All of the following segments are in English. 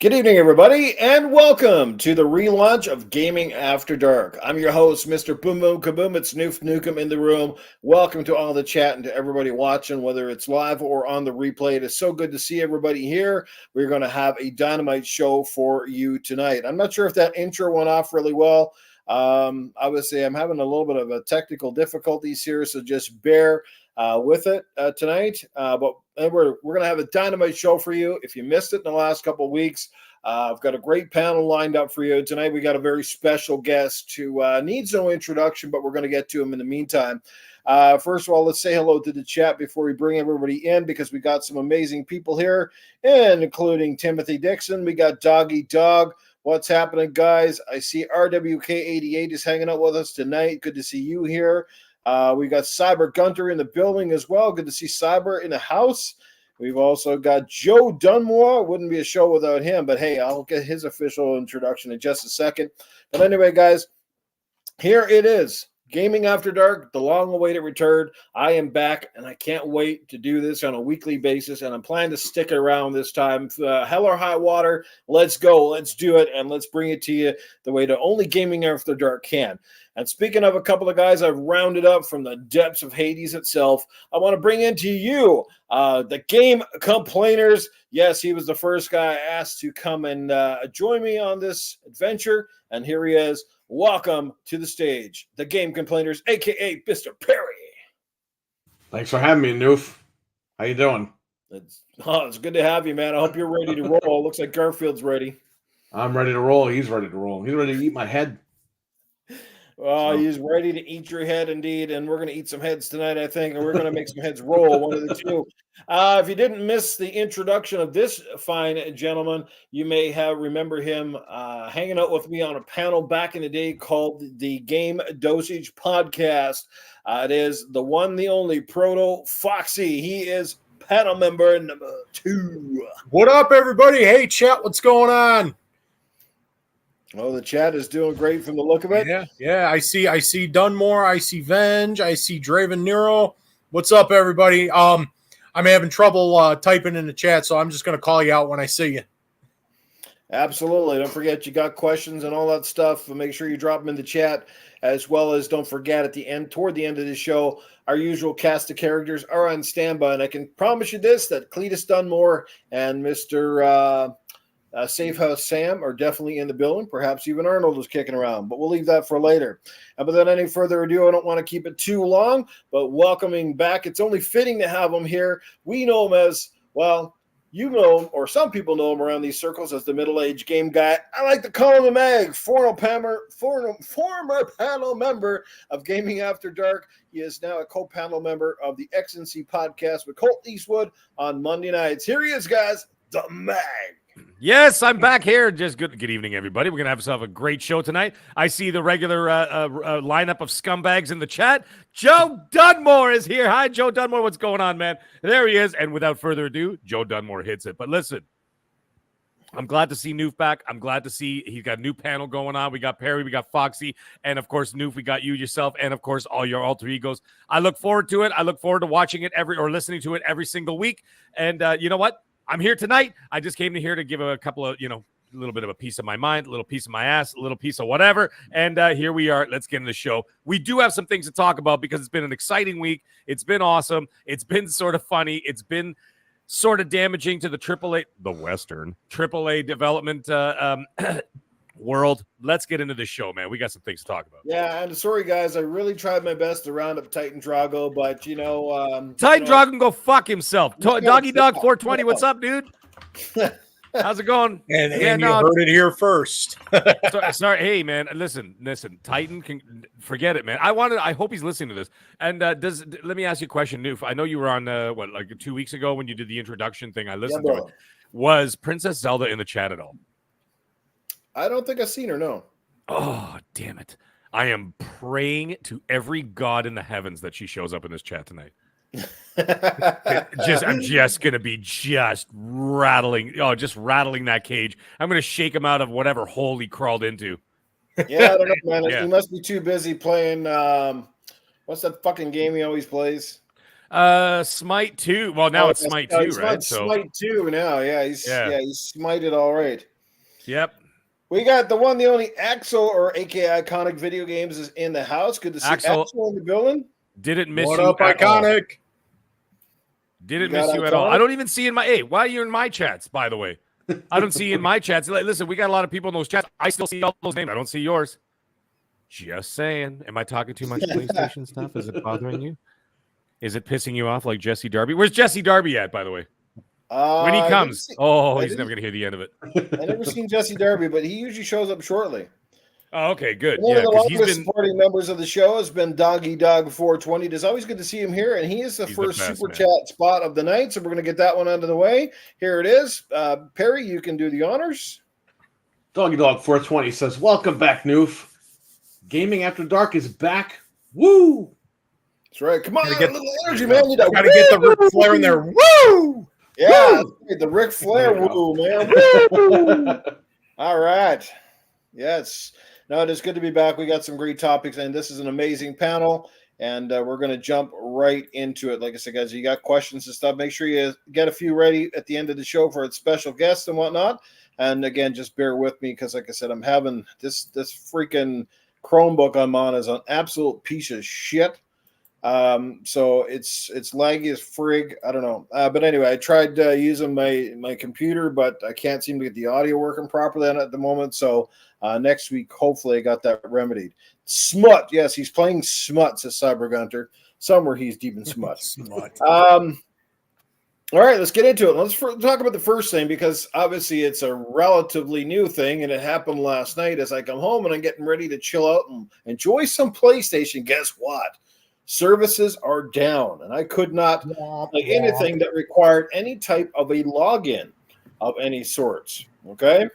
Good evening, everybody, and welcome to the relaunch of Gaming After Dark. I'm your host, Mr. Boom Boom Kaboom. It's Noof Nukem in the room. Welcome to all the chat and to everybody watching, whether it's live or on the replay. It is so good to see everybody here. We're going to have a dynamite show for you tonight. I'm not sure if that intro went off really well. Obviously, I'm having a little bit of a technical difficulties here, so just bear with it tonight. But we're going to have a dynamite show for you. If you missed it in the last couple of weeks, I've got a great panel lined up for you. Tonight, we got a very special guest who needs no introduction, but we're going to get to him in the meantime. First of all, let's say hello to the chat before we bring everybody in, because we got some amazing people here, including Timothy Dixon. We got Doggy Dog. What's happening, guys? I see RWK88 is hanging out with us tonight. Good to see you here. We got Cyber Gunter in the building as well. Good to see Cyber in the house. We've also got Joe Dunmore. Wouldn't be a show without him, but hey, I'll get his official introduction in just a second. But anyway, guys, here it is. Gaming After Dark, the long-awaited return. I am back, and I can't wait to do this on a weekly basis, and I'm planning to stick it around this time. Hell or high water, let's go, let's do it, and let's bring it to you the way that only Gaming After Dark can. And speaking of a couple of guys I've rounded up from the depths of Hades itself, I want to bring into you the Game Complainers. Yes, he was the first guy I asked to come and join me on this adventure, and here he is. Welcome to the stage, the Game Complainers, a.k.a. Mr. Perry. Thanks for having me, Noof. How you doing? It's good to have you, man. I hope you're ready to roll. Looks like Garfield's ready. I'm ready to roll. He's ready to roll. He's ready to eat my head. He's ready to eat your head, indeed, and we're going to eat some heads tonight, I think, and we're going to make some heads roll, one of the two. If you didn't miss the introduction of this fine gentleman, you may have remember him hanging out with me on a panel back in the day called the Game Dosage Podcast. It is the one, the only Proto Foxy. He is panel member number 2. What up, everybody? Hey, chat, what's going on? Oh, the chat is doing great from the look of it. Yeah. I see Dunmore. I see Venge. I see Draven Nero. What's up, everybody? I'm having trouble typing in the chat, so I'm just going to call you out when I see you. Absolutely. Don't forget you got questions and all that stuff. Make sure you drop them in the chat, as well as don't forget toward the end of the show, our usual cast of characters are on standby. And I can promise you this, that Cletus Dunmore and Mr. Safe House Sam are definitely in the building. Perhaps even Arnold is kicking around, but we'll leave that for later. But without any further ado, I don't want to keep it too long, but welcoming back, it's only fitting to have him here. We know him as, well, you know him, or some people know him around these circles as the middle-aged game guy. I like to call him the Mag, former panel member of Gaming After Dark. He is now a co-panel member of the XNC podcast with Colt Eastwood on Monday nights. Here he is, guys, the Mag. Yes, I'm back here. Just good evening, everybody. We're going to have ourselves a great show tonight. I see the regular lineup of scumbags in the chat. Joe Dunmore is here. Hi, Joe Dunmore. What's going on, man? There he is. And without further ado, Joe Dunmore hits it. But listen, I'm glad to see Noof back. I'm glad to see he's got a new panel going on. We got Perry, we got Foxy, and of course, Noof, we got you yourself, and of course, all your alter egos. I look forward to it. I look forward to watching it listening to it every single week. And you know what? I'm here tonight. I just came here to give a couple of, a little bit of a piece of my mind, a little piece of my ass, a little piece of whatever. And here we are. Let's get into the show. We do have some things to talk about because it's been an exciting week. It's been awesome. It's been sort of funny. It's been sort of damaging to the Western AAA development world. Let's get into the show, man. We got some things to talk about. Yeah, and sorry, guys. I really tried my best to round up Titan Drago, but Titan Drago can go fuck himself. Doggy Dog 420, what's up, dude? How's it going? And you heard it here first. Sorry, hey man, listen. Titan can forget it, man. I hope he's listening to this. And let me ask you a question, Noof. I know you were on like 2 weeks ago when you did the introduction thing. I listened to it. Was Princess Zelda in the chat at all? I don't think I've seen her, no. Oh, damn it. I am praying to every god in the heavens that she shows up in this chat tonight. I'm just going to be rattling that cage. I'm going to shake him out of whatever hole he crawled into. Yeah, I don't know, man. Yeah. He must be too busy playing, what's that fucking game he always plays? Smite 2. Well, now it's Smite 2, right? Smite 2 now. Yeah, he's smited all right. Yep. We got the one, the only Axel, or aka Iconic Video Games, is in the house. Good to see Axel in the building. Didn't miss What you up, at all. Iconic? Didn't miss you at all. I don't even see in my. Hey, why are you in my chats? By the way, I don't see in my chats. Listen, we got a lot of people in those chats. I still see all those names. I don't see yours. Just saying. Am I talking too much PlayStation stuff? Is it bothering you? Is it pissing you off like Jesse Darby? Where's Jesse Darby at, by the way? When he comes. He's never going to hear the end of it. I never seen Jesse Darby, but he usually shows up shortly. Oh, okay, good. One of the longest supporting members of the show has been Doggy Dog 420. It's always good to see him here, and he is the first super chat spot of the night, so we're going to get that one out of the way. Here it is. Perry, you can do the honors. Doggy Dog 420 says, welcome back, Noof. Gaming After Dark is back. Woo! That's right. Come on, get a little energy, man. You got to get the Ric Flair in there. Woo! Yeah, the Ric Flair woo, man. Woo! All right. Yes. No, it is good to be back. We got some great topics, and this is an amazing panel, and we're going to jump right into it. Like I said, guys, you got questions and stuff, make sure you get a few ready at the end of the show for its special guests and whatnot. And again, just bear with me because, like I said, I'm having this freaking Chromebook I'm on is an absolute piece of shit. So it's laggy as frig. I don't know. But anyway, I tried using my computer, but I can't seem to get the audio working properly at the moment. So next week, hopefully I got that remedied. Smut. Yes, he's playing Smut, says Cyber Gunter. Somewhere he's deep in Smut. Smut. All right, let's get into it. Let's talk about the first thing, because obviously it's a relatively new thing, and it happened last night as I come home and I'm getting ready to chill out and enjoy some PlayStation. Guess what? Services are down, and I could not play anything that required any type of a login of any sorts. Okay,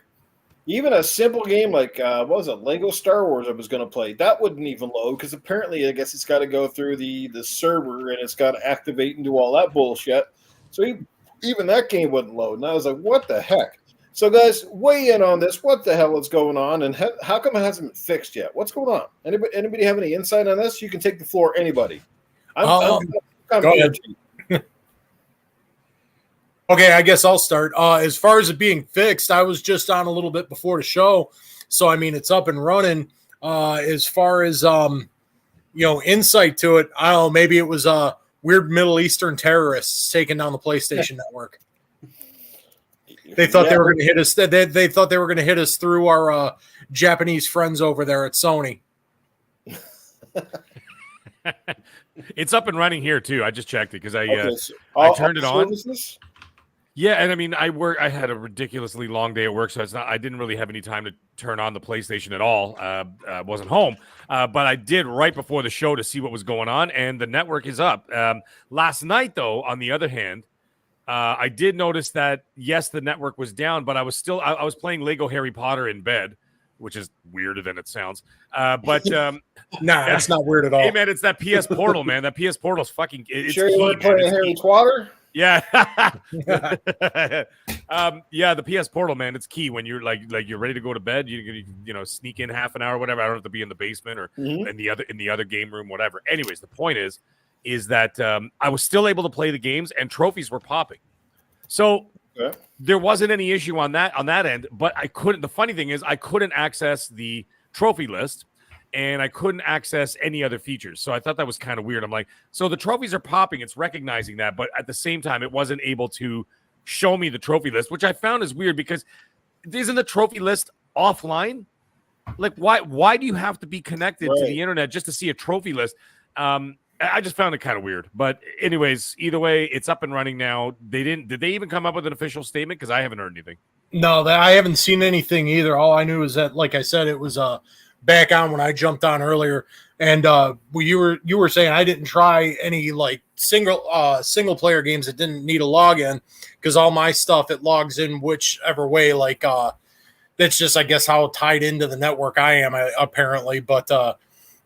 even a simple game like what was it, Lego Star Wars? I was going to play, that wouldn't even load because apparently I guess it's got to go through the server and it's got to activate and do all that bullshit. So even that game wouldn't load, and I was like, "What the heck?" So, guys, weigh in on this. What the hell is going on, and how come it hasn't been fixed yet? What's going on? Anybody have any insight on this? You can take the floor. Anybody? Go ahead. Okay, I guess I'll start. As far as it being fixed, I was just on a little bit before the show, so I mean it's up and running. As far as insight to it, I don't know. Maybe it was weird Middle Eastern terrorists taking down the PlayStation Network. They thought they were going to hit us. They thought they were going to hit us through our Japanese friends over there at Sony. It's up and running here too. I just checked it because I turned it on. Yeah, and I mean, I had a ridiculously long day at work, so I didn't really have any time to turn on the PlayStation at all. I wasn't home, but I did right before the show to see what was going on, and the network is up. Last night, though, on the other hand, I did notice that yes, the network was down, but I was still I was playing Lego Harry Potter in bed, which is weirder than it sounds. But nah, it's not weird at all. Hey man, it's that PS Portal, man. That PS Portal's fucking. It's sure, you key, weren't playing Harry Potter? Yeah. Yeah, the PS Portal, man, it's key when you're like you're ready to go to bed. You sneak in half an hour, whatever. I don't have to be in the basement or in the other game room, whatever. Anyways, the point is that I was still able to play the games and trophies were popping. So there wasn't any issue on that end, but I couldn't. The funny thing is I couldn't access the trophy list. And I couldn't access any other features. So I thought that was kind of weird. I'm like, so the trophies are popping. It's recognizing that. But at the same time, it wasn't able to show me the trophy list, which I found is weird because isn't the trophy list offline? Like, why do you have to be connected to the internet just to see a trophy list? I just found it kind of weird. But anyways, either way, it's up and running now. Did they even come up with an official statement? Because I haven't heard anything. No, I haven't seen anything either. All I knew is that, like I said, it was back on when I jumped on earlier, and you were saying I didn't try any like single player games that didn't need a login because all my stuff it logs in whichever way. Like that's just I guess how tied into the network I am apparently. But the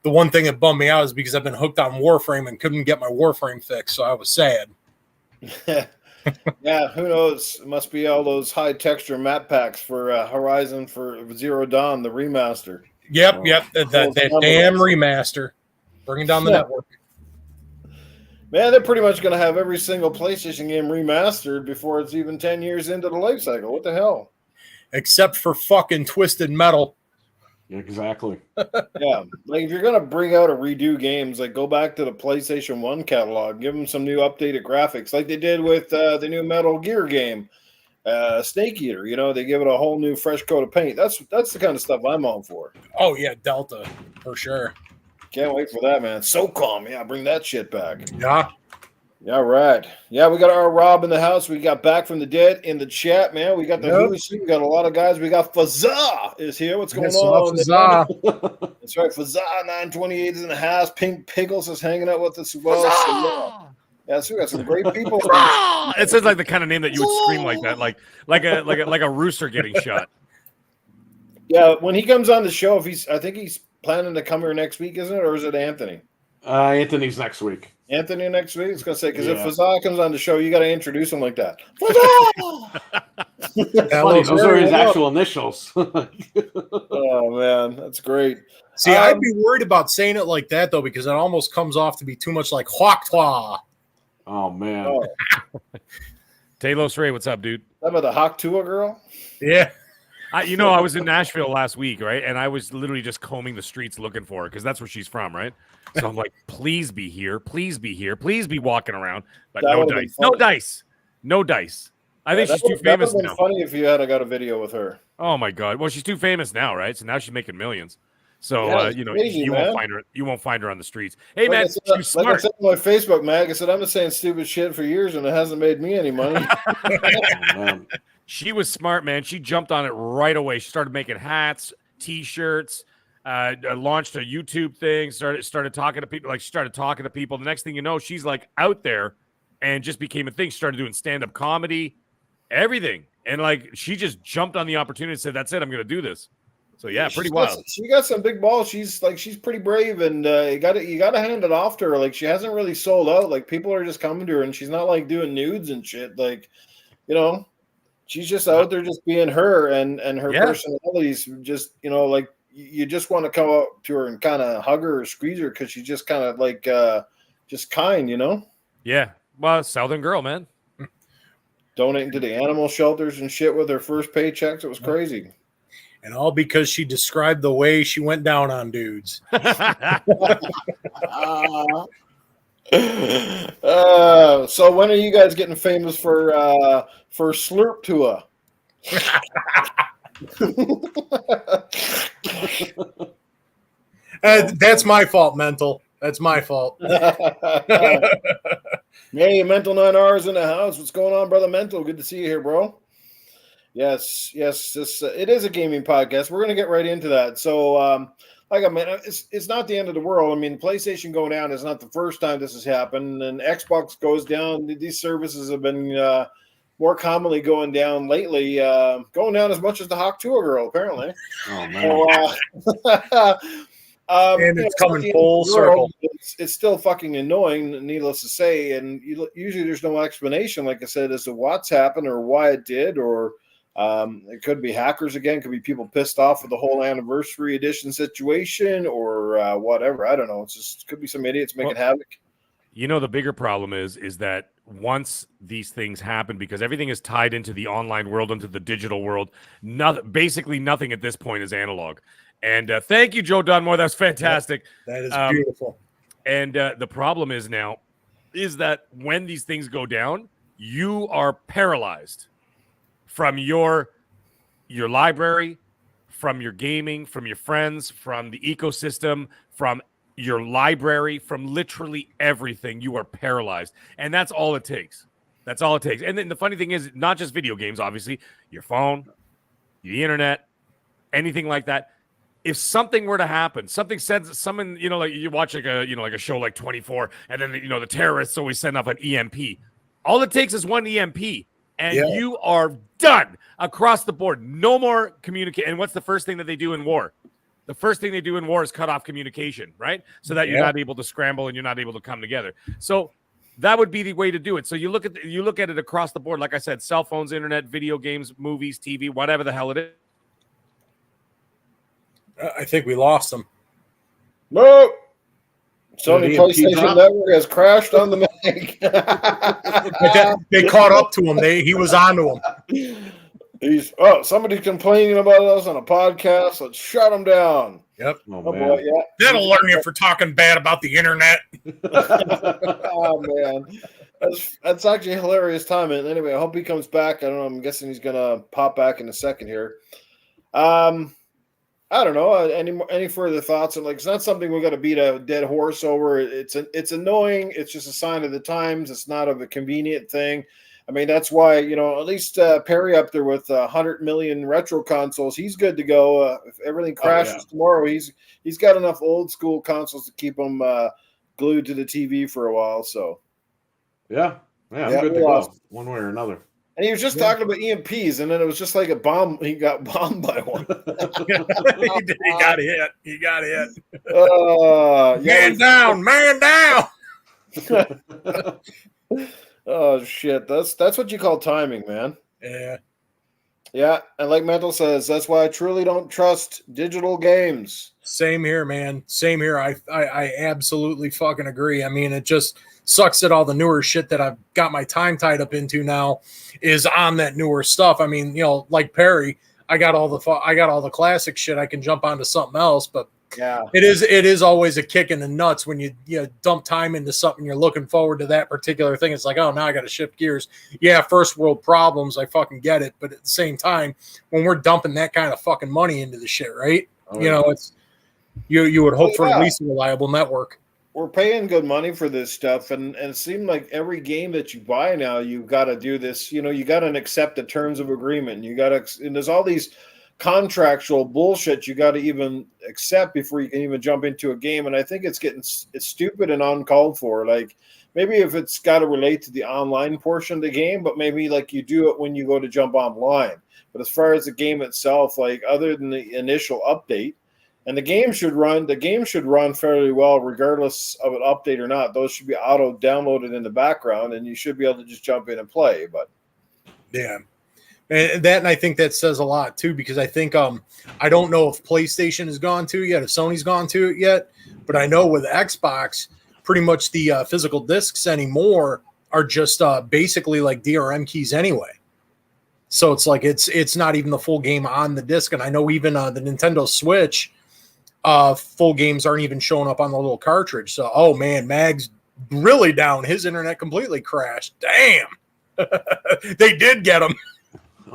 one thing that bummed me out is because I've been hooked on Warframe and couldn't get my Warframe fixed, so I was sad. Yeah, who knows? It must be all those high texture map packs for Horizon for Zero Dawn, the remaster. Yep. That damn remaster, bringing down the network. Man, they're pretty much going to have every single PlayStation game remastered before it's even 10 years into the life cycle. What the hell? except for fucking Twisted Metal. Exactly. Yeah, like if you're gonna bring out a redo games, like go back to the PlayStation 1 catalog, give them some new updated graphics, like they did with the new Metal Gear game, Snake Eater. You know, they give it a whole new fresh coat of paint. That's the kind of stuff I'm on for. Oh yeah, Delta for sure. Can't wait for that, man. SOCOM, yeah, bring that shit back. Yeah. Yeah, right. Yeah, we got our Rob in the house. We got Back from the Dead in the chat, man. We got the Who's Who. We got a lot of guys. We got Fazza is here. What's going on? Fazza. That's right. Fazza 928 is in the house. Pink Pickles is hanging out with us as well. So, yeah, so we got some great people. It sounds like the kind of name that you would scream like that, like a rooster getting shot. Yeah, when he comes on the show, I think he's planning to come here next week, isn't it, or is it Anthony? Anthony's next week. Anthony next week? I was going to say, because if Fazza comes on the show, you got to introduce him like that. Funny, those are his actual initials. Oh, man, that's great. See, I'd be worried about saying it like that, though, because it almost comes off to be too much like Hawk-Twa. Oh, man. Oh. Talos Ray, what's up, dude? How about the Hawk-Tua girl? Yeah. I was in Nashville last week, right? And I was literally just combing the streets looking for her because that's where she's from, right? So I'm like, please be here. Please be here. Please be walking around. But no dice. No dice. No dice. I think she's too famous now. That would have been funny if you had got a video with her. Oh, my God. Well, she's too famous now, right? So now she's making millions. So, crazy, you won't find her. You won't find her on the streets. Hey, man, she's smart. Like I said on my Facebook, Mag, I said, I've been saying stupid shit for years and it hasn't made me any money. She was smart, man. She jumped on it right away. She started making hats, T-shirts, launched a YouTube thing, started talking to people. Like, she started talking to people. The next thing you know, she's like out there and just became a thing. She started doing stand-up comedy, everything. And like, she just jumped on the opportunity and said, that's it, I'm going to do this. So yeah, pretty wild. She got some big balls. She's pretty brave, and you got to hand it off to her. Like, she hasn't really sold out. Like, people are just coming to her, and she's not like doing nudes and shit. Like, she's just out there just being her, and her personality's just, like, you just want to come up to her and kind of hug her or squeeze her because she's just kind of like just kind, Yeah, well, Southern girl, man. Donating to the animal shelters and shit with her first paychecks. It was crazy. And all because she described the way she went down on dudes. So when are you guys getting famous for Slurp Tua? That's my fault, Mental. That's my fault. Hey, Mental 9R's in the house. What's going on, brother Mental? Good to see you here, bro. Yes. It is a gaming podcast. We're going to get right into that. So, like I mean, it's not the end of the world. I mean, PlayStation going down is not the first time this has happened, and Xbox goes down. These services have been more commonly going down lately, going down as much as the Hawk-Tua girl, apparently. Oh, man. And it's coming full circle. It's still fucking annoying, needless to say, and usually there's no explanation, like I said, as to what's happened or why it did, or it could be hackers again, could be people pissed off with the whole anniversary edition situation, or whatever. I don't know. It's just could be some idiots making havoc. The bigger problem is that once these things happen, because everything is tied into the online world, into the digital world, basically nothing at this point is analog. And thank you, Joe Dunmore. That's fantastic. That is beautiful. And the problem is now is that when these things go down, you are paralyzed from your library, from your gaming, from your friends, from the ecosystem, from your library, from literally everything. You are paralyzed. And that's all it takes. That's all it takes. And then the funny thing is, not just video games, obviously, your phone, the internet, anything like that. If something were to happen, like you watch like a show like 24, and then the terrorists always send up an EMP. All it takes is one EMP, and you are done across the board. No more communicate. And what's the first thing that they do in war? The first thing they do in war is cut off communication, right? So that you're not able to scramble and you're not able to come together. So that would be the way to do it. So you look at it across the board. Like I said, cell phones, internet, video games, movies, TV, whatever the hell it is. I think we lost him. No. Sony PlayStation Network has crashed on the Mac. They caught up to him. He was onto him. Somebody's complaining about us on a podcast. Let's shut them down. Yep. Oh, Oh man. boy, yeah. That'll learn you for talking bad about the internet. Oh man, that's actually hilarious timing. Anyway, I hope he comes back. I don't know. I'm guessing he's gonna pop back in a second here. I don't know. Any further thoughts? And like, it's not something we got to beat a dead horse over. It's annoying. It's just a sign of the times. It's not a convenient thing. I mean, that's why, at least Perry up there with 100 million retro consoles, he's good to go. If everything crashes tomorrow, he's got enough old school consoles to keep him glued to the TV for a while. So, I'm good to go one way or another. And he was just talking about EMPs, and then it was just like a bomb. He got bombed by one. He got hit. He got hit. Man down. Oh shit! That's what you call timing, man. Yeah. Yeah, and like Mental says, that's why I truly don't trust digital games. Same here, man. Same here. I absolutely fucking agree. I mean, it just sucks that all the newer shit that I've got my time tied up into now is on that newer stuff. I mean, like Perry, I got all the classic shit. I can jump onto something else, but yeah, it is always a kick in the nuts when you dump time into something. You're looking forward to that particular thing. It's like, oh, now I got to shift gears. Yeah, first world problems. I fucking get it, but at the same time, when we're dumping that kind of fucking money into the shit, right? It's you would hope for at least a reliable network. We're paying good money for this stuff, and it seems like every game that you buy now, you've got to do this. You got to accept the terms of agreement. And there's all these contractual bullshit you got to even accept before you can even jump into a game. And I think it's stupid and uncalled for. Like, maybe if it's got to relate to the online portion of the game, but maybe like you do it when you go to jump online. But as far as the game itself, like other than the initial update, and the game should run fairly well regardless of an update or not. Those should be auto downloaded in the background, and you should be able to just jump in and play. But yeah. And I think that says a lot too, because I think I don't know if PlayStation has gone to it yet, if Sony's gone to it yet, but I know with Xbox, pretty much the physical discs anymore are just basically like DRM keys anyway. So it's like it's not even the full game on the disc, and I know even the Nintendo Switch full games aren't even showing up on the little cartridge. So, oh man, Mag's really down. His internet completely crashed. Damn, they did get him.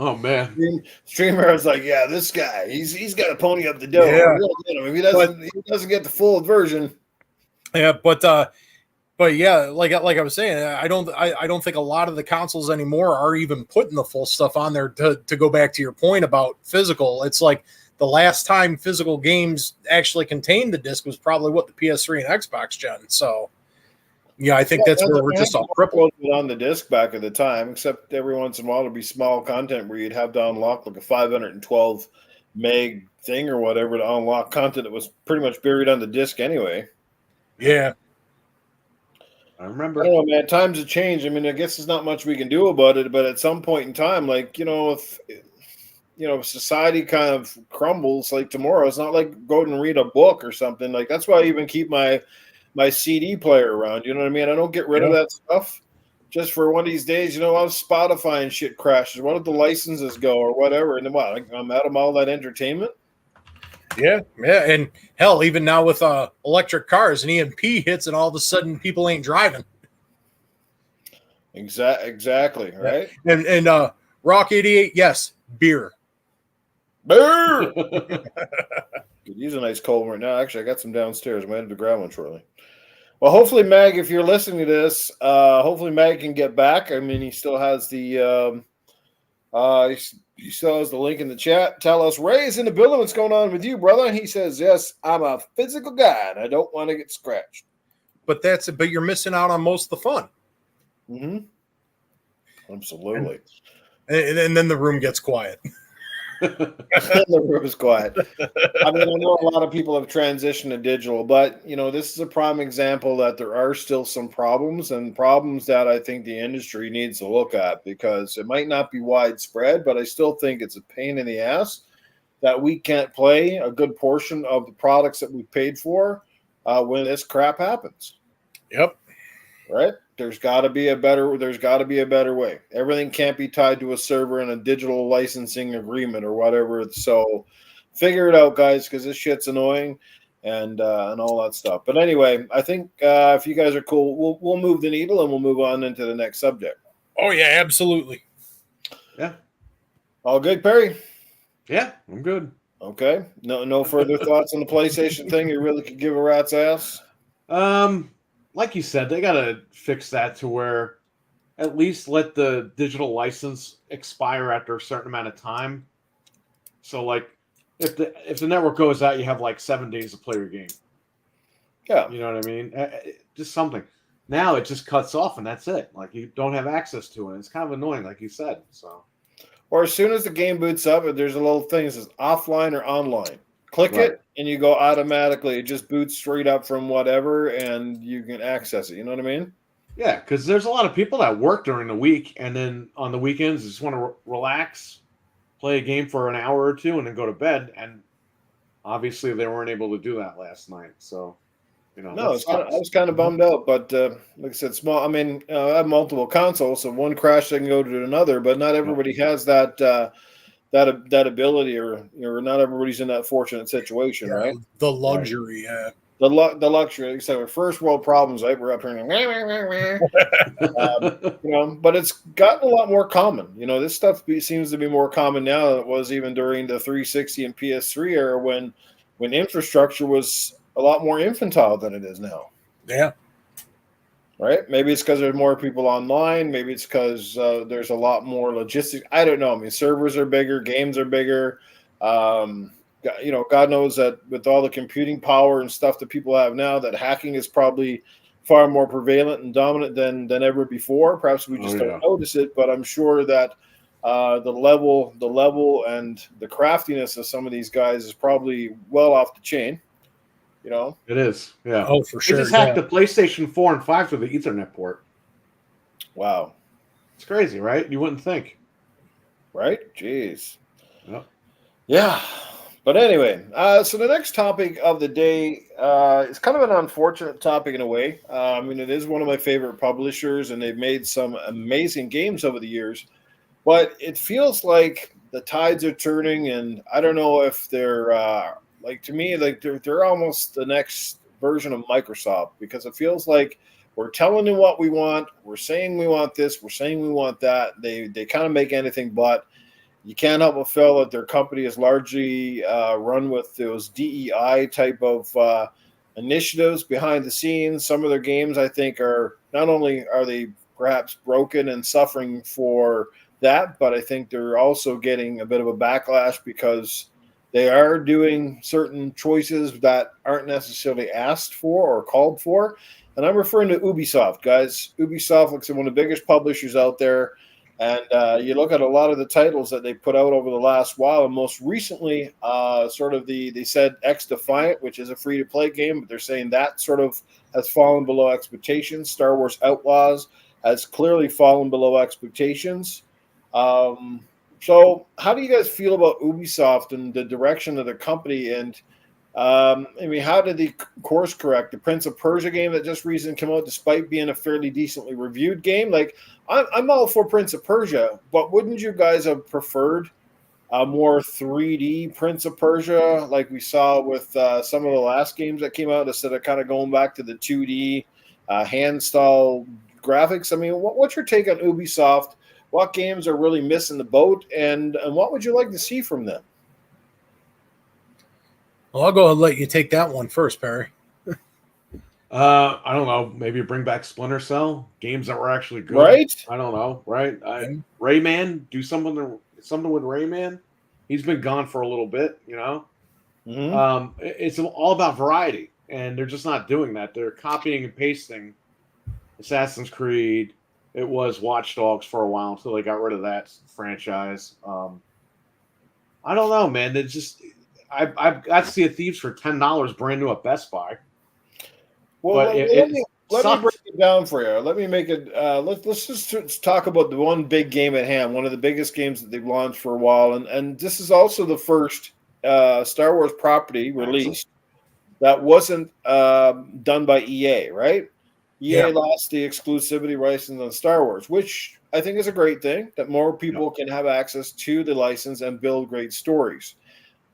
Oh man, streamer was like, "Yeah, this guy, he's got to pony up the dough. Yeah. If he doesn't get the full version." Yeah, but yeah, like I was saying, I don't think a lot of the consoles anymore are even putting the full stuff on there. To go back to your point about physical, it's like the last time physical games actually contained the disc was probably the PS3 and Xbox gen. So. Yeah, I think that's where we're just all crippled on the disc back at the time, except every once in a while there'd be small content where you'd have to unlock like a 512 meg thing or whatever to unlock content that was pretty much buried on the disc anyway. Yeah. I remember. I don't know, man. Times have changed. I mean, I guess there's not much we can do about it, but at some point in time, like, if society kind of crumbles, like tomorrow, it's not like go and read a book or something. Like, that's why I even keep my CD player around, you know what I mean? I don't get rid of that stuff just for one of these days. I'll Spotify and shit crashes. What if the licenses go or whatever? And then I'm out of all that entertainment. Yeah, and hell, even now with electric cars, an EMP hits, and all of a sudden people ain't driving. Exactly, right? And Rock 88, yes, beer. Could use a nice cold one right now. Actually, I got some downstairs. I'm headed to grab one shortly. Well, hopefully, Mag, if you're listening to this, hopefully Mag can get back. I mean, he still has the he still has the link in the chat. Tell us, Ray's in the building. What's going on with you, brother? And he says, yes, I'm a physical guy, and I don't want to get scratched. But you're missing out on most of the fun. Mm-hmm. Absolutely. And then the room gets quiet. The room is quiet. I mean, I know a lot of people have transitioned to digital, but this is a prime example that there are still some problems that I think the industry needs to look at, because it might not be widespread, but I still think it's a pain in the ass that we can't play a good portion of the products that we paid for when this crap happens. Yep. right? There's got to be a better way. Everything can't be tied to a server and a digital licensing agreement or whatever. So figure it out, guys, because this shit's annoying and all that stuff. But anyway, I think if you guys are cool, we'll move the needle and we'll move on into the next subject. Oh yeah, absolutely. Yeah. All good, Perry? Yeah, I'm good. Okay. No further thoughts on the PlayStation thing. You really could give a rat's ass. Like you said, they gotta fix that to where at least let the digital license expire after a certain amount of time. So, like, if the network goes out, you have like 7 days to play your game. Yeah. You know what I mean? Just something. Now it just cuts off and that's it. Like you don't have access to it. It's kind of annoying, like you said. So. Or as soon as the game boots up, there's a little thing that says offline or online. Click it, and you go automatically. It just boots straight up from whatever, and you can access it. You know what I mean? Yeah, because there's a lot of people that work during the week, and then on the weekends just want to relax, play a game for an hour or two, and then go to bed. And obviously, they weren't able to do that last night. So, no, I was kind of bummed out. But like I said, small. I mean, I have multiple consoles, so one crash they can go to another. But not everybody has that. That ability, or not everybody's in that fortunate situation, right? The luxury, yeah. The luxury. Like I said, with first world problems, right? We're up here, but it's gotten a lot more common. This stuff seems to be more common now than it was even during the 360 and PS3 era when infrastructure was a lot more infantile than it is now. Yeah. Right? Maybe it's because there's more people online. Maybe it's because there's a lot more logistics. I don't know. I mean, servers are bigger, games are bigger. God knows that with all the computing power and stuff that people have now, that hacking is probably far more prevalent and dominant than ever before. Perhaps we just don't notice it, but I'm sure that the level and the craftiness of some of these guys is probably well off the chain. It is, yeah. Oh, for sure. They just hacked the PlayStation 4 and 5 through the Ethernet port. Wow. It's crazy, right? You wouldn't think. Right? Jeez. Yep. Yeah. But anyway, so the next topic of the day is kind of an unfortunate topic in a way. I mean, it is one of my favorite publishers, and they've made some amazing games over the years. But it feels like the tides are turning, and I don't know if they're... to me, like they're almost the next version of Microsoft, because it feels like we're telling them what we want. We're saying we want this. We're saying we want that. They kind of make anything but. You can't help but feel that their company is largely run with those DEI type of initiatives behind the scenes. Some of their games, I think, are not only are they perhaps broken and suffering for that, but I think they're also getting a bit of a backlash because they are doing certain choices that aren't necessarily asked for or called for. And I'm referring to Ubisoft, guys. Ubisoft looks like one of the biggest publishers out there. And you look at a lot of the titles that they put out over the last while. And most recently, they said X Defiant, which is a free-to-play game. But they're saying that sort of has fallen below expectations. Star Wars Outlaws has clearly fallen below expectations. So how do you guys feel about Ubisoft and the direction of the company? And how did they course correct the Prince of Persia game that just recently came out, despite being a fairly decently reviewed game? Like, I'm all for Prince of Persia, but wouldn't you guys have preferred a more 3D Prince of Persia, like we saw with some of the last games that came out, instead of kind of going back to the 2D hand style graphics? I mean, what's your take on Ubisoft? What games are really missing the boat, and what would you like to see from them? Well, I'll go and let you take that one first, Perry. I don't know. Maybe bring back Splinter Cell, games that were actually good. Right? I don't know. Right? Rayman, do something with Rayman. He's been gone for a little bit, Mm-hmm. It's all about variety, and they're just not doing that. They're copying and pasting Assassin's Creed. It was Watch Dogs for a while until they got rid of that franchise. I don't know, man. They just I've got Sea of Thieves for $10 brand new at Best Buy. Well, let me break it down for you. Let me make it. Let's just talk about the one big game at hand. One of the biggest games that they've launched for a while, and this is also the first Star Wars property released that wasn't done by EA, right? EA lost the exclusivity license on Star Wars, which I think is a great thing, that more people can have access to the license and build great stories.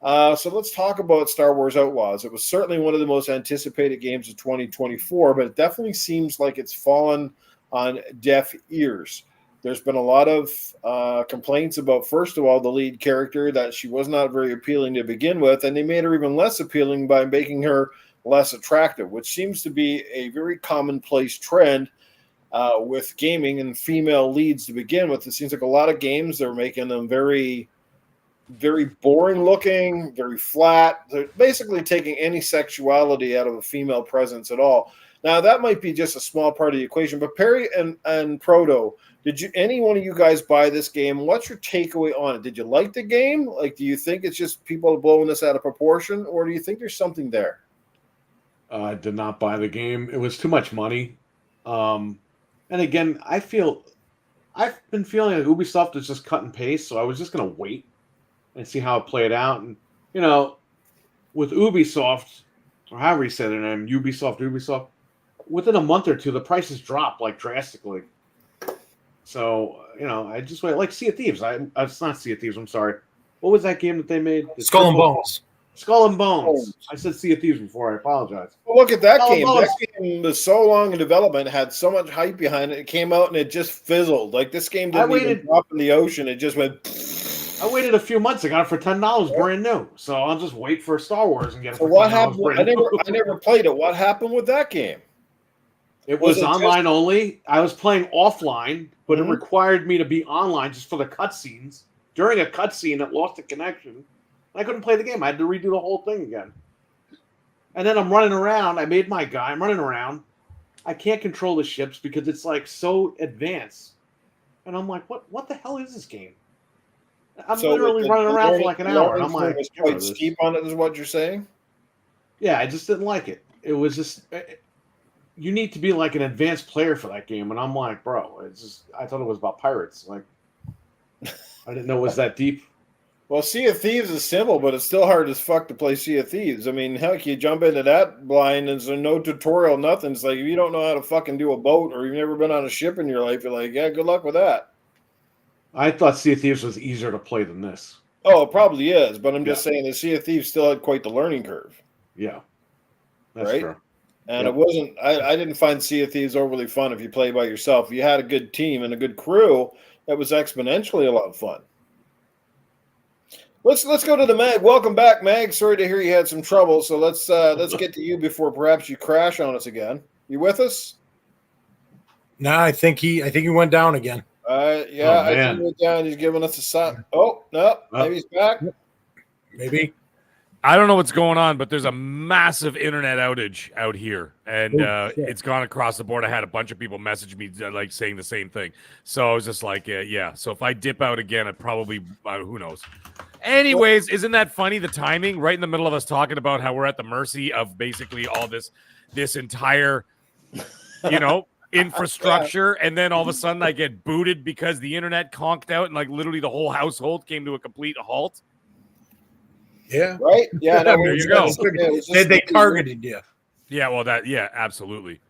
So let's talk about Star Wars Outlaws. It was certainly one of the most anticipated games of 2024, but it definitely seems like it's fallen on deaf ears. There's been a lot of complaints about, first of all, the lead character, that she was not very appealing to begin with, and they made her even less appealing by making her less attractive, which seems to be a very commonplace trend with gaming and female leads to begin with. It seems like a lot of games, they're making them very, very boring looking, very flat. They're basically taking any sexuality out of a female presence at all. Now, that might be just a small part of the equation, but Perry and Proto, did any one of you guys buy this game? What's your takeaway on it? Did you like the game? Like, do you think it's just people blowing this out of proportion, or do you think there's something there? I did not buy the game. It was too much money. And again, I've been feeling like Ubisoft is just cut and paste, so I was just going to wait and see how it played out. And, with Ubisoft, or however you said it, and Ubisoft, within a month or two, the prices dropped like drastically. So, I just wait. Like Sea of Thieves. It's not Sea of Thieves. I'm sorry. What was that game that they made? Skull and Bones. Skull and Bones. I said Sea of Thieves before. I apologize. Well, look at that game. That game was so long in development, had so much hype behind it. It came out and it just fizzled. Like, this game didn't even drop in the ocean. It just went. I waited a few months. I got it for $10 brand new. So I'll just wait for Star Wars and get it for $10 what happened? brand new. I never played it. What happened with that game? It was online only. I was playing offline, but it required me to be online just for the cutscenes. During a cutscene, it lost the connection. I couldn't play the game. I had to redo the whole thing again. And then I'm running around. I made my guy. I'm running around. I can't control the ships because it's like so advanced. And I'm like, what the hell is this game? I'm literally running around for like an hour. And I'm like, it's quite steep on it, is what you're saying? Yeah, I just didn't like it. It was just, you need to be like an advanced player for that game. And I'm like, bro, it's just, I thought it was about pirates. Like, I didn't know it was that deep. Well, Sea of Thieves is simple, but it's still hard as fuck to play Sea of Thieves. I mean, heck, you jump into that blind and there's no tutorial, nothing. It's like, if you don't know how to fucking do a boat or you've never been on a ship in your life, you're like, yeah, good luck with that. I thought Sea of Thieves was easier to play than this. Oh, it probably is, but I'm just saying the Sea of Thieves still had quite the learning curve. Yeah, that's right? true. And it wasn't, I didn't find Sea of Thieves overly fun if you play by yourself. If you had a good team and a good crew, that was exponentially a lot of fun. Let's go to the Mag. Welcome back, Mag. Sorry to hear you had some trouble. So let's get to you before perhaps you crash on us again. You with us? No, I think he went down again. I think he went down. He's giving us a sign. Oh no, maybe he's back. Maybe. I don't know what's going on, but there's a massive internet outage out here, and it's gone across the board. I had a bunch of people message me like saying the same thing. So I was just like, yeah. So if I dip out again, it probably who knows. Anyways, isn't that funny? The timing, right in the middle of us talking about how we're at the mercy of basically all this entire, infrastructure, and then all of a sudden I get booted because the internet conked out, and like literally the whole household came to a complete halt. Yeah. Right? Yeah. No, there you go. They targeted you. Yeah, well, absolutely.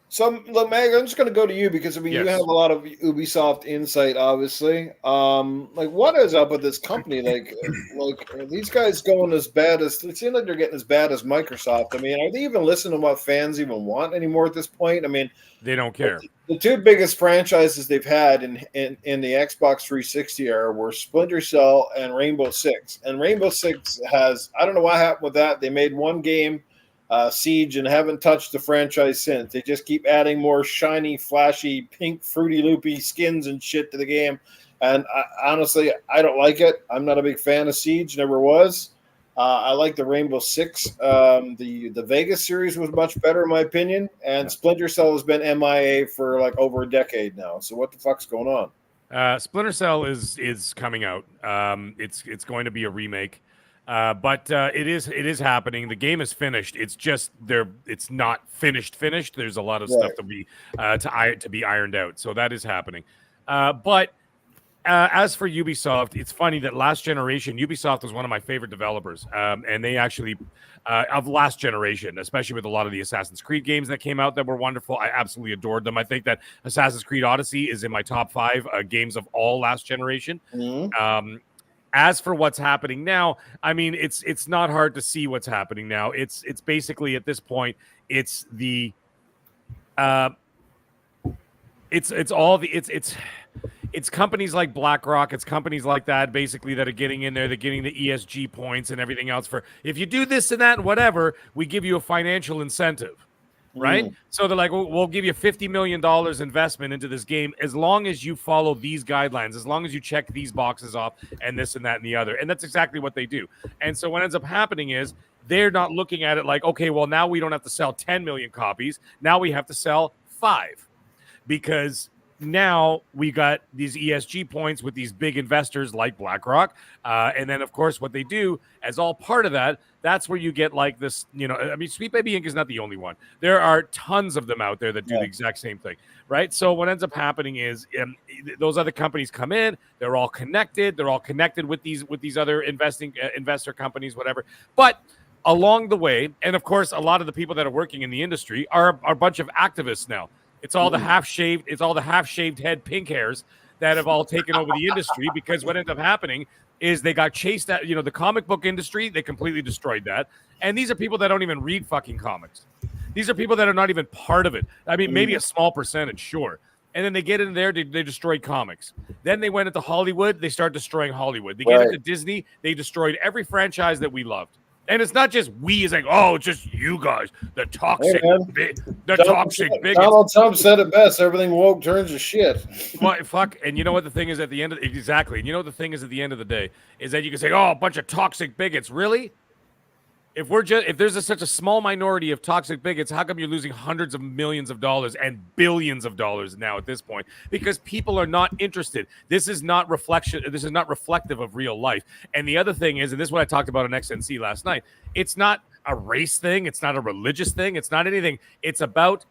So, look, Mag, I'm just going to go to you because, I mean, you have a lot of Ubisoft insight, obviously. Like, what is up with this company? Like, are these guys going as bad as – it seems like they're getting as bad as Microsoft. I mean, are they even listening to what fans even want anymore at this point? I mean – they don't care. The two biggest franchises they've had in the Xbox 360 era were Splinter Cell and Rainbow Six. And Rainbow Six has – I don't know what happened with that. They made one game – Siege, and haven't touched the franchise since. They just keep adding more shiny, flashy, pink, fruity, loopy skins and shit to the game. And honestly, I don't like it. I'm not a big fan of Siege, never was. I like the Rainbow Six. The Vegas series was much better, in my opinion. And Splinter Cell has been MIA for like over a decade now. So what the fuck's going on? Splinter Cell is coming out. It's going to be a remake. But it is happening. The game is finished. It's just it's not finished. There's a lot of stuff to be ironed out. So that is happening. But As for Ubisoft, it's funny that last generation, Ubisoft was one of my favorite developers. And they actually, of last generation, especially with a lot of the Assassin's Creed games that came out that were wonderful, I absolutely adored them. I think that Assassin's Creed Odyssey is in my top 5 games of all last generation. Mm-hmm. As for what's happening now, I mean, it's not hard to see what's happening now. It's basically at this point, it's the it's companies like BlackRock, it's companies like that basically that are getting in there, they're getting the ESG points and everything else for if you do this and that and whatever, we give you a financial incentive. Right? So they're like, we'll give you $50 million investment into this game as long as you follow these guidelines, as long as you check these boxes off and this and that and the other. And that's exactly what they do. And so what ends up happening is they're not looking at it like, okay, well, now we don't have to sell 10 million copies. Now we have to sell 5 because now we got these ESG points with these big investors like BlackRock. And then, of course, what they do as all part of that, that's where you get like this, I mean, Sweet Baby Inc. is not the only one. There are tons of them out there that do the exact same thing, right? So what ends up happening is those other companies come in, they're all connected. They're all connected with these other investor companies, whatever. But along the way, and of course, a lot of the people that are working in the industry are a bunch of activists now. It's all the half-shaved head pink hairs that have all taken over the industry because what ends up happening is they got chased at, the comic book industry, they completely destroyed that. And these are people that don't even read fucking comics. These are people that are not even part of it. I mean, maybe a small percentage, sure. And then they get in there, they destroyed comics. Then they went into Hollywood, they start destroying Hollywood. They get into Disney, they destroyed every franchise that we loved. And it's not just we, it's like, oh, it's just you guys, the toxic bigots. Donald Trump said it best, everything woke turns to shit. Well, fuck, and you know what the thing is at the end of exactly, and you know what the thing is at the end of the day, is that you can say, oh, a bunch of toxic bigots. Really? If there's such a small minority of toxic bigots, how come you're losing hundreds of millions of dollars and billions of dollars now at this point? Because people are not interested. This is not reflective of real life. And the other thing is, and this is what I talked about on XNC last night, it's not a race thing, it's not a religious thing, it's not anything. It's about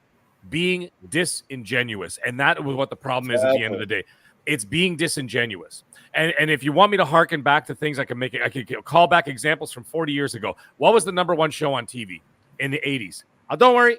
being disingenuous. And that was what the problem is at the end of the day. It's being disingenuous. And if you want me to harken back to things I could call back examples from 40 years ago. What was the number one show on TV in the 80s? Don't worry.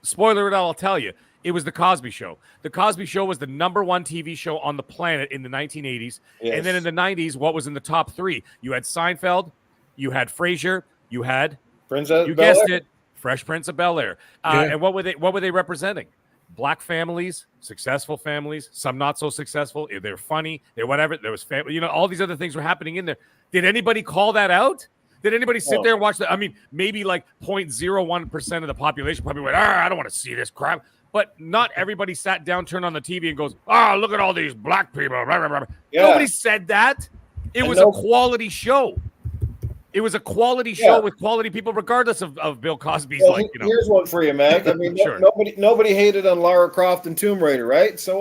Spoiler it, I'll tell you. It was The Cosby Show. The Cosby Show was the number one TV show on the planet in the 1980s. Yes. And then in the 90s, what was in the top 3? You had Seinfeld, you had Frasier, you had, guessed it, Fresh Prince of Bel-Air. And what were they representing? Black families, successful families, some not so successful. If they're funny, they're whatever. There was family, all these other things were happening in there. Did anybody call that out? Did anybody sit there and watch that? I mean, maybe like 0.01% of the population probably went, I don't want to see this crap. But not everybody sat down, turned on the TV and goes, look at all these black people. Yeah. Nobody said that. It was a quality show. It was a quality show with quality people, regardless of Bill Cosby's. Here's one for you, Mac. I mean, sure. Nobody hated on Lara Croft and Tomb Raider, right? So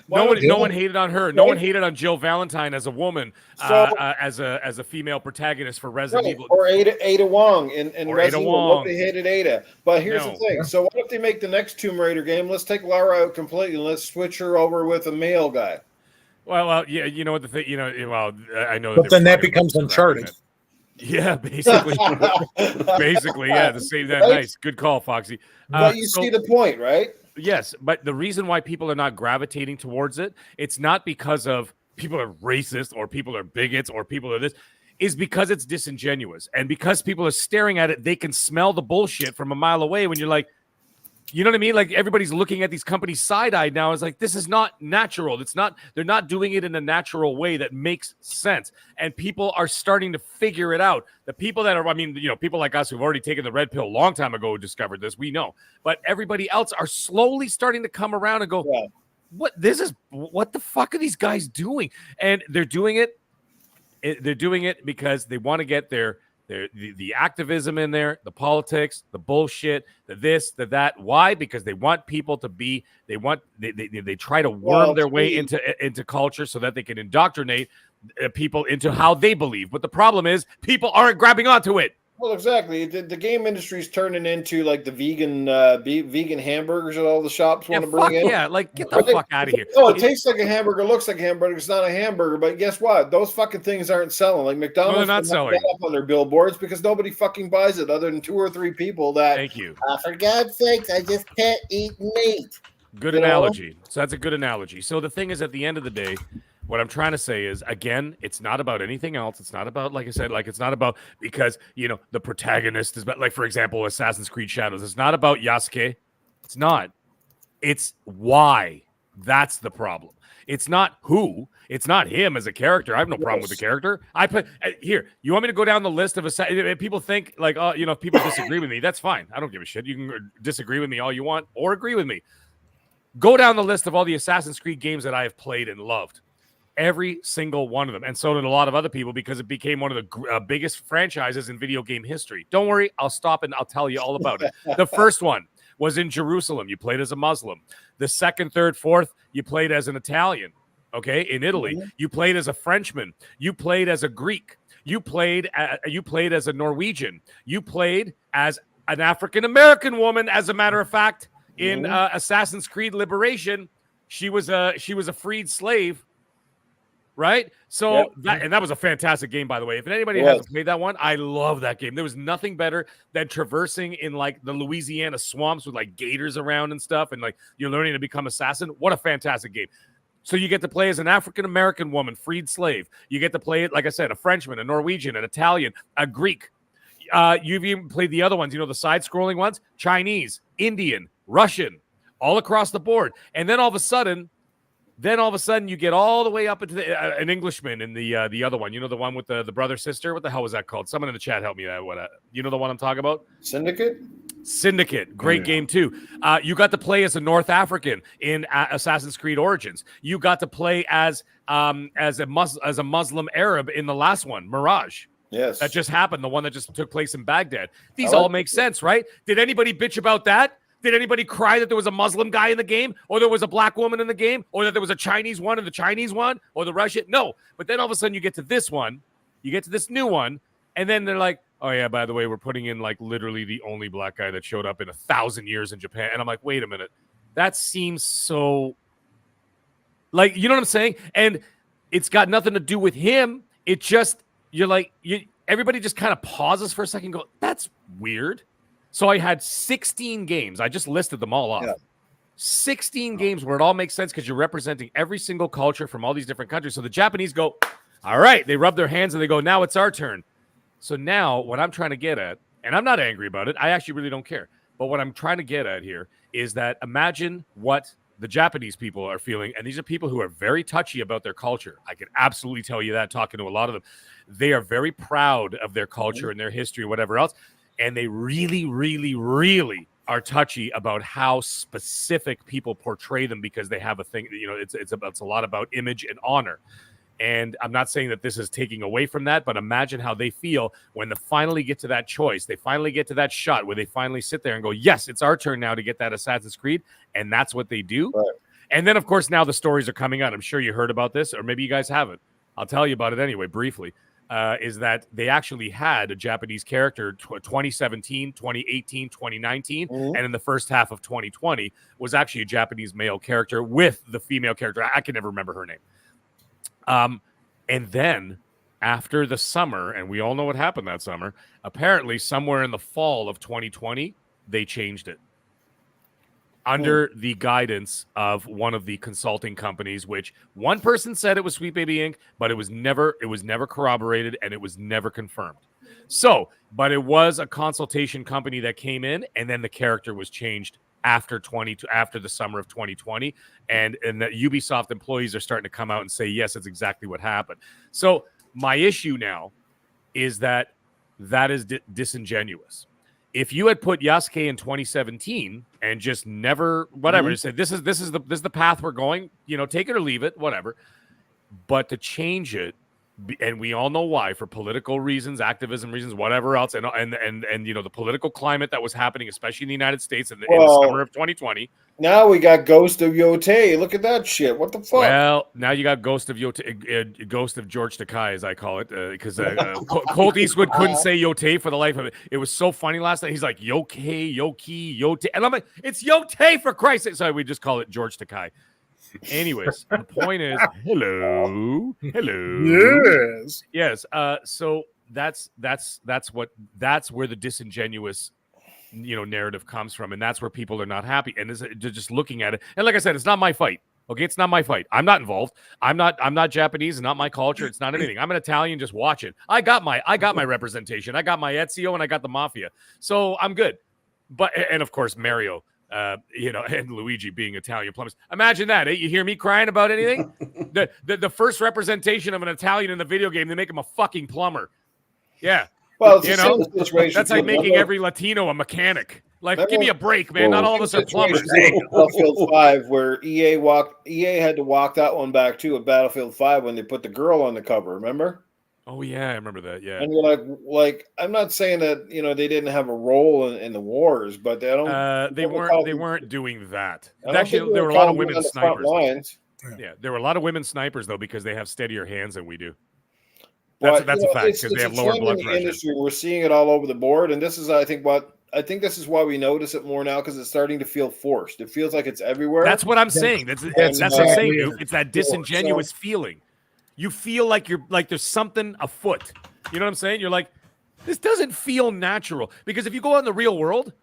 no one hated on her. Right? No one hated on Jill Valentine as a woman, as a female protagonist for Resident Evil, or Ada Wong in Resident Evil. Nobody hated Ada. But here's the thing. So what if they make the next Tomb Raider game? Let's take Lara out completely and let's switch her over with a male guy. Well, yeah. You know what the thing? I know. But then that becomes Uncharted. Yeah, basically, yeah, the same. That nice, good call, Foxy. But you see the point, right? Yes, but the reason why people are not gravitating towards it, it's not because of people are racist or people are bigots or people are this, is because it's disingenuous, and because people are staring at it, they can smell the bullshit from a mile away. When you're like, you know what I mean? Like everybody's looking at these companies side-eyed now. It's like, this is not natural. They're not doing it in a natural way that makes sense. And people are starting to figure it out. The people that are, people like us who've already taken the red pill a long time ago discovered this, we know. But everybody else are slowly starting to come around and go, what the fuck are these guys doing? And they're doing it because they want to get the activism in there, the politics, the bullshit, the this, the that. Why? Because they want people to be. They try to worm their way into culture so that they can indoctrinate people into how they believe. But the problem is, people aren't grabbing onto it. Well, exactly. The game industry is turning into like the vegan hamburgers that all the shops want to bring in. Yeah, like get the Right? fuck out of here. Oh, it tastes like a hamburger, looks like a hamburger. It's not a hamburger, but guess what? Those fucking things aren't selling. Like McDonald's, No, they're not put that selling. up on their billboards because nobody fucking buys it, other than 2 or 3 people. That Thank you. for God's sakes, I just can't eat meat. Good You know? analogy. So that's a good analogy. So the thing is, at the end of the day, what I'm trying to say is, again, it's not about anything else. It's not about, like I said, like it's not about because the protagonist is, like for example, Assassin's Creed Shadows. It's not about Yasuke. It's not. It's why. That's the problem. It's not who. It's not him as a character. I have no problem with the character. I put here. You want me to go down the list of people think like, oh, if people disagree with me, that's fine. I don't give a shit. You can disagree with me all you want or agree with me. Go down the list of all the Assassin's Creed games that I have played and loved. Every single one of them. And so did a lot of other people because it became one of the biggest franchises in video game history. Don't worry. I'll stop and I'll tell you all about it. The first one was in Jerusalem. You played as a Muslim. The second, third, fourth, you played as an Italian. Okay, in Italy. Mm-hmm. You played as a Frenchman. You played as a Greek. You played as a Norwegian. You played as an African-American woman, as a matter of fact. In Assassin's Creed Liberation, she was a freed slave, right? So that was a fantastic game, by the way. If anybody hasn't played that one, I love that game. There was nothing better than traversing in like the Louisiana swamps with like gators around and stuff, and like you're learning to become assassin. What a fantastic game! So you get to play as an African-American woman, freed slave. You get to play it, like I said, a Frenchman, a Norwegian, an Italian, a Greek. You've even played the other ones, the side-scrolling ones, Chinese, Indian, Russian, all across the board. And then all of a sudden you get all the way up into an Englishman in the other one. The one with the brother sister. What the hell was that called? Someone in the chat help me. The one I'm talking about? Syndicate. Great game too. You got to play as a North African in Assassin's Creed Origins. You got to play as a Muslim Arab in the last one, Mirage. Yes. That just happened. The one that just took place in Baghdad. These all make sense, right? Did anybody bitch about that? Did anybody cry that there was a Muslim guy in the game, or there was a black woman in the game, or that there was a Chinese one and the Chinese one, or the Russian? No. But then all of a sudden you get to this one, you get to this new one, and then they're like, oh yeah, by the way, we're putting in like literally the only black guy that showed up in 1,000 years in Japan. And I'm like, wait a minute. That seems so like, you know what I'm saying? And it's got nothing to do with him. It just, everybody just kind of pauses for a second and go, that's weird. So I had 16 games. I just listed them all off. Yeah. 16 games where it all makes sense because you're representing every single culture from all these different countries. So the Japanese go, all right. They rub their hands and they go, now it's our turn. So now what I'm trying to get at, and I'm not angry about it. I actually really don't care. But what I'm trying to get at here is that imagine what the Japanese people are feeling. And these are people who are very touchy about their culture. I can absolutely tell you that talking to a lot of them. They are very proud of their culture and their history, whatever else. And they really, really, really are touchy about how specific people portray them because they have a thing, it's a lot about image and honor. And I'm not saying that this is taking away from that, but imagine how they feel when they finally get to that choice. They finally get to that shot where they finally sit there and go, yes, it's our turn now to get that Assassin's Creed. And that's what they do. Right. And then, of course, now the stories are coming out. I'm sure you heard about this, or maybe you guys haven't. I'll tell you about it anyway, briefly. Is that they actually had a Japanese character 2017, 2018, 2019, and in the first half of 2020 was actually a Japanese male character with the female character. I can never remember her name. And then after the summer, and we all know what happened that summer, apparently somewhere in the fall of 2020, they changed it. Under the guidance of one of the consulting companies, which one person said it was Sweet Baby Inc., but it was never corroborated and it was never confirmed. So, but it was a consultation company that came in, and then the character was changed after the summer of 2020, and the Ubisoft employees are starting to come out and say, yes, it's exactly what happened. So my issue now is that is disingenuous. If you had put Yasuke in 2017 and just never whatever, said this is the path we're going, take it or leave it, whatever. But to change it, and we all know why, for political reasons, activism reasons, whatever else, and the political climate that was happening, especially in the United States in the summer of 2020. Now we got Ghost of Yotei. Look at that shit. What the fuck? Well, now you got Ghost of Ghost of George Takei, as I call it, because Colt Eastwood couldn't say Yotei for the life of it. It was so funny last night. He's like Yoki, Yotei, and I'm like, it's Yotei for Christ's sake. So we just call it George Takei. Anyways, the point is, hello. Yes. So that's where the disingenuous narrative comes from, and that's where people are not happy, and they're just looking at it. And like I said, it's not my fight. Okay, it's not my fight. I'm not involved. I'm not Japanese. It's not my culture. It's not anything. I'm an Italian. Just watch it. I got my representation. I got my Ezio, and I got the Mafia. So I'm good. But and of course Mario, and Luigi being Italian plumbers. Imagine that. You hear me crying about anything? the first representation of an Italian in the video game, they make him a fucking plumber. Yeah. Well, it's that's like making every Latino a mechanic. Like, give me a break, man. Not all of us are plumbers. Battlefield 5, where EA had to walk that one back too at Battlefield 5 when they put the girl on the cover. Remember? Oh yeah, I remember that. Yeah. And you're like, I'm not saying that they didn't have a role in the wars, but they don't. They weren't doing that. Actually, there were a lot of women snipers. Yeah, there were a lot of women snipers though, because they have steadier hands than we do. That's a fact, because they have lower blood pressure. Industry, we're seeing it all over the board, and this is, I think this is why we notice it more now, because it's starting to feel forced. It feels like it's everywhere. That's what I'm saying. That's what I'm saying. It's that disingenuous feeling. You feel like there's something afoot. You know what I'm saying? You're like, this doesn't feel natural. Because if you go out in the real world,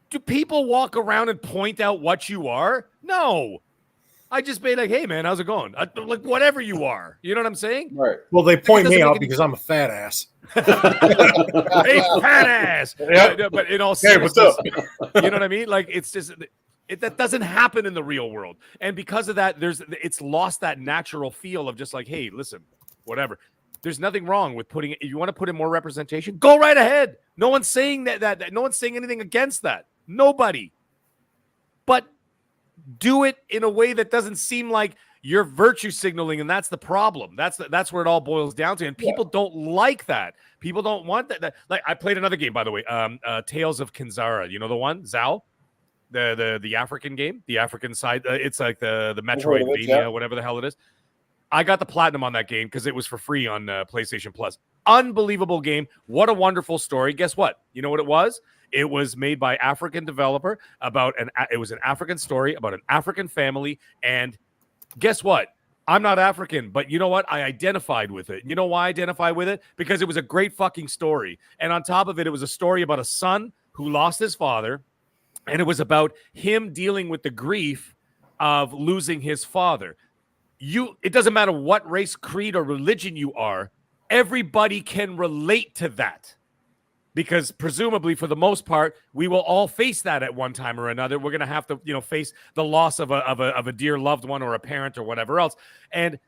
do people walk around and point out what you are? No. I just be like, hey, man, how's it going? Like, whatever you are. You know what I'm saying? Right. Well, they point me out because I'm a fat ass. Hey, fat ass. Yep. But in all seriousness, you know what I mean? Like, it's just that doesn't happen in the real world. And because of that, it's lost that natural feel of just like, hey, listen, whatever. There's nothing wrong with putting it. If you want to put in more representation, go right ahead. No one's saying that no one's saying anything against that. Nobody. But do it in a way that doesn't seem like you're virtue signaling, and that's the problem. That's where it all boils down to. And people don't like that. People don't want that. Like, I played another game, by the way, Tales of Kinzara. You know the one, Zao, the African game, the African side. It's like the Metroidvania, whatever the hell it is. I got the platinum on that game because it was for free on PlayStation Plus. Unbelievable game. What a wonderful story. Guess what? You know what it was? It was made by African developer it was an African story about an African family. And guess what? I'm not African, but you know what? I identified with it. You know why I identified with it? Because it was a great fucking story. And on top of it, it was a story about a son who lost his father. And it was about him dealing with the grief of losing his father. It doesn't matter what race, creed, or religion you are. Everybody can relate to that. Because presumably, for the most part, we will all face that at one time or another. We're going to have to, face the loss of a dear loved one or a parent or whatever else. And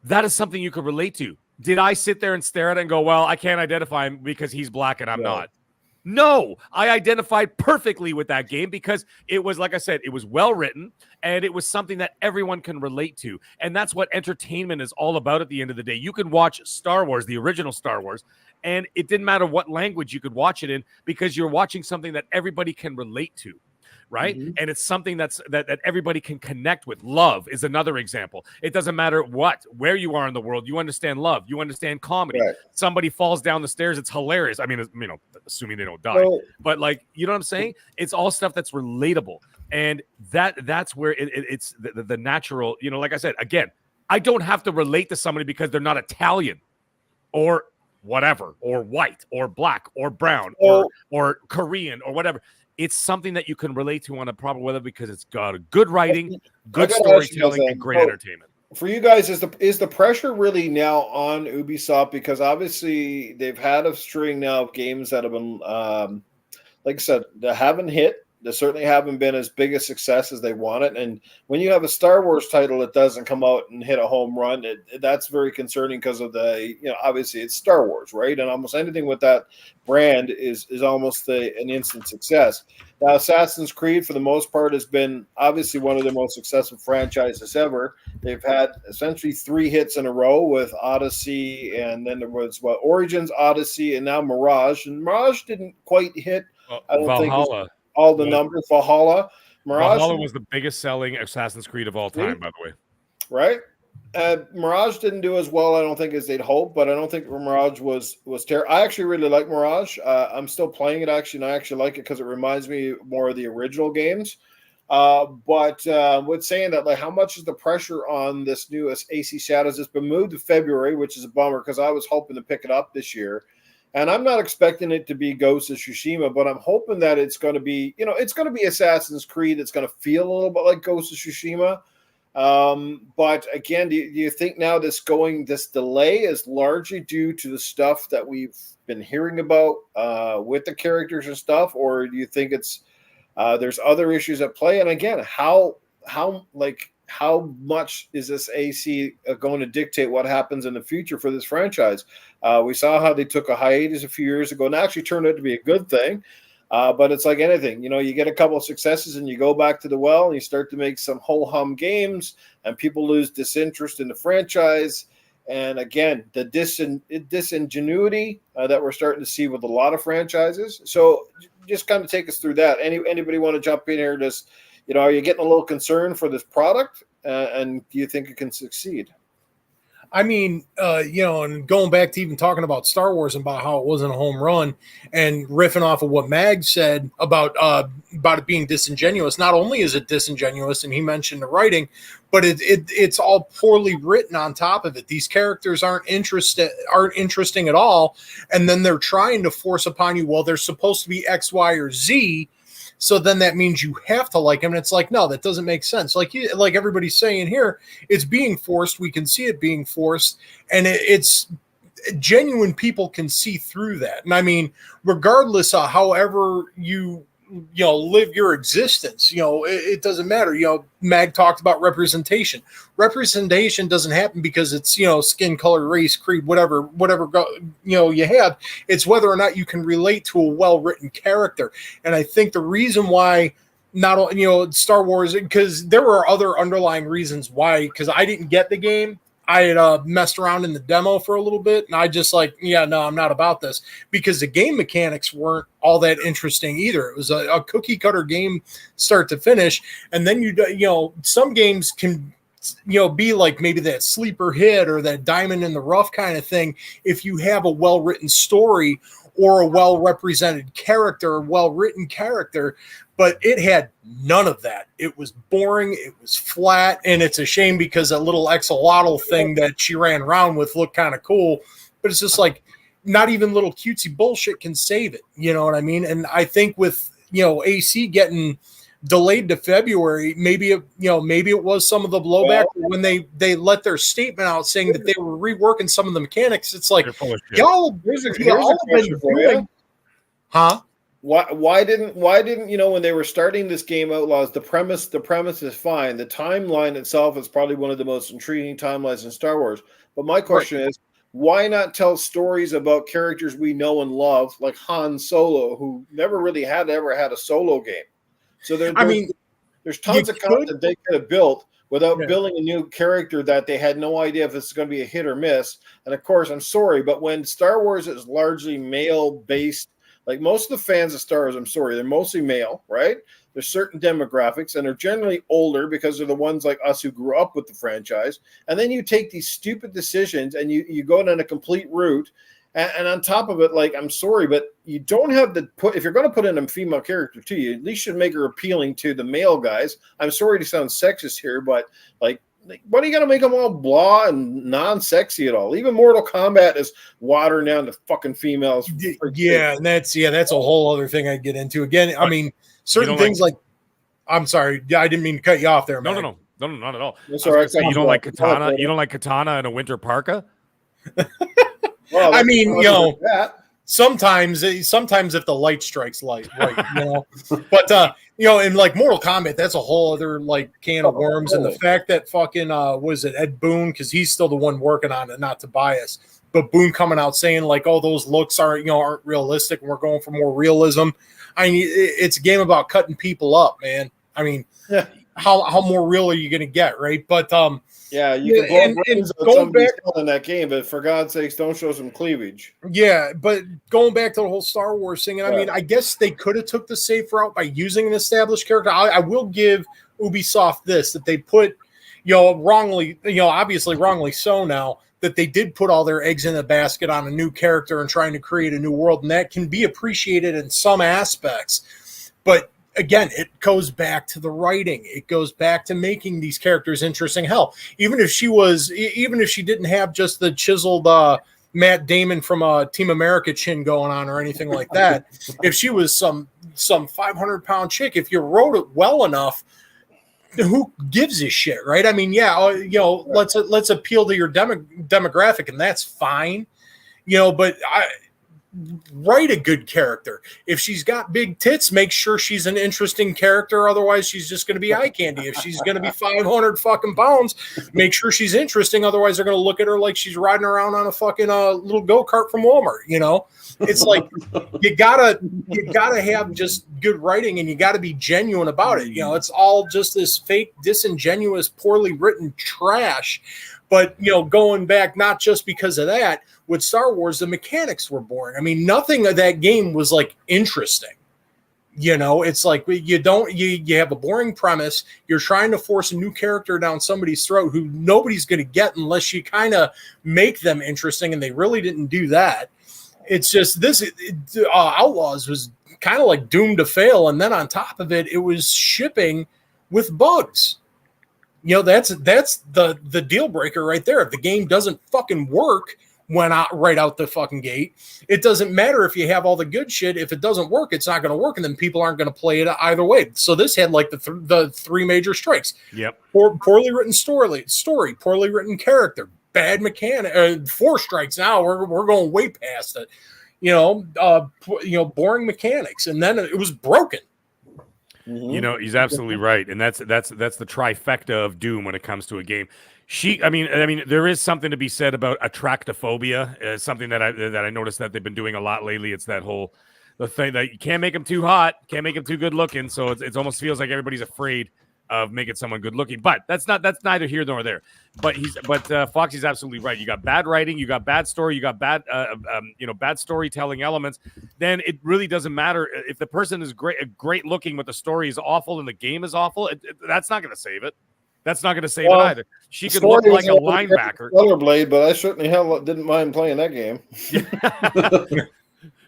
that is something you could relate to. Did I sit there and stare at it and go, well, I can't identify him because he's black and I'm not? No, I identified perfectly with that game because it was, like I said, it was well written and it was something that everyone can relate to. And that's what entertainment is all about at the end of the day. You can watch Star Wars, the original Star Wars, and it didn't matter what language you could watch it in because you're watching something that everybody can relate to. Right. Mm-hmm. And it's something that everybody can connect with. Love is another example. It doesn't matter where you are in the world. You understand love. You understand comedy. Right. Somebody falls down the stairs. It's hilarious. I mean, assuming they don't die, but like, you know what I'm saying? It's all stuff that's relatable. And that's where it's the natural, like I said, again, I don't have to relate to somebody because they're not Italian or whatever, or white or black or brown or Korean or whatever. It's something that you can relate to on a proper level because it's got a good writing, good storytelling, and great entertainment. For you guys, is the pressure really now on Ubisoft? Because obviously they've had a string now of games that have been, like I said, that haven't hit. They certainly haven't been as big a success as they wanted. And when you have a Star Wars title that doesn't come out and hit a home run, that's very concerning because of obviously it's Star Wars, right? And almost anything with that brand is almost an instant success. Now, Assassin's Creed, for the most part, has been obviously one of the most successful franchises ever. They've had essentially 3 hits in a row with Odyssey, and then there was Origins, Odyssey, and now Mirage. And Mirage didn't quite hit. I don't Valhalla. think all the numbers. Valhalla, Mirage Valhalla was the biggest selling Assassin's Creed of all time, by the way. Right? Mirage didn't do as well, I don't think, as they'd hoped, but I don't think Mirage was terrible. I actually really like Mirage. I'm still playing it, actually, and I actually like it because it reminds me more of the original games. But with saying that, like, how much is the pressure on this new AC Shadows? It's been moved to February, which is a bummer because I was hoping to pick it up this year. And I'm not expecting it to be Ghost of Tsushima, but I'm hoping that it's going to be, it's going to be Assassin's Creed. It's going to feel a little bit like Ghost of Tsushima. But again, do you think now this delay is largely due to the stuff that we've been hearing about with the characters and stuff, or do you think it's there's other issues at play? And again, how much is this AC going to dictate what happens in the future for this franchise? We saw how they took a hiatus a few years ago and actually turned out to be a good thing. But it's like anything, you get a couple of successes and you go back to the well and you start to make some ho-hum games and people lose disinterest in the franchise. And again, the disingenuity that we're starting to see with a lot of franchises. So just kind of take us through that. Anybody want to jump in here? Just, are you getting a little concerned for this product? And do you think it can succeed? I mean, and going back to even talking about Star Wars and about how it wasn't a home run and riffing off of what Mag said about it being disingenuous. Not only is it disingenuous, and he mentioned the writing, but it's all poorly written on top of it. These characters aren't interesting at all. And then they're trying to force upon you, well, they're supposed to be X, Y, or Z. So then that means you have to like him. And it's like, no, that doesn't make sense. Like everybody's saying here, it's being forced. We can see it being forced. And it's genuine. People can see through that. And I mean, regardless of however you live your existence, it doesn't matter. Mag talked about representation. Representation doesn't happen because it's, skin color, race, creed, whatever, you have. It's whether or not you can relate to a well-written character. And I think the reason why not, Star Wars, because there were other underlying reasons why, because I didn't get the game. I had messed around in the demo for a little bit, and I just I'm not about this, because the game mechanics weren't all that interesting either. It was a cookie cutter game, start to finish, and then some games can be like maybe that sleeper hit or that diamond in the rough kind of thing if you have a well written story or a well represented character, well written character. But it had none of that. It was boring. It was flat. And it's a shame because that little axolotl thing that she ran around with looked kind of cool. But it's just like not even little cutesy bullshit can save it. You know what I mean? And I think with, AC getting delayed to February, maybe it was some of the blowback when they let their statement out saying that they were reworking some of the mechanics. It's like, y'all, here's a question for you. Huh? Why didn't when they were starting this game, Outlaws, the premise is fine. The timeline itself is probably one of the most intriguing timelines in Star Wars. But my question is, why not tell stories about characters we know and love, like Han Solo, who never really ever had a solo game? So there's tons of content they could have built without building a new character that they had no idea if this is going to be a hit or miss. And of course, I'm sorry, but when Star Wars is largely male-based, like most of the fans of Star Wars, I'm sorry, they're mostly male, right? There's certain demographics, and they're generally older because they're the ones like us who grew up with the franchise. And then you take these stupid decisions and you go down a complete route. And on top of it, like, I'm sorry, but you don't have if you're going to put in a female character too, you at least should make her appealing to the male guys. I'm sorry to sound sexist here, but like, what are you going to make them all blah and non-sexy at all? Even Mortal Kombat is watering down to fucking females. Yeah, and that's a whole other thing I'd get into. Again, I mean, certain things like, I'm sorry, I didn't mean to cut you off there, man. No, not at all. That's all right. You don't like katana? You don't like katana and a winter parka? Well, I mean, sometimes if the light strikes light, right, but in like Mortal Kombat, that's a whole other like can of worms. And the fact that fucking was it Ed Boon, because he's still the one working on it, not Tobias, but Boon coming out saying like, oh, those looks aren't realistic, and we're going for more realism. I mean, it's a game about cutting people up, man. I mean, how more real are you going to get, right? But yeah, you can blow and brains out going somebody's back skull in that game, but for God's sakes, don't show some cleavage. Yeah, but going back to the whole Star Wars thing, and I mean, Yeah. I guess they could have took the safe route by using an established character. I will give Ubisoft this, that they put, wrongly, obviously wrongly so now, that they did put all their eggs in a basket on a new character and trying to create a new world, and that can be appreciated in some aspects. But again, it goes back to the writing. It goes back to making these characters interesting. Hell, even if she didn't have just the chiseled Matt Damon from Team America chin going on or anything like that, if she was some 500-pound chick, if you wrote it well enough, who gives a shit, right? I mean, let's appeal to your demographic, and that's fine, but write a good character. If she's got big tits, make sure she's an interesting character. Otherwise, she's just going to be eye candy. If she's going to be 500 fucking pounds, make sure she's interesting. Otherwise, they're going to look at her like she's riding around on a fucking little go-kart from Walmart. It's like you gotta have just good writing, and you got to be genuine about it. It's all just this fake, disingenuous, poorly written trash. But going back, not just because of that, with Star Wars, the mechanics were boring. I mean, nothing of that game was like interesting. It's like you have a boring premise. You're trying to force a new character down somebody's throat who nobody's going to get unless you kind of make them interesting, and they really didn't do that. It's just Outlaws was kind of like doomed to fail, and then on top of it, it was shipping with bugs. That's the deal breaker right there. If the game doesn't fucking work right out the fucking gate, it doesn't matter if you have all the good shit. If it doesn't work, it's not going to work, and then people aren't going to play it either way. So this had like the three major strikes. Yep. Poorly written story, poorly written character, bad mechanic. 4 strikes now. We're going way past it. Boring mechanics, and then it was broken. Mm-hmm. He's absolutely right, and that's the trifecta of doom when it comes to a game. I mean, there is something to be said about attractophobia. Something that I noticed that they've been doing a lot lately. It's the thing that you can't make them too hot, can't make them too good looking. So it almost feels like everybody's afraid of making someone good looking. But that's neither here nor there. But Foxy's absolutely right. You got bad writing, you got bad story, you got bad bad storytelling elements. Then it really doesn't matter if the person is great looking, but the story is awful and the game is awful. That's not going to save it. That's not going to save it either. She could look like a linebacker. Stellar Blade, but I certainly didn't mind playing that game.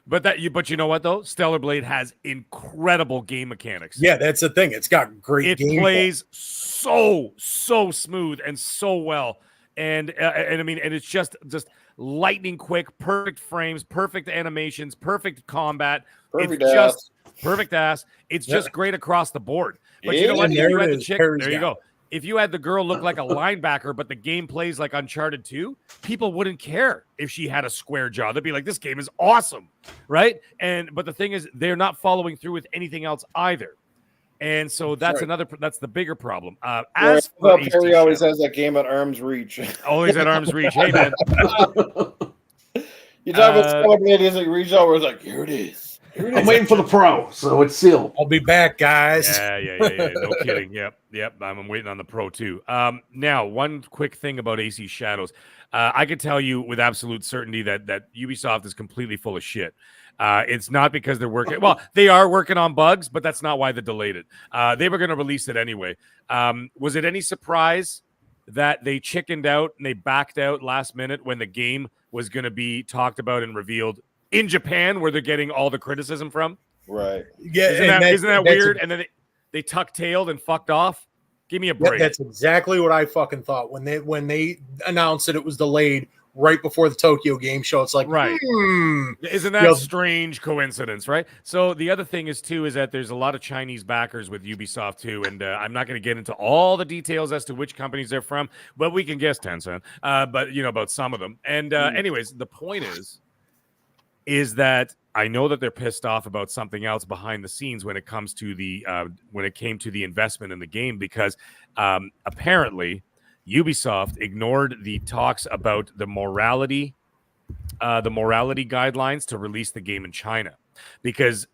But you know what though? Stellar Blade has incredible game mechanics. Yeah, that's the thing. It's got great. It plays so smooth and so well, and I mean, and it's just lightning quick, perfect frames, perfect animations, perfect combat. Perfect it's ass. just perfect ass. It's just great across the board. But Yeah, you know what? there You had it the is. chick. Perry's There you got go. If you had the girl look like a linebacker, but the game plays like Uncharted 2, people wouldn't care if she had a square jaw. They'd be like, this game is awesome, right? But the thing is, they're not following through with anything else either. And so that's that's the bigger problem. As for Perry always has that game at arm's reach. Always at arm's reach. Hey, man. You talk about Stellar Blade, it's like reach out, where it's like, here it is. I'm waiting for the Pro, so it's sealed. I'll be back, guys. Yeah. No kidding. Yep. I'm waiting on the Pro too. Now, one quick thing about AC Shadows. I can tell you with absolute certainty that Ubisoft is completely full of shit. It's not because they're working. Well, they are working on bugs, but that's not why they delayed it. They were going to release it anyway. Was it any surprise that they chickened out and they backed out last minute when the game was going to be talked about and revealed in Japan, where they're getting all the criticism from? Right. Yeah, isn't that weird? And then they tuck-tailed and fucked off. Give me a break. That's exactly what I fucking thought when they announced that it was delayed right before the Tokyo Game Show. It's like, right. Isn't that strange coincidence, right? So the other thing is that there's a lot of Chinese backers with Ubisoft too, and I'm not going to get into all the details as to which companies they're from, but we can guess Tencent. But about some of them. And anyways, the point is that I know that they're pissed off about something else behind the scenes when it comes to when it came to the investment in the game, because apparently Ubisoft ignored the talks about the morality guidelines to release the game in China, because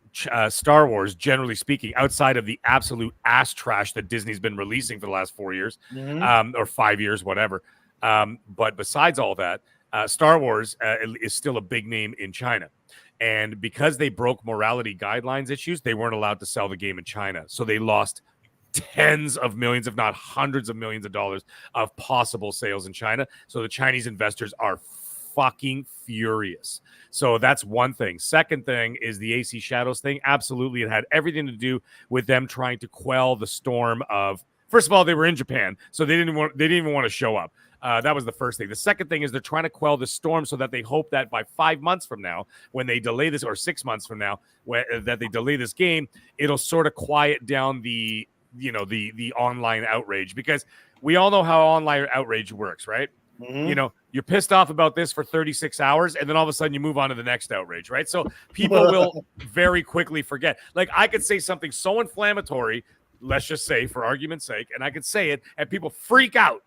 Star Wars, generally speaking, outside of the absolute ass trash that Disney's been releasing for the last 4 years, or 5 years, whatever. But besides all that, Star Wars is still a big name in China. And because they broke morality guidelines issues, they weren't allowed to sell the game in China. So they lost tens of millions, if not hundreds of millions of dollars of possible sales in China. So the Chinese investors are fucking furious. So that's one thing. Second thing is the AC Shadows thing. Absolutely, it had everything to do with them trying to quell the storm of. First of all, they were in Japan, so they didn't even want to show up. That was the first thing. The second thing is they're trying to quell the storm so that they hope that by 5 months from now, when they delay this, or 6 months from now, that they delay this game, it'll sort of quiet down the online outrage, because we all know how online outrage works, right? You're pissed off about this for 36 hours, and then all of a sudden you move on to the next outrage, right? So people will very quickly forget. Like, I could say something so inflammatory, let's just say for argument's sake, and I could say it, and people freak out.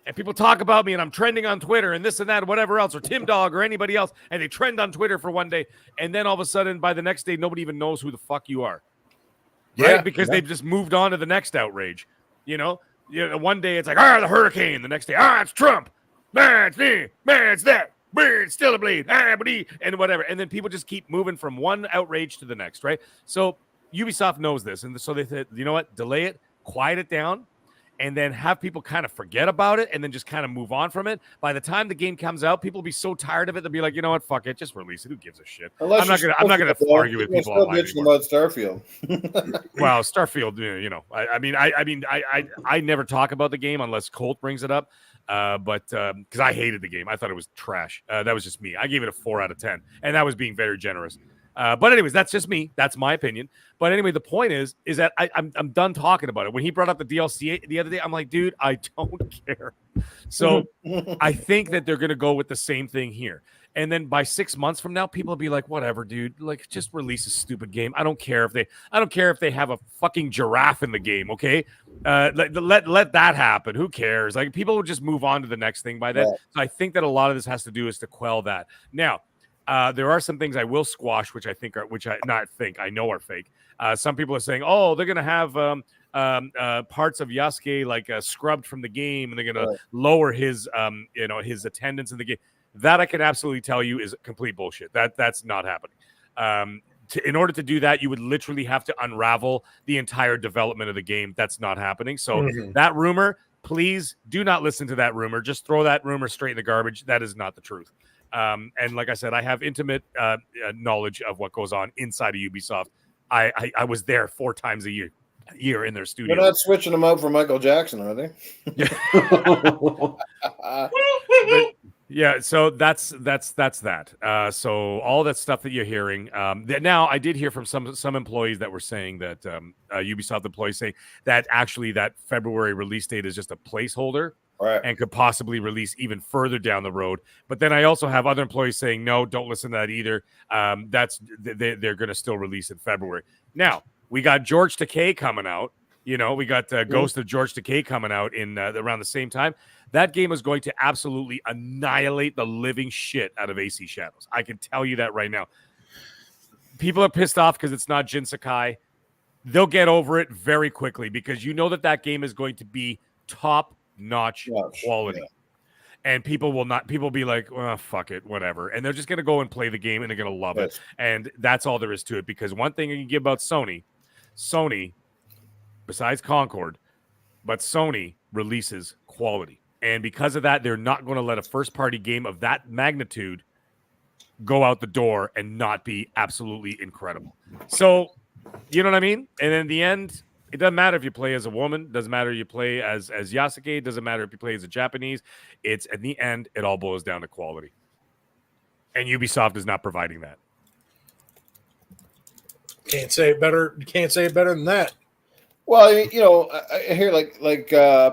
And people talk about me, and I'm trending on Twitter and this and that, whatever else, or Tim Dog or anybody else, and they trend on Twitter for one day, and then all of a sudden, by the next day, nobody even knows who the fuck you are, right? Because they've just moved on to the next outrage. One day it's like, the hurricane. The next day, it's Trump. Man, it's me. Man, it's that. Man, it's still a bleed. And whatever. And then people just keep moving from one outrage to the next, right? So Ubisoft knows this, and so they said, you know what? Delay it, quiet it down, and then have people kind of forget about it and then just kind of move on from it. By the time the game comes out, people will be so tired of it, they'll be like, you know what, fuck it, just release it. Who gives a shit? I'm not gonna argue with people online anymore. About Starfield. Well, Starfield, I never talk about the game unless Colt brings it up. But because I hated the game, I thought it was trash. That was just me. I gave it a 4 out of 10, and that was being very generous. But anyways, that's just me. That's my opinion. But anyway, the point is that I'm done talking about it. When he brought up the DLC the other day, I'm like, dude, I don't care. So I think that they're going to go with the same thing here. And then by 6 months from now, people will be like, whatever, dude, like, just release a stupid game. I don't care if they have a fucking giraffe in the game. Okay. Let that happen. Who cares? Like, people will just move on to the next thing by then. Yeah. So I think that a lot of this has to do is to quell that. Now, there are some things I will squash, I know are fake. Some people are saying, oh, they're going to have parts of Yasuke like scrubbed from the game, and they're going to lower his attendance in the game. That I can absolutely tell you is complete bullshit. That's not happening. In order to do that, you would literally have to unravel the entire development of the game. That's not happening. So that rumor, please do not listen to that rumor. Just throw that rumor straight in the garbage. That is not the truth. And like I said, I have intimate knowledge of what goes on inside of Ubisoft. I was there 4 times a year in their studio. They're not switching them out for Michael Jackson, are they? Yeah, so that's that. So all that stuff that you're hearing. Now, I did hear from some employees that were saying that Ubisoft employees saying that actually that February release date is just a placeholder. Right. And could possibly release even further down the road. But then I also have other employees saying, no, don't listen to that either. They're going to still release in February. Now, we got George Takei coming out. We got Ghost of George Takei coming out in around the same time. That game is going to absolutely annihilate the living shit out of AC Shadows. I can tell you that right now. People are pissed off because it's not Jin Sakai. They'll get over it very quickly because you know that game is going to be top-notch quality. Yeah. And people will be like, well, fuck it, whatever. And they're just going to go and play the game and they're going to love it. And that's all there is to it. Because one thing you can give about Sony, besides Concord, but Sony releases quality. And because of that, they're not going to let a first-party game of that magnitude go out the door and not be absolutely incredible. So, you know what I mean? And in the end, it doesn't matter if you play as a woman. Doesn't matter if you play as Yasuke. Doesn't matter if you play as a Japanese. It's in the end, it all boils down to quality. And Ubisoft is not providing that. Can't say it better. You can't say it better than that. Well, I hear like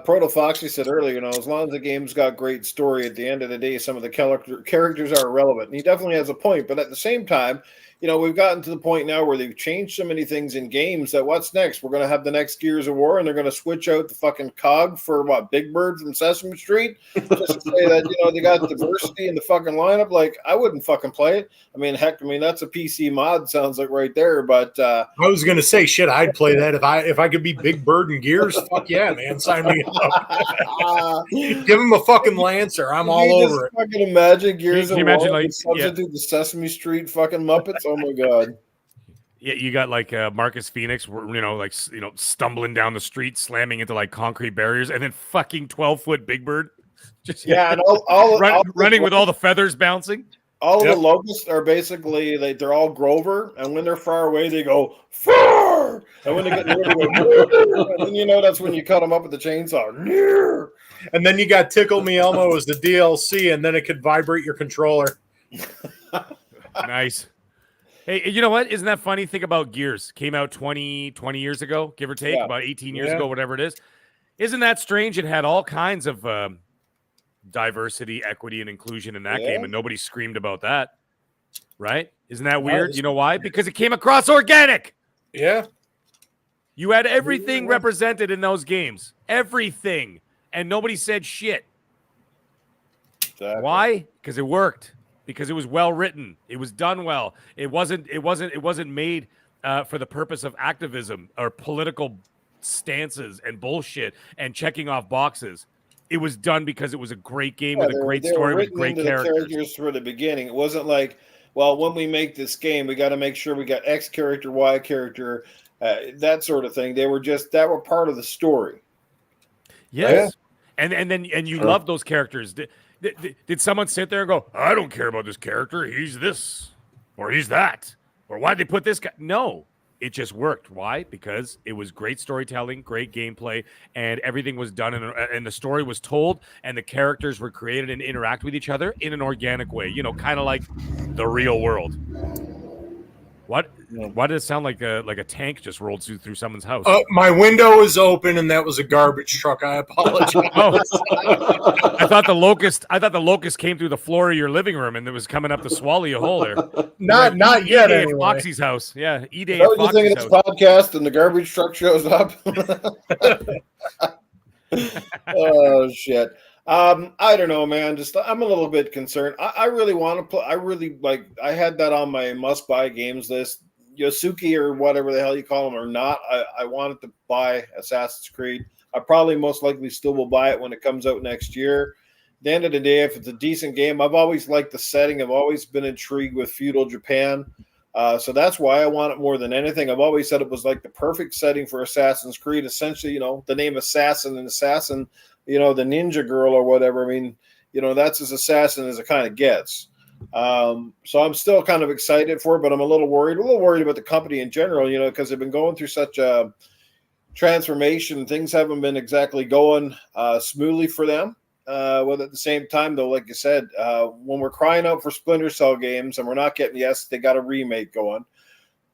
Proto Foxy said earlier, as long as the game's got great story, at the end of the day, some of the characters are irrelevant. And he definitely has a point, but at the same time, we've gotten to the point now where they've changed so many things in games that what's next? We're going to have the next Gears of War, and they're going to switch out the fucking cog for what, Big Bird from Sesame Street, just to say that they got diversity in the fucking lineup. Like, I wouldn't fucking play it. I mean, heck, that's a PC mod, sounds like right there. But I was gonna say, shit, I'd play that if I could be Big Bird and Gears. Fuck yeah, man, sign me up. Give him a fucking Lancer. I'm all over it. Fucking imagine Gears Can of you imagine, War like, substitute the Sesame Street fucking Muppets. Oh my god. Yeah, you got like Marcus Phoenix, stumbling down the street, slamming into like concrete barriers, and then fucking 12-foot Big Bird, just and running with all the feathers bouncing. All of the locusts are basically they're all Grover, and when they're far away, they go far, and when they get near, they go, and then that's when you cut them up with the chainsaw. Near. And then you got Tickle Me Elmo as the DLC, and then it could vibrate your controller. Nice. Hey, you know what? Isn't that funny? Think about Gears. Came out 20 years ago, give or take, about 18 years ago, whatever it is. Isn't that strange? It had all kinds of diversity, equity, and inclusion in that game, and nobody screamed about that, right? Isn't that weird? You know why? Because it came across organic. Yeah. You had everything represented in those games. Everything. And nobody said shit. Exactly. Why? Because it worked. Because it was well written. It was done well. It wasn't made for the purpose of activism or political stances and bullshit and checking off boxes. It was done because it was a great game with a great story with great characters from the beginning. It wasn't like, well, when we make this game, we got to make sure we got X character, Y character, that sort of thing. They were that were part of the story. Yes, right? and you love those characters. Did someone sit there and go, I don't care about this character. He's this or he's that, or why'd they put this guy? No. It just worked. Why? Because it was great storytelling, great gameplay, and everything was done, and the story was told, and the characters were created and interact with each other in an organic way. Kind of like the real world. What? Why did it sound like a tank just rolled through someone's house? My window is open, and that was a garbage truck. I apologize. I thought the locust came through the floor of your living room, and it was coming up to swallow you whole there. Not yet. Anyway. Foxy's house. Yeah, E-Day. What do you think of this podcast? And the garbage truck shows up. Oh shit. I don't know, man. I'm a little bit concerned. I really want to play. I had that on my must-buy games list. Yosuke or whatever the hell you call them or not. I wanted to buy Assassin's Creed. I probably most likely still will buy it when it comes out next year. At the end of the day, if it's a decent game, I've always liked the setting. I've always been intrigued with feudal Japan. So that's why I want it more than anything. I've always said it was like the perfect setting for Assassin's Creed. Essentially, the name Assassin, the ninja girl or whatever. I mean, that's as assassin as it kind of gets. So I'm still kind of excited for it, but I'm a little worried about the company in general, because they've been going through such a transformation. Things haven't been exactly going smoothly for them. But at the same time, though, like you said, when we're crying out for Splinter Cell games and we're not getting, they got a remake going,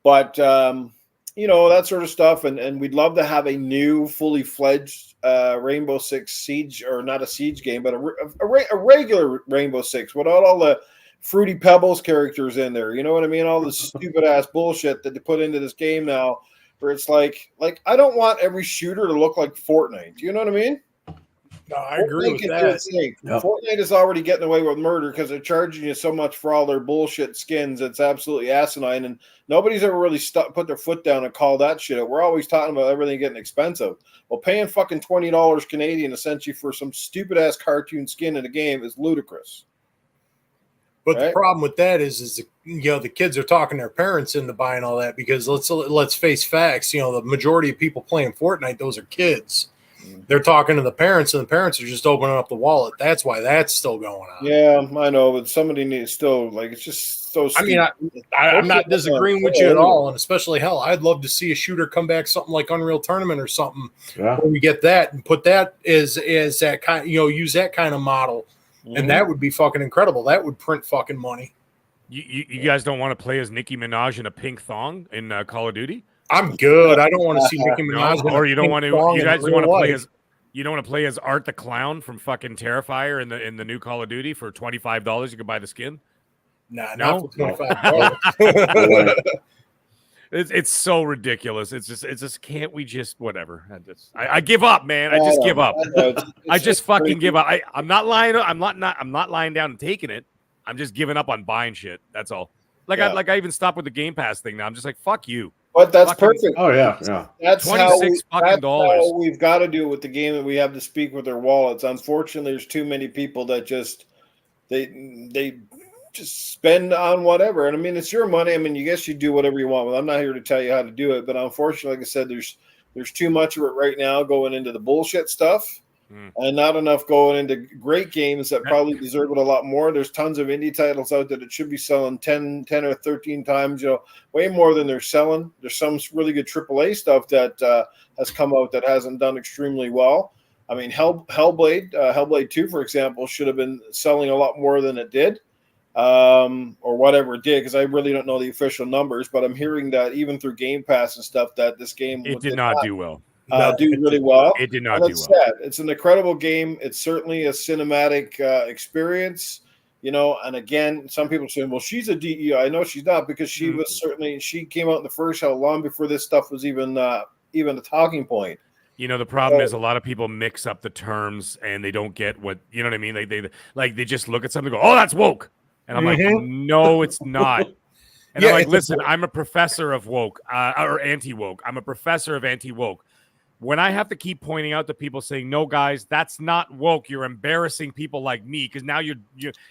but that sort of stuff. And we'd love to have a new, fully fledged Rainbow Six Siege, or not a Siege game, but a regular Rainbow Six without all the Fruity Pebbles characters in there. You know what I mean? All the stupid ass bullshit that they put into this game now, where it's like I don't want every shooter to look like Fortnite. Do you know what I mean? No, I agree with that. Yep. Fortnite is already getting away with murder because they're charging you so much for all their bullshit skins. It's absolutely asinine, and nobody's ever really put their foot down and called that shit out. We're always talking about everything getting expensive. Well, paying fucking $20 Canadian essentially for some stupid ass cartoon skin in a game is ludicrous. But the problem with that is the kids are talking their parents into buying all that, because let's face facts. The majority of people playing Fortnite, those are kids. They're talking to the parents, and the parents are just opening up the wallet. That's why that's still going on. Yeah, I know, but somebody needs still it's just so stupid. I mean, I'm not disagreeing with you at all, and especially I'd love to see a shooter come back, something like Unreal Tournament or something. Yeah. When we get that and put that as that kind, use that kind of model, and that would be fucking incredible. That would print fucking money. You guys don't want to play as Nicki Minaj in a pink thong in Call of Duty? I'm good. I don't want to see Nicki Minaj. Or you don't want to. You guys want to play as. as. You don't want to play as Art the Clown from fucking Terrifier in the new Call of Duty for $25. You can buy the skin. Nah, No? not for $25. It's so ridiculous. It's just can't we just whatever? I give up, man. I just give up. I just fucking give up. I'm not lying. I'm not lying down and taking it. I'm just giving up on buying shit. That's all. I even stopped with the Game Pass thing now. I'm just like, fuck you. But that's perfect. Oh yeah. That's $26 fucking dollars. How we've got to do it with the game, that we have to speak with their wallets. Unfortunately, there's too many people that just they just spend on whatever. And I mean, it's your money. I mean, you guess you do whatever you want. Well, I'm not here to tell you how to do it, but unfortunately, like I said, there's too much of it right now going into the bullshit stuff. And not enough going into great games that probably deserve it a lot more. There's tons of indie titles out there that should be selling 10 or 13 times, way more than they're selling. There's some really good AAA stuff that has come out that hasn't done extremely well. I mean, Hellblade 2, for example, should have been selling a lot more than it did, or whatever it did, because I really don't know the official numbers, but I'm hearing that even through Game Pass and stuff that this game did not do well. Do really well. It did not do well. Sad. It's an incredible game. It's certainly a cinematic experience, and again, some people say, well, she's a DEI. I know she's not, because she was she came out in the first how long before this stuff was even a talking point. The problem is a lot of people mix up the terms and they don't get what, you know what I mean? They just look at something and go, oh, that's woke. And I'm like, no, it's not. And I'm like, listen, I'm a professor of woke or anti-woke. I'm a professor of anti-woke. When I have to keep pointing out to people saying, no, guys, that's not woke. You're embarrassing people like me, because now you're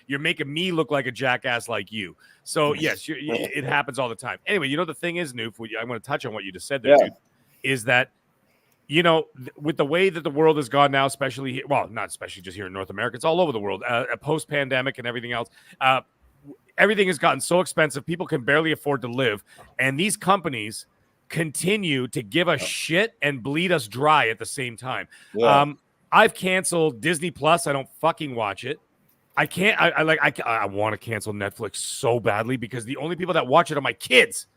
making me look like a jackass like you. So, yes, it happens all the time. Anyway, the thing is, Noof, I'm going to touch on what you just said there, dude, is that, with the way that the world has gone now, especially, well, not especially just here in North America, it's all over the world, post-pandemic and everything else, everything has gotten so expensive, people can barely afford to live. And these companies continue to give us shit and bleed us dry at the same time. I've canceled Disney Plus. I don't fucking watch it. I can't. I want to cancel Netflix so badly, because the only people that watch it are my kids.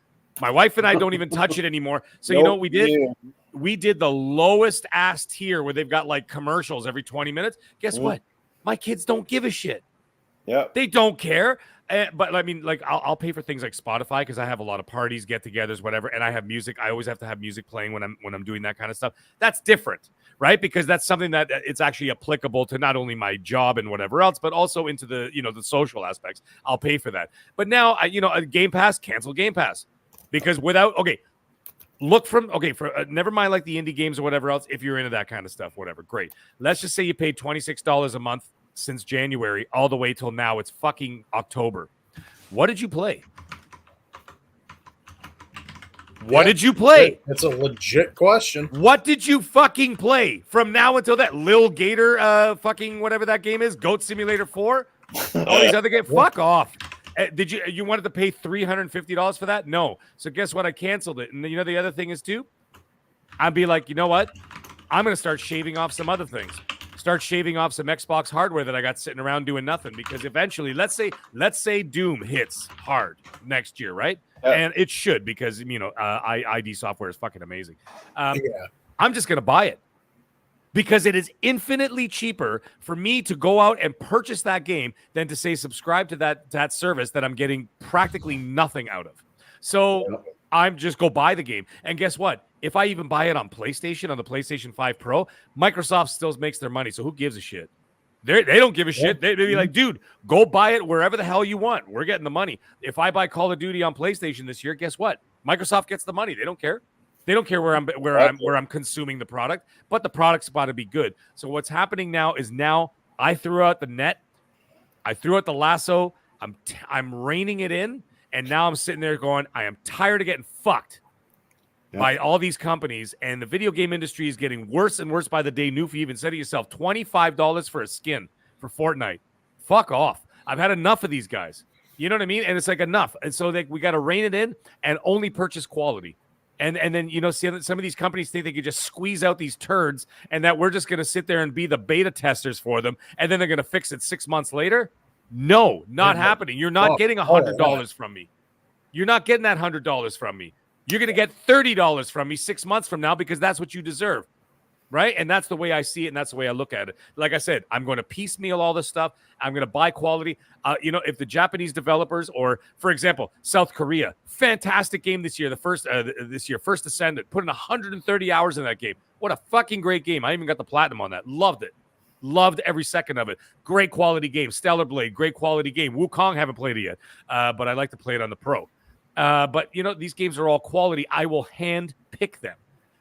My wife and I don't even touch it anymore. So you know what we did? We did the lowest ass tier where they've got like commercials every 20 minutes. Guess what? My kids don't give a shit. Yeah, they don't care. But I mean, like, I'll pay for things like Spotify, because I have a lot of parties, get-togethers, whatever, and I have music. I always have to have music playing when I'm doing that kind of stuff. That's different, right? Because that's something that it's actually applicable to not only my job and whatever else, but also into the the social aspects. I'll pay for that. But now, Game Pass, cancel Game Pass, because never mind like the indie games or whatever else. If you're into that kind of stuff, whatever, great. Let's just say you paid $26 a month since January all the way till now. It's fucking October. What did you play? What did you play? That's a legit question. What did you fucking play from now until that Lil Gator fucking whatever that game is, Goat Simulator 4? All these other games? Fuck off. Did you wanted to pay $350 for that? No. So guess what? I canceled it. And the other thing is too, I'd be like, you know what? I'm going to start shaving off some other things. Start shaving off some Xbox hardware that I got sitting around doing nothing, because eventually, let's say Doom hits hard next year, right? And it should, because ID software is fucking amazing. I'm just gonna buy it, because it is infinitely cheaper for me to go out and purchase that game than to say subscribe to that service that I'm getting practically nothing out of. So I'm just go buy the game, and guess what? If I even buy it on PlayStation, on the PlayStation 5 Pro, Microsoft still makes their money. So who gives a shit? They don't give a shit. They'd be like, dude, go buy it wherever the hell you want. We're getting the money. If I buy Call of Duty on PlayStation this year, guess what? Microsoft gets the money. They don't care. They don't care where I'm consuming the product, but the product's about to be good. So what's happening now is I threw out the net. I threw out the lasso. I'm reining it in. And now I'm sitting there going, I am tired of getting fucked by all these companies, and the video game industry is getting worse and worse by the day. Newfie even said to yourself, $25 for a skin for Fortnite. Fuck off. I've had enough of these guys. You know what I mean? And it's like enough. And so we got to rein it in and only purchase quality. And then, some of these companies think they could just squeeze out these turds, and that we're just going to sit there and be the beta testers for them, and then they're going to fix it 6 months later. No, not happening. You're not getting $100 from me. You're not getting that $100 from me. You're going to get $30 from me 6 months from now because that's what you deserve. Right. And that's the way I see it. And that's the way I look at it. Like I said, I'm going to piecemeal all this stuff. I'm going to buy quality. If the Japanese developers or, for example, South Korea, fantastic game this year. First Ascendant, put in 130 hours in that game. What a fucking great game. I even got the platinum on that. Loved it. Loved every second of it. Great quality game. Stellar Blade, great quality game. Wukong, haven't played it yet, but I like to play it on the Pro. But, these games are all quality. I will hand pick them.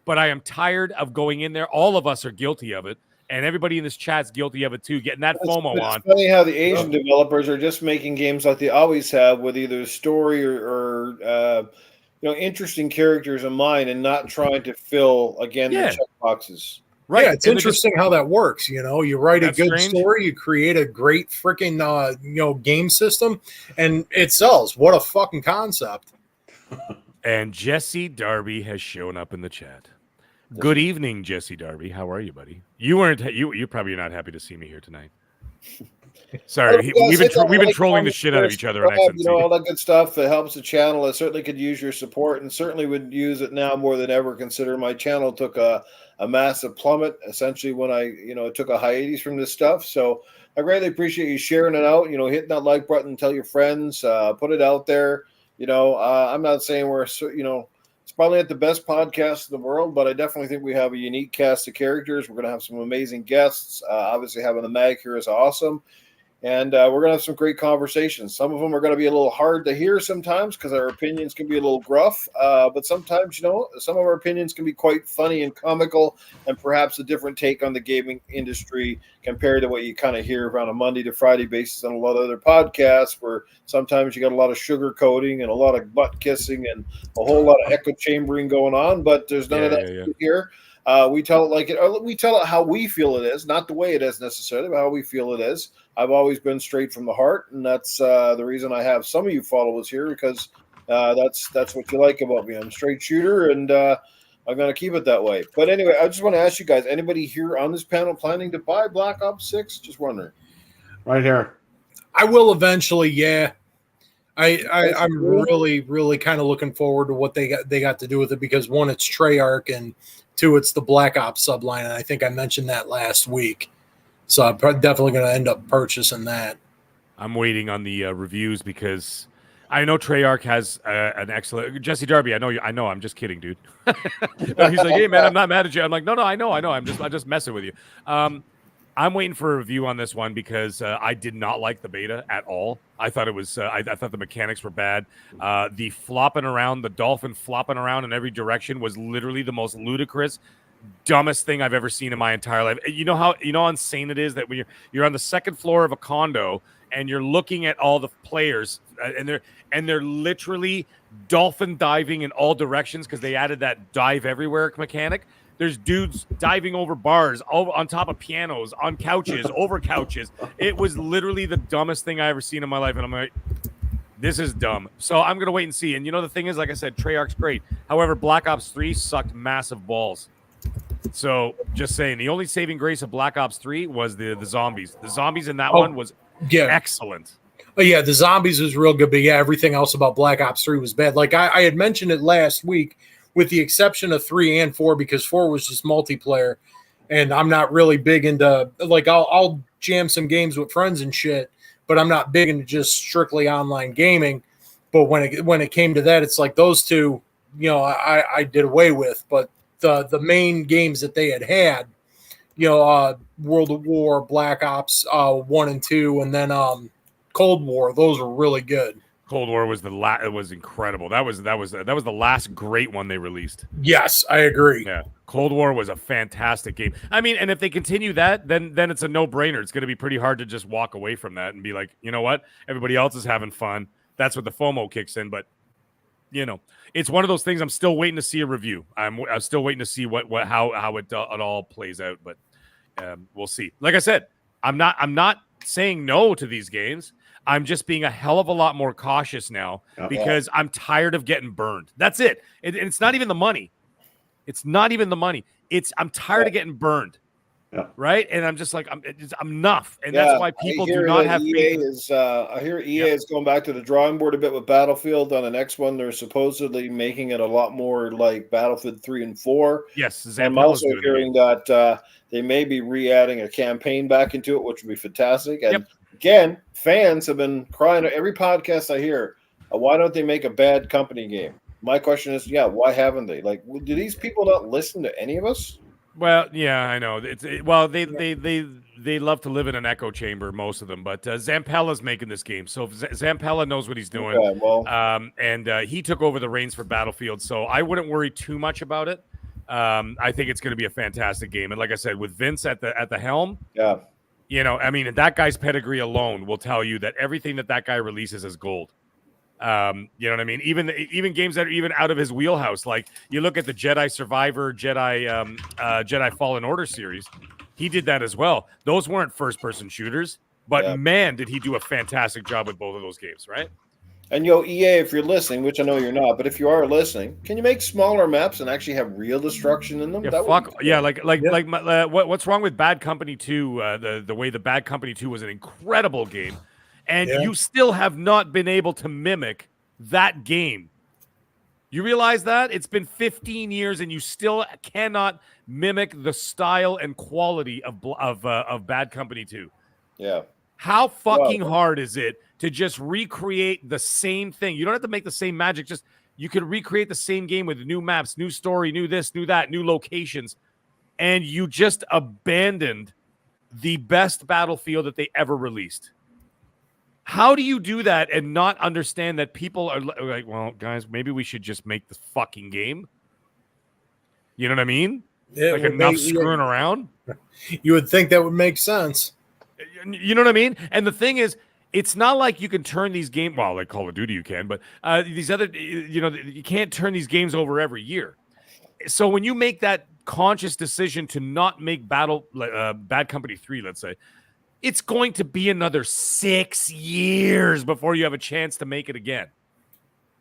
But I am tired of going in there. All of us are guilty of it. And everybody in this chat's guilty of it too, getting that FOMO on. It's funny how the Asian developers are just making games like they always have with either story or interesting characters in mind and not trying to fill, again, the check boxes. Right. Yeah, it's interesting how that works. You write a good story, you create a great freaking, game system, and it sells. What a fucking concept. And Jesse Darby has shown up in the chat. Good evening, Jesse Darby. How are you, buddy? You're probably not happy to see me here tonight. Sorry, we've been trolling the shit out of each other. All that good stuff. It helps the channel. I certainly could use your support, and certainly would use it now more than ever. Consider my channel took a massive plummet essentially when I took a hiatus from this stuff. So I greatly appreciate you sharing it out. Hitting that like button, tell your friends, put it out there. I'm not saying we're it's probably not the best podcast in the world, but I definitely think we have a unique cast of characters. We're going to have some amazing guests. Obviously, having the Mag here is awesome. And we're going to have some great conversations. Some of them are going to be a little hard to hear sometimes because our opinions can be a little gruff. But sometimes, some of our opinions can be quite funny and comical and perhaps a different take on the gaming industry compared to what you kind of hear on a Monday to Friday basis on a lot of other podcasts where sometimes you got a lot of sugar coating and a lot of butt kissing and a whole lot of echo chambering going on. But there's none of that here. We tell it like it. Or we tell it how we feel it is, not the way it is necessarily, but how we feel it is. I've always been straight from the heart, and that's the reason I have some of you followers here because that's what you like about me. I'm a straight shooter, and I'm going to keep it that way. But anyway, I just want to ask you guys: anybody here on this panel planning to buy Black Ops 6? Just wondering. Right here. I will eventually. Yeah. I'm really, really kind of looking forward to what they got to do with it because one, it's Treyarch, and two, it's the Black Ops subline, and I think I mentioned that last week. So I'm definitely going to end up purchasing that. I'm waiting on the reviews because I know Treyarch has an excellent Jesse Darby. I know. I'm just kidding, dude. He's like, hey man, I'm not mad at you. I'm like, no, I know. I'm just messing with you. I'm waiting for a review on this one because I did not like the beta at all. I thought it was. I thought the mechanics were bad. The flopping around, the dolphin flopping around in every direction was literally the most ludicrous, dumbest thing I've ever seen in my entire life. You know how insane it is that when you're on the second floor of a condo and you're looking at all the players and they're literally dolphin diving in all directions because they added that dive everywhere mechanic. There's dudes diving over bars, on top of pianos, on couches, over couches. It was literally the dumbest thing I ever seen in my life. And I'm like, this is dumb. So I'm going to wait and see. And the thing is, like I said, Treyarch's great. However, Black Ops 3 sucked massive balls. So just saying, the only saving grace of Black Ops 3 was the zombies. The zombies in that one was excellent. Oh, yeah, the zombies was real good. But yeah, everything else about Black Ops 3 was bad. Like I had mentioned it last week, with the exception of 3 and 4, because 4 was just multiplayer. And I'm not really big into, like, I'll jam some games with friends and shit, but I'm not big into just strictly online gaming. But when it came to that, it's like those two, I did away with. But the main games that they had, World of War, Black Ops 1 and 2, and then Cold War, those were really good. Cold War was it was incredible. That was the last great one they released. Yes, I agree. Yeah. Cold War was a fantastic game. I mean, and if they continue that, then it's a no-brainer. It's going to be pretty hard to just walk away from that and be like, you know what? Everybody else is having fun. That's what the FOMO kicks in, but it's one of those things. I'm still waiting to see a review. I'm still waiting to see how it all plays out, but we'll see. Like I said, I'm not saying no to these games. I'm just being a hell of a lot more cautious now because I'm tired of getting burned. That's it. And it's not even the money. It's not even the money. I'm tired of getting burned. Right, and I'm just like, I'm enough, and that's why people do not have EA faith. I hear EA is going back to the drawing board a bit with Battlefield. On the next one, they're supposedly making it a lot more like Battlefield 3 and 4. Yes, I'm Zampella's also doing hearing that they may be re-adding a campaign back into it, which would be fantastic. And again, fans have been crying every podcast I hear. Why don't they make a Bad Company game? My question is, why haven't they? Like, do these people not listen to any of us? Well, yeah, I know. They love to live in an echo chamber, most of them. But Zampella's making this game, so Zampella knows what he's doing. Okay, well, and he took over the reins for Battlefield, so I wouldn't worry too much about it. I think it's going to be a fantastic game, and like I said, with Vince at the helm, I mean, that guy's pedigree alone will tell you that everything that guy releases is gold. You know what I mean? Even games that are even out of his wheelhouse, like you look at the Jedi Survivor, Jedi Fallen Order series, he did that as well. Those weren't first-person shooters, but man, did he do a fantastic job with both of those games, right? And EA, if you're listening, which I know you're not, but if you are listening, can you make smaller maps and actually have real destruction in them? What's wrong with Bad Company 2? The way the Bad Company 2 was an incredible game. And you still have not been able to mimic that game. You realize that? It's been 15 years and you still cannot mimic the style and quality of Bad Company 2. Yeah. How fucking hard is it to just recreate the same thing? You don't have to make the same magic. Just you could recreate the same game with new maps, new story, new this, new that, new locations. And you just abandoned the best Battlefield that they ever released. How do you do that and not understand that people are like, well, guys, maybe we should just make the fucking game? You know what I mean? Like enough screwing around? You would think that would make sense. You know what I mean? And the thing is, it's not like you can turn these games, well, like Call of Duty you can, but these other, you can't turn these games over every year. So when you make that conscious decision to not make Bad Company 3, let's say, it's going to be another 6 years before you have a chance to make it again,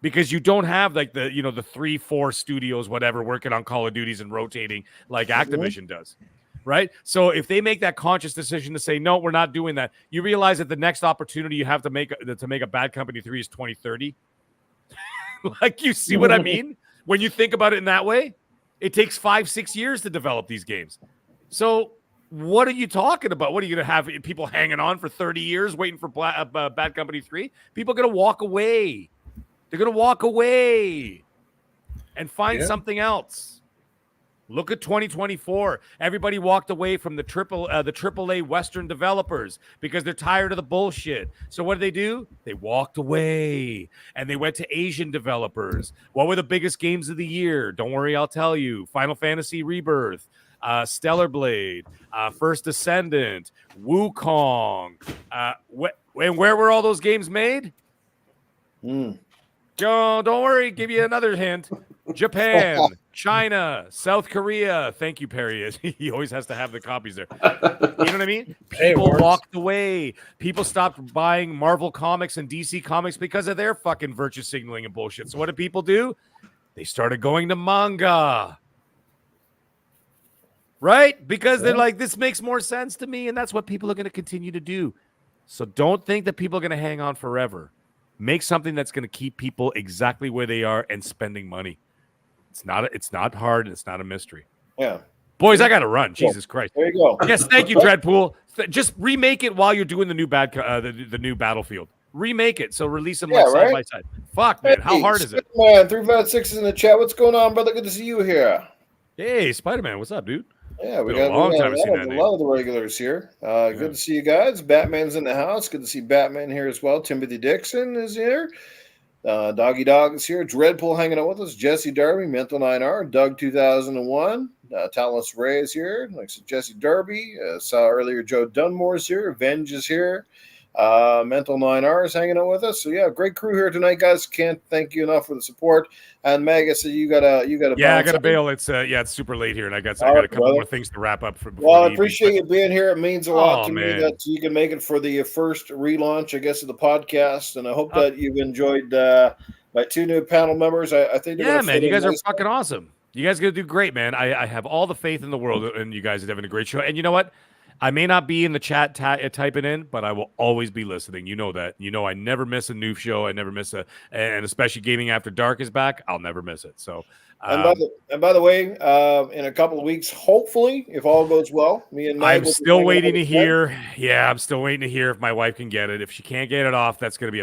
because you don't have like the 3-4 studios, whatever, working on Call of Duties and rotating like Activision does, right? So if they make that conscious decision to say, no, we're not doing that, you realize that the next opportunity you have to make a Bad Company 3 is 2030. Like, you see what I mean? When you think about it in that way, it takes 5-6 years to develop these games. So what are you talking about? What are you going to have people hanging on for 30 years waiting for Bad Company 3? People are going to walk away. They're going to walk away and find something else. Look at 2024. Everybody walked away from the AAA Western developers because they're tired of the bullshit. So what did they do? They walked away and they went to Asian developers. What were the biggest games of the year? Don't worry, I'll tell you. Final Fantasy Rebirth, Stellar Blade, First Descendant, Wukong. And where were all those games made? Don't worry, give you another hint. Japan, China, South Korea. Thank you, Perry. He always has to have the copies there. You know what I mean? People walked away. People stopped buying Marvel comics and DC comics because of their fucking virtue signaling and bullshit. So what did people do? They started going to manga. Right? Because they're like, this makes more sense to me, and that's what people are going to continue to do. So don't think that people are going to hang on forever. Make something that's going to keep people exactly where they are and spending money. It's not hard, and it's not a mystery. Yeah. Boys, I got to run. Jesus Christ. There you go. Yes, thank you, Dreadpool. Just remake it while you're doing the new the new Battlefield. Remake it. So release them side by side. Fuck, man. How hard is it? Man, 356 is in the chat. What's going on, brother? Good to see you here. Hey, Spider-Man. What's up, dude? Yeah, we got a lot of the regulars here. Good to see you guys. Batman's in the house. Good to see Batman here as well. Timothy Dixon is here. Doggy Dog is here. Dreadpool hanging out with us. Jesse Darby, Mental 9R. Doug 2001. Talos Ray is here. Like Jesse Darby. Saw earlier Joe Dunmore's here. Venge is here. Mental 9R is hanging out with us. So yeah, great crew here tonight, guys. Can't thank you enough for the support. And Meg, I said you gotta I gotta bail. It's super late here, and I got a couple more things to wrap up for. Well, I appreciate you being here. It means a lot to me that you can make it for the first relaunch, I guess, of the podcast. And I hope that you've enjoyed my two new panel members. I think man, you guys are fucking awesome. You guys are going to do great, man. I have all the faith in the world in you guys are having a great show. And you know what? I may not be in the chat typing in, but I will always be listening. You know that. You know I never miss a new show. I never miss and especially Gaming After Dark is back. I'll never miss it. So, And by the way, in a couple of weeks, hopefully, if all goes well, me and Mag I'm will be still hanging out waiting to with Fred. hear. Yeah, I'm still waiting to hear if my wife can get it. If she can't get it off, that's gonna be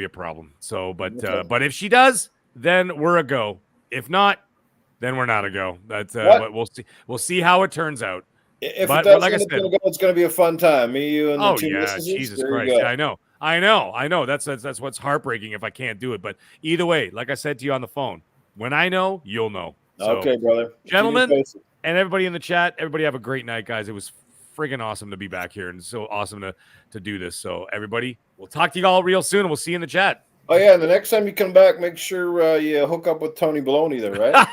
a problem. So, but if she does, then we're a go. If not, then we're not a go. That's but we'll see. We'll see how it turns out. If But it does, like I end up said, gonna go, it's going to be a fun time. Me, you, and the oh two yeah, missuses. Jesus There Christ! you go. Yeah, I know. That's what's heartbreaking if I can't do it. But either way, like I said to you on the phone, when I know, you'll know. So, Okay, brother. Gentlemen, and everybody in the chat, everybody have a great night, guys. It was friggin' awesome to be back here, and so awesome to do this. So everybody, we'll talk to you all real soon, and we'll see you in the chat. Oh yeah, and the next time you come back, make sure you hook up with Tony Baloney there, right?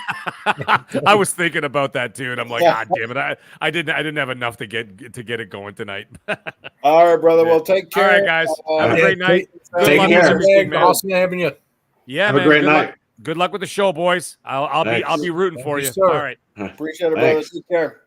I was thinking about that too, and I'm like, God damn it, I didn't have enough to get it going tonight. All right, brother. Well, take care. All right, guys. Have a great night. Take care. Awesome having you. Yeah, have man. a great good night. Luck. Good luck with the show, boys. I'll be rooting for you. Sir. All right. Appreciate it, brother. Take care.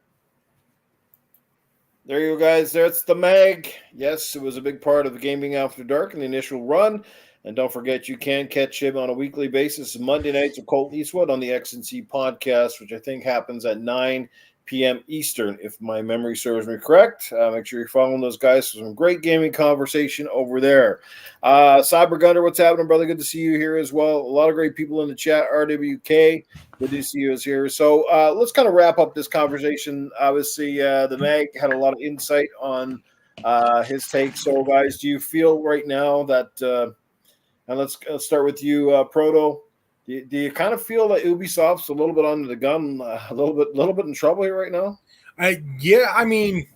There you go, guys. There's the Mag. Yes, it was a big part of Gaming After Dark in the initial run. And don't forget, you can catch him on a weekly basis Monday nights with Colt Eastwood on the X&C podcast, which I think happens at 9 p.m. Eastern, if my memory serves me correct. Make sure you're following those guys for some great gaming conversation over there. Cyber Gunner, what's happening, brother? Good to see you here as well. A lot of great people in the chat. RWK, good to see you is here. So let's kind of wrap up this conversation. Obviously, the Mag had a lot of insight on his take. So, guys, do you feel right now that and let's start with you, Proto. Do you kind of feel that Ubisoft's a little bit under the gun, a little bit in trouble here right now? I mean,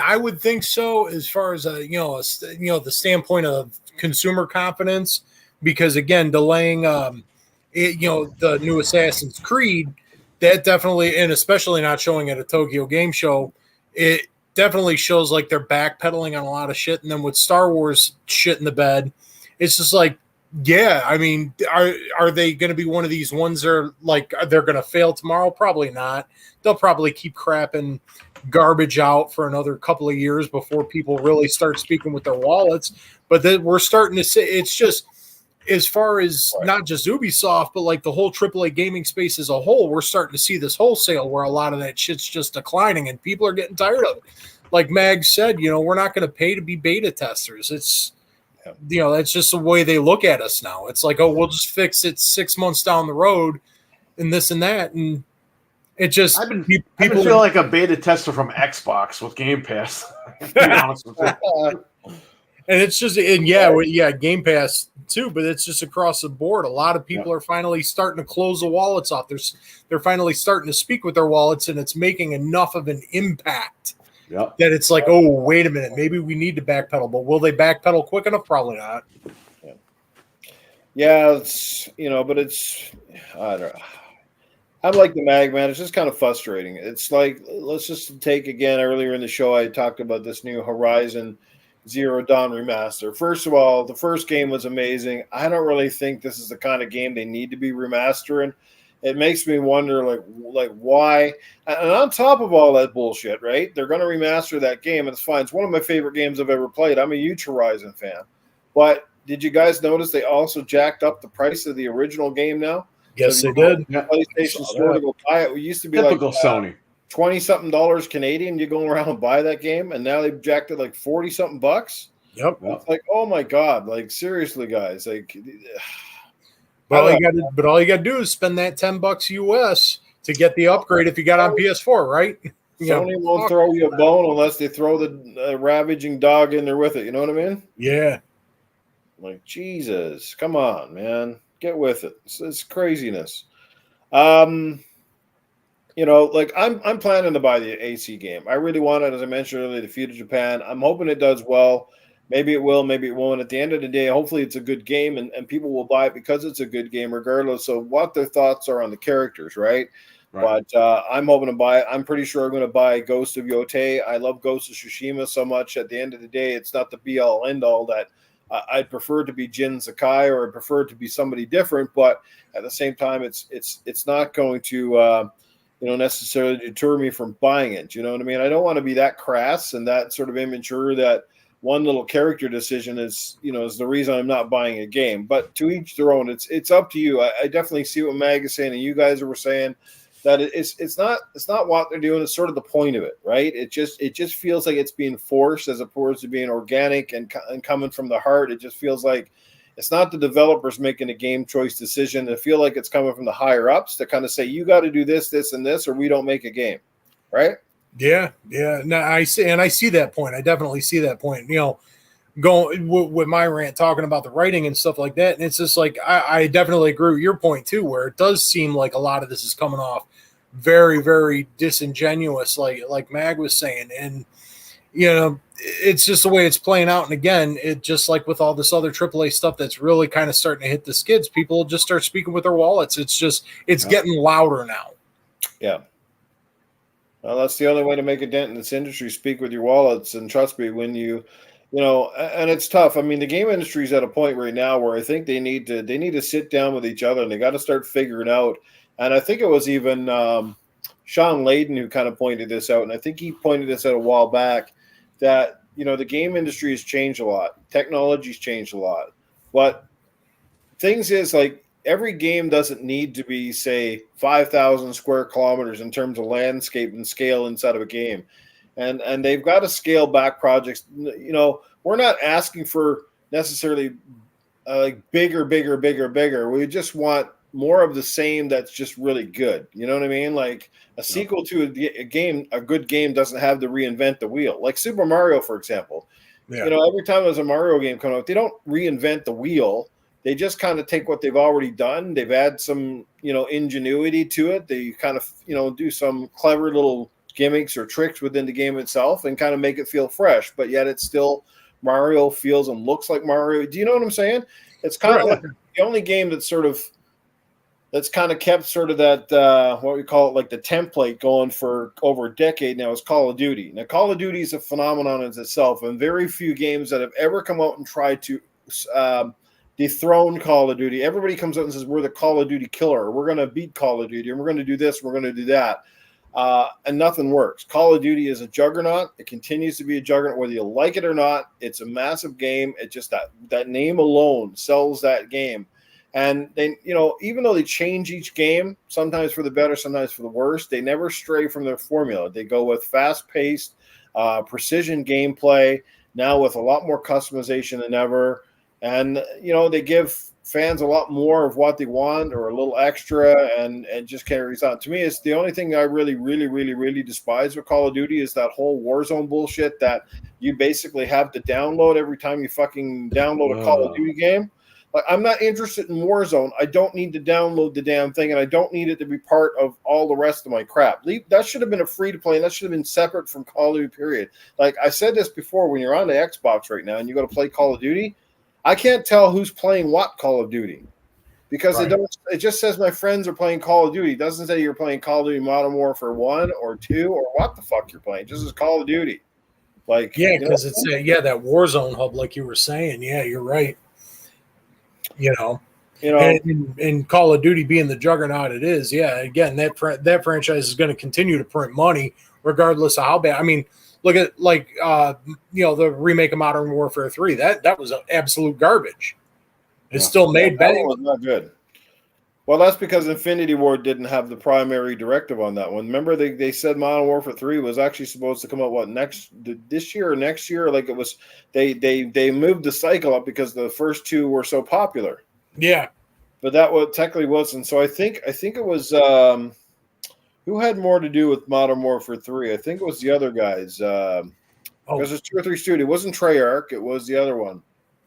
I would think so. As far as the standpoint of consumer confidence, because again, delaying, the new Assassin's Creed, that definitely, and especially not showing at a Tokyo Game Show, it definitely shows like they're backpedaling on a lot of shit. And then with Star Wars shit in the bed, it's just like, yeah, I mean, are they going to be one of these ones that are like they're going to fail tomorrow? Probably not. They'll probably keep crapping garbage out for another couple of years before people really start speaking with their wallets. But then we're starting to say it's just as far as not just Ubisoft, but like the whole AAA gaming space as a whole, we're starting to see this wholesale where a lot of that shit's just declining and people are getting tired of it. Like Mag said, we're not going to pay to be beta testers. It's, that's just the way they look at us now. It's like, oh, we'll just fix it 6 months down the road and this and that. And it just, I've been feeling like a beta tester from Xbox with Game Pass. To be honest with you. And it's just, Game Pass too, but it's just across the board. A lot of people are finally starting to close the wallets off. They're finally starting to speak with their wallets, and it's making enough of an impact that it's like, oh, wait a minute, maybe we need to backpedal. But will they backpedal quick enough? Probably not. Yeah, it's but it's I don't know. I'm like the Mag, man. It's just kind of frustrating. It's like, let's just take again earlier in the show, I talked about this new Horizon Zero Dawn remaster. First of all, the first game was amazing. I don't really think this is the kind of game they need to be remastering. It makes me wonder, like why? And on top of all that bullshit, right? They're going to remaster that game, and it's fine. It's one of my favorite games I've ever played. I'm a huge Horizon fan. But did you guys notice they also jacked up the price of the original game now? Yes, they did. PlayStation Store to go buy it. It used to be typical Sony. $20-something Canadian. You go around and buy that game, and now they've jacked it like $40-something bucks. Yep. It's like, oh my god! Like seriously, guys. Like, but all you got to do is spend that $10 US to get the upgrade if you got on PS4, right? Sony won't throw you a bone unless they throw the ravaging dog in there with it. You know what I mean? Yeah. Like, Jesus, come on, man, get with it. It's craziness. Like I'm planning to buy the AC game. I really want it, as I mentioned earlier, Defeat of Japan. I'm hoping it does well. Maybe it will, maybe it won't. At the end of the day, hopefully it's a good game, and people will buy it because it's a good game, regardless of what their thoughts are on the characters, right? But I'm hoping to buy it. I'm pretty sure I'm going to buy Ghost of Yotei. I love Ghost of Tsushima so much. At the end of the day, it's not the be-all, end-all that I'd prefer to be Jin Sakai, or I'd prefer to be somebody different. But at the same time, it's not going to necessarily deter me from buying it. You know what I mean? I don't want to be that crass and that sort of immature that one little character decision is the reason I'm not buying a game. But to each their own. It's up to you. I definitely see what Mag is saying, and you guys were saying that it's not what they're doing. It's sort of the point of it, right? It just feels like it's being forced as opposed to being organic and coming from the heart. It just feels like it's not the developers making a game choice decision. I feel like it's coming from the higher ups to kind of say, you got to do this, this, and this, or we don't make a game, right? Yeah. No, I see that point. I definitely see that point. Going with my rant, talking about the writing and stuff like that, and it's just like I definitely agree with your point too, where it does seem like a lot of this is coming off very, very disingenuous, like Mag was saying, and it's just the way it's playing out. And again, it just like with all this other AAA stuff that's really kind of starting to hit the skids, people just start speaking with their wallets. It's getting louder now. Yeah. Well, that's the only way to make a dent in this industry. Speak with your wallets, and trust me, when and it's tough. I mean, the game industry is at a point right now where I think they need to sit down with each other, and they got to start figuring out. And I think it was even Sean Layden who kind of pointed this out, and I think he pointed this out a while back, that the game industry has changed a lot, technology's changed a lot, but things is like, every game doesn't need to be, say, 5,000 square kilometers in terms of landscape and scale inside of a game. And they've got to scale back projects. We're not asking for necessarily like bigger. We just want more of the same that's just really good. You know what I mean? Like a sequel to a game, a good game doesn't have to reinvent the wheel. Like Super Mario, for example. Yeah. Every time there's a Mario game coming out, they don't reinvent the wheel. They just kind of take what they've already done. They've added some, ingenuity to it. They kind of, do some clever little gimmicks or tricks within the game itself and kind of make it feel fresh. But yet it's still Mario, feels and looks like Mario. Do you know what I'm saying? It's kind of like the only game that's kind of kept sort of that, what we call it, like the template going for over a decade now, is Call of Duty. Now, Call of Duty is a phenomenon in itself, and very few games that have ever come out and tried to dethrone Call of Duty. Everybody comes out and says, we're the Call of Duty killer. We're going to beat Call of Duty, and we're going to do this, we're going to do that. And nothing works. Call of Duty is a juggernaut. It continues to be a juggernaut, whether you like it or not. It's a massive game. It just that name alone sells that game. And they, even though they change each game, sometimes for the better, sometimes for the worse, they never stray from their formula. They go with fast-paced, precision gameplay, now with a lot more customization than ever. And, they give fans a lot more of what they want, or a little extra, and just carries on. To me, it's the only thing I really, really, really, really despise with Call of Duty is that whole Warzone bullshit that you basically have to download every time you fucking download a Call of Duty game. Like, I'm not interested in Warzone. I don't need to download the damn thing, and I don't need it to be part of all the rest of my crap. That should have been a free-to-play, and that should have been separate from Call of Duty, period. Like I said this before, when you're on the Xbox right now and you go to play Call of Duty, I can't tell who's playing what Call of Duty because it just says my friends are playing Call of Duty. It doesn't say you're playing Call of Duty Modern Warfare 1 or 2 or what the fuck you're playing. It just is Call of Duty. Like, because it's that Warzone hub, like you were saying. Yeah, you're right. And Call of Duty being the juggernaut it is, again, that franchise is going to continue to print money regardless of how bad. I mean, look at the remake of Modern Warfare 3. That was absolute garbage. It still made bank. That was not good. Well, that's because Infinity Ward didn't have the primary directive on that one. Remember, they said Modern Warfare 3 was actually supposed to come out this year or next year. Like, it was, they moved the cycle up because the first two were so popular. Yeah, but that technically wasn't. So I think it was who had more to do with Modern Warfare 3. I think it was the other guys. Because it's 2 or 3 studio. It wasn't Treyarch. It was the other one.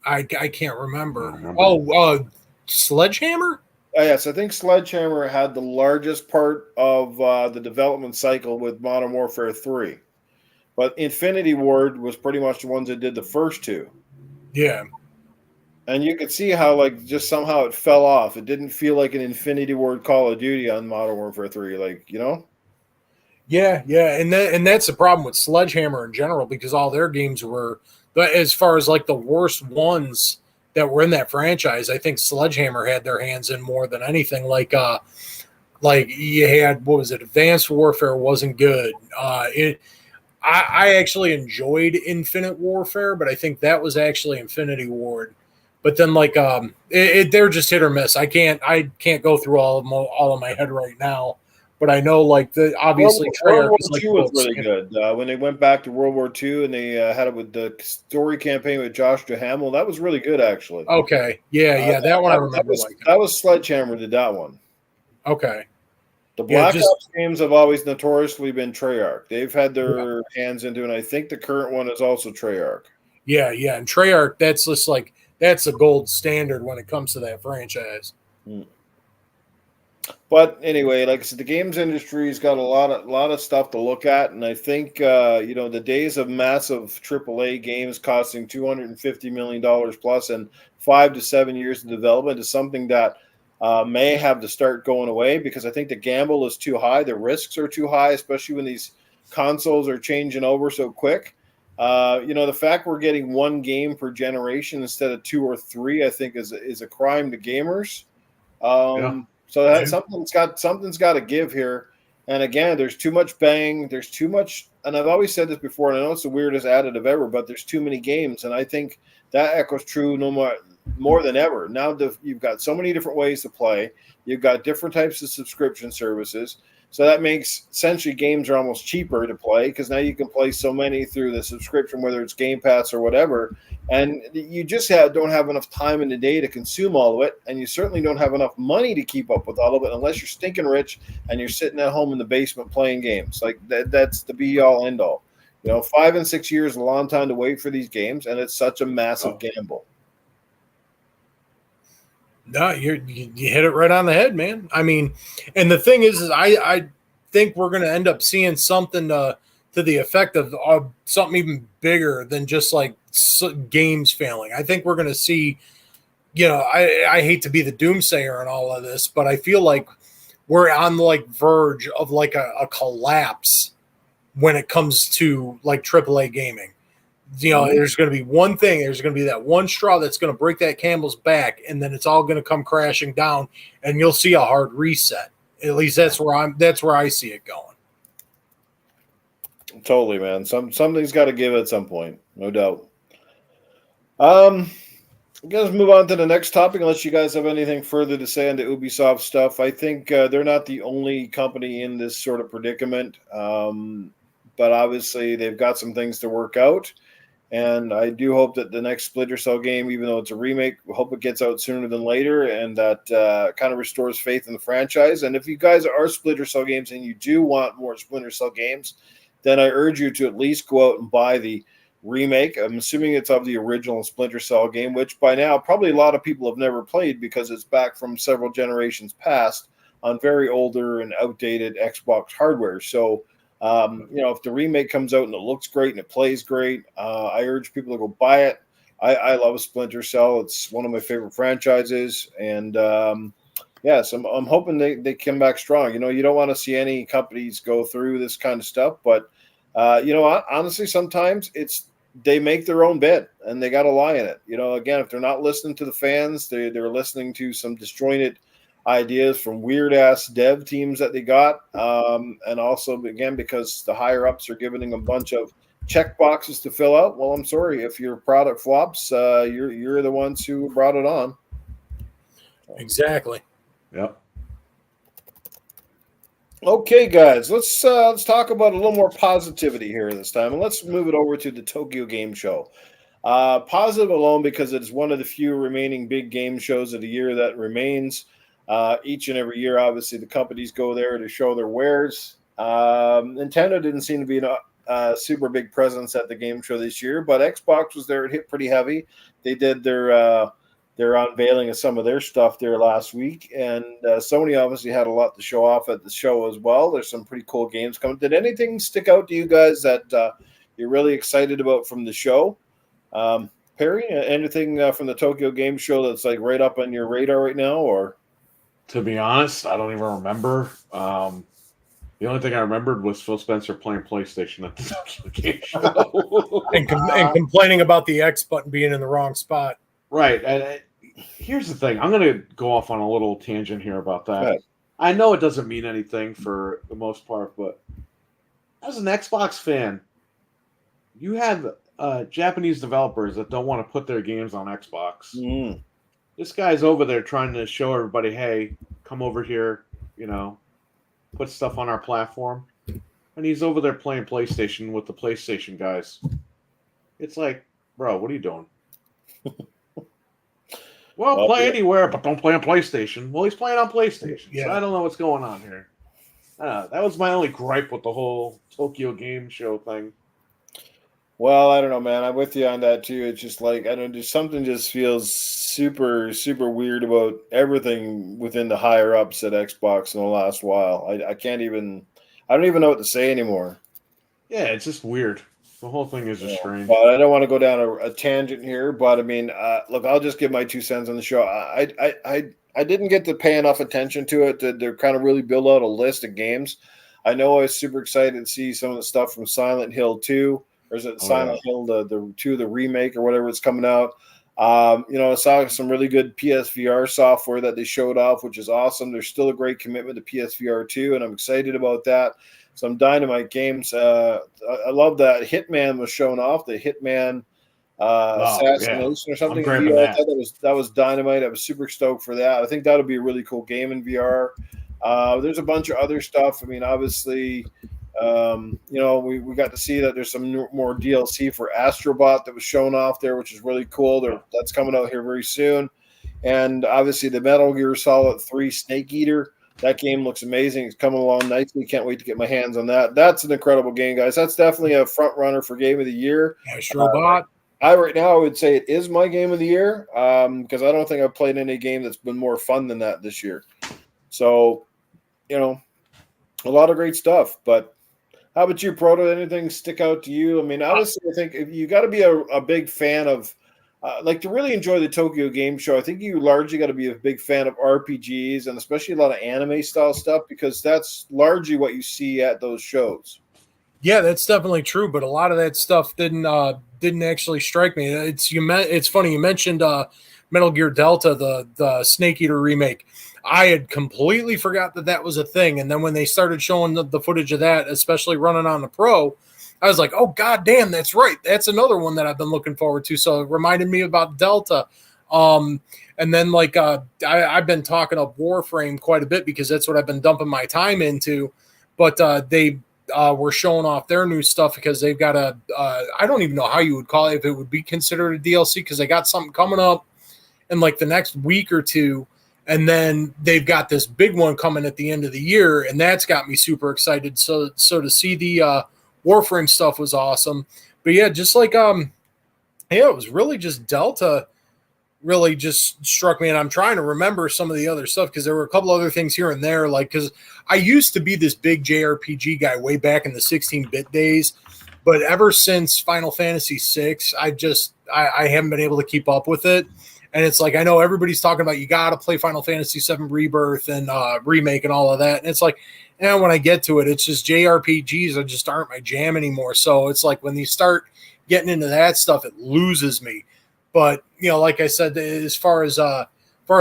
I can't remember. Sledgehammer. Yes, I think Sledgehammer had the largest part of the development cycle with Modern Warfare 3. But Infinity Ward was pretty much the ones that did the first two. Yeah. And you could see how, like, just somehow it fell off. It didn't feel like an Infinity Ward Call of Duty on Modern Warfare 3, like, Yeah, and that's the problem with Sledgehammer in general, because all their games were But as far as like the worst ones that were in that franchise, I think Sledgehammer had their hands in more than anything. Like you had, what was it? Advanced Warfare wasn't good. I actually enjoyed Infinite Warfare, but I think that was actually Infinity Ward. But then they're just hit or miss. I can't go through all of my head right now. But I know obviously World War is like II was really good. When they went back to World War II and they had it with the story campaign with Josh Duhamel, that was really good actually. Okay, yeah, that one I remember. That was Sledgehammer did that one. Okay. The Black Ops games have always notoriously been Treyarch. They've had their hands into it, and I think the current one is also Treyarch. Yeah, and Treyarch, that's just that's a gold standard when it comes to that franchise. But anyway, like I said, the games industry's got a lot of stuff to look at, and I think the days of massive AAA games costing $250 million plus and 5 to 7 years of development is something that may have to start going away, because I think the gamble is too high. The risks are too high, especially when these consoles are changing over so quick. The fact we're getting one game per generation instead of 2 or 3, I think is a crime to gamers. So something's got to give here. And again, there's too much bang. There's too much, and I've always said this before, and I know it's the weirdest additive ever, but there's too many games, and I think that echoes true more than ever. Now you've got so many different ways to play. You've got different types of subscription services. So that makes essentially games are almost cheaper to play, because now you can play so many through the subscription, whether it's Game Pass or whatever. And you just don't have enough time in the day to consume all of it. And you certainly don't have enough money to keep up with all of it unless you're stinking rich and you're sitting at home in the basement playing games. Like that's the be all end all. 5 and 6 years is a long time to wait for these games, and it's such a massive gamble. No, you hit it right on the head, man. I mean, and the thing is I think we're going to end up seeing something to the effect of something even bigger than just like games failing. I think we're going to see, I hate to be the doomsayer in all of this, but I feel like we're on the verge of a collapse when it comes to AAA gaming. There's going to be one thing. There's going to be that one straw that's going to break that camel's back, and then it's all going to come crashing down, and you'll see a hard reset. At least that's where I see it going. Totally, man. Something's got to give at some point, no doubt. I'm going to move on to the next topic, unless you guys have anything further to say on the Ubisoft stuff. I think they're not the only company in this sort of predicament, but obviously they've got some things to work out. And I do hope that the next Splinter Cell game, even though it's a remake, I hope it gets out sooner than later, and that kind of restores faith in the franchise. And if you guys are Splinter Cell games and you do want more Splinter Cell games, then I urge you to at least go out and buy the remake. I'm assuming it's of the original Splinter Cell game, which by now probably a lot of people have never played because it's back from several generations past on very older and outdated Xbox hardware. So, if the remake comes out and it looks great and it plays great, I urge people to go buy it. I love Splinter Cell. It's one of my favorite franchises. And so I'm hoping they come back strong. You don't want to see any companies go through this kind of stuff. But, honestly, sometimes they make their own bed and they got to lie in it. Again, if they're not listening to the fans, they're listening to some disjointed ideas from weird ass dev teams that they got, and also again because the higher ups are giving them a bunch of check boxes to fill out. Well, I'm sorry if your product flops, you're the ones who brought it on. Exactly. Yep. Okay, guys, let's talk about a little more positivity here this time, and let's move it over to the Tokyo Game Show. Positive alone because it's one of the few remaining big game shows of the year that remains. Each and every year, obviously, the companies go there to show their wares. Nintendo didn't seem to be a super big presence at the game show this year, but Xbox was there. It hit pretty heavy. They did their unveiling of some of their stuff there last week, and Sony obviously had a lot to show off at the show as well. There's some pretty cool games coming. Did anything stick out to you guys that you're really excited about from the show? Perry, anything from the Tokyo Game Show that's right up on your radar right now, or? To be honest, I don't even remember. The only thing I remembered was Phil Spencer playing PlayStation at the Tokyo Game Show. and complaining about the X button being in the wrong spot. Right. And here's the thing. I'm going to go off on a little tangent here about that. Right. I know it doesn't mean anything for the most part, but as an Xbox fan, you have Japanese developers that don't want to put their games on Xbox. Mm. This guy's over there trying to show everybody, hey, come over here, put stuff on our platform. And he's over there playing PlayStation with the PlayStation guys. It's like, bro, what are you doing? Well, play anywhere, but don't play on PlayStation. Well, he's playing on PlayStation, so I don't know what's going on here. That was my only gripe with the whole Tokyo Game Show thing. Well, I don't know, man. I'm with you on that too. It's just like something just feels super, super weird about everything within the higher ups at Xbox in the last while. I don't even know what to say anymore. Yeah, it's just weird. The whole thing is just strange. But I don't want to go down a tangent here, but I mean, look, I'll just give my 2 cents on the show. I didn't get to pay enough attention to it to kind of really build out a list of games. I know I was super excited to see some of the stuff from Silent Hill 2, or is it Silent Hill the 2, the remake or whatever it's coming out. I saw some really good PSVR software that they showed off, which is awesome. There's still a great commitment to PSVR 2, and I'm excited about that. Some dynamite games. I love that Hitman was shown off. The Hitman Assassination or something. That was dynamite. I was super stoked for that. I think that'll be a really cool game in VR. There's a bunch of other stuff. I mean, obviously, we got to see that there's some more DLC for Astrobot that was shown off there, which is really cool. That's coming out here very soon. And obviously, the Metal Gear Solid 3 Snake Eater. That game looks amazing. It's coming along nicely. Can't wait to get my hands on that. That's an incredible game, guys. That's definitely a front runner for Game of the Year. Astrobot. I would say it is my Game of the Year because I don't think I've played any game that's been more fun than that this year. So, a lot of great stuff. But how about you, Proto? Anything stick out to you? I mean, obviously, I think if you got to be a big fan of to really enjoy the Tokyo Game Show, I think you largely got to be a big fan of RPGs and especially a lot of anime style stuff because that's largely what you see at those shows. Yeah, that's definitely true. But a lot of that stuff didn't actually strike me. It's funny you mentioned Metal Gear Delta, the Snake Eater remake. I had completely forgot that was a thing. And then when they started showing the footage of that, especially running on the Pro, I was like, oh, God damn, that's right. That's another one that I've been looking forward to. So it reminded me about Delta. And then, I've been talking up Warframe quite a bit because that's what I've been dumping my time into. But they were showing off their new stuff because they've got I don't even know how you would call it, if it would be considered a DLC, because they got something coming up in the next week or two. And then they've got this big one coming at the end of the year, and that's got me super excited. So to see the Warframe stuff was awesome. But yeah, just it was really just Delta really just struck me. And I'm trying to remember some of the other stuff because there were a couple other things here and there. Because I used to be this big JRPG guy way back in the 16-bit days. But ever since Final Fantasy VI, I haven't been able to keep up with it. And it's I know everybody's talking about you got to play Final Fantasy VII Rebirth and Remake and all of that. And it's when I get to it, it's just JRPGs that just aren't my jam anymore. So it's when you start getting into that stuff, it loses me. But, like I said, as far as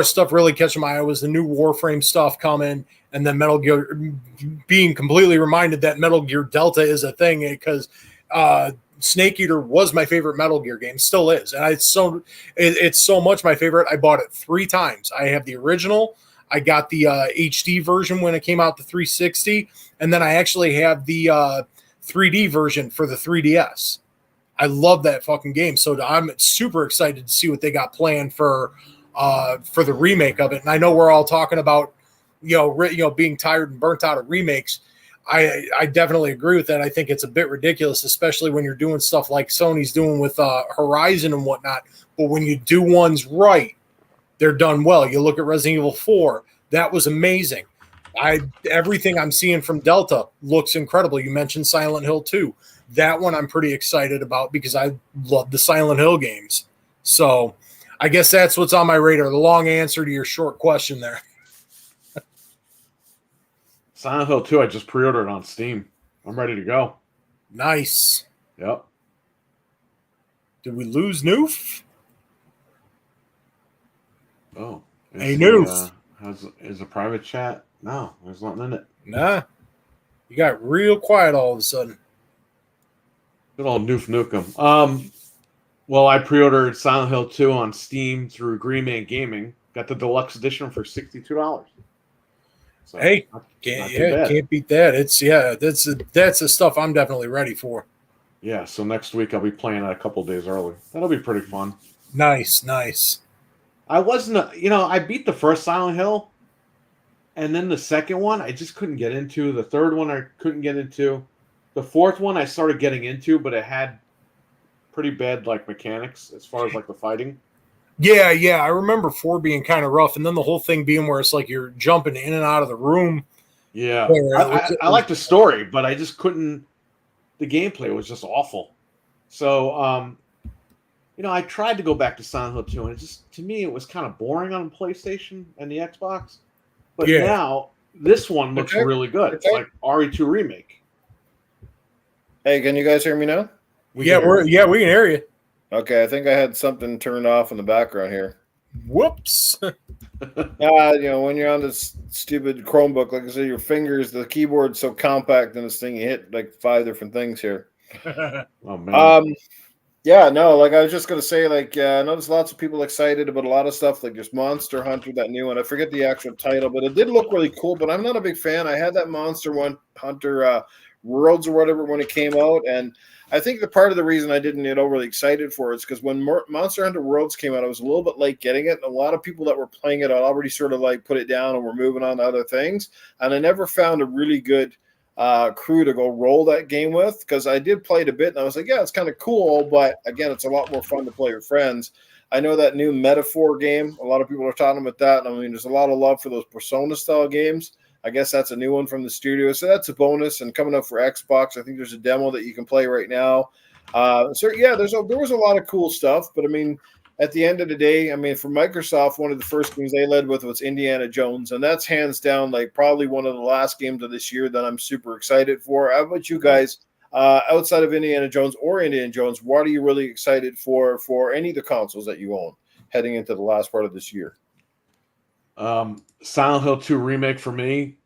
stuff really catching my eye was the new Warframe stuff coming, and then Metal Gear, being completely reminded that Metal Gear Delta is a thing because Snake Eater was my favorite Metal Gear game, still is. And it's so much my favorite. I bought it 3 times. I have the original. I got the HD version when it came out to 360, and then I actually have the 3D version for the 3DS. I love that fucking game, so I'm super excited to see what they got planned for the remake of it. And I know we're all talking about being tired and burnt out of remakes. I definitely agree with that. I think it's a bit ridiculous, especially when you're doing stuff like Sony's doing with Horizon and whatnot. But when you do ones right, they're done well. You look at Resident Evil 4, that was amazing. Everything I'm seeing from Delta looks incredible. You mentioned Silent Hill 2. That one I'm pretty excited about because I love the Silent Hill games. So I guess that's what's on my radar. The long answer to your short question there. Silent Hill 2, I just pre-ordered on Steam. I'm ready to go. Nice. Yep. Did we lose Noof? Oh. Hey, Noof. Is a private chat? No, there's nothing in it. Nah. You got real quiet all of a sudden. Good old Noof Nukem. Well, I pre-ordered Silent Hill 2 on Steam through Green Man Gaming. Got the deluxe edition for $62. So, hey, can't beat that. That's the stuff I'm definitely ready for. Yeah, so next week I'll be playing it a couple days early. That'll be pretty fun. Nice. I wasn't, I beat the first Silent Hill, and then the second one I just couldn't get into. The third one I couldn't get into. The fourth one I started getting into, but it had pretty bad mechanics as far as the fighting. Yeah. I remember 4 being kind of rough, and then the whole thing being where it's like you're jumping in and out of the room. Yeah, I like the story, but I just couldn't. The gameplay was just awful. So, I tried to go back to Silent Hill 2, and to me, it was kind of boring on the PlayStation and the Xbox. But now, this one looks really good. It's like RE2 Remake. Hey, can you guys hear me now? We can hear you. Okay, I think I had something turned off in the background here. Whoops. When you're on this stupid Chromebook, like I said, your fingers, the keyboard's so compact in this thing, you hit 5 different things here. Oh, man. I was just going to say, I noticed lots of people excited about a lot of stuff, like just Monster Hunter, that new one. I forget the actual title, but it did look really cool, but I'm not a big fan. I had that Monster Hunter Worlds or whatever when it came out, and I think the part of the reason I didn't get overly excited for it is because when Monster Hunter Worlds came out, I was a little bit late getting it, and a lot of people that were playing it had already sort of put it down and were moving on to other things, and I never found a really good crew to go roll that game with, because I did play it a bit and I was like, yeah, it's kind of cool, but again, it's a lot more fun to play with friends. I know that new Metaphor game, a lot of people are talking about that. I mean, there's a lot of love for those Persona style games. I guess that's a new one from the studio, so that's a bonus. And coming up for Xbox, I think there's a demo that you can play right now. There was a lot of cool stuff, but I mean, at the end of the day, I mean, for Microsoft, one of the first games they led with was Indiana Jones, and that's hands down probably one of the last games of this year that I'm super excited for. How about you guys? Outside of Indiana Jones or Indiana Jones, what are you really excited for any of the consoles that you own heading into the last part of this year? Silent Hill 2 Remake for me.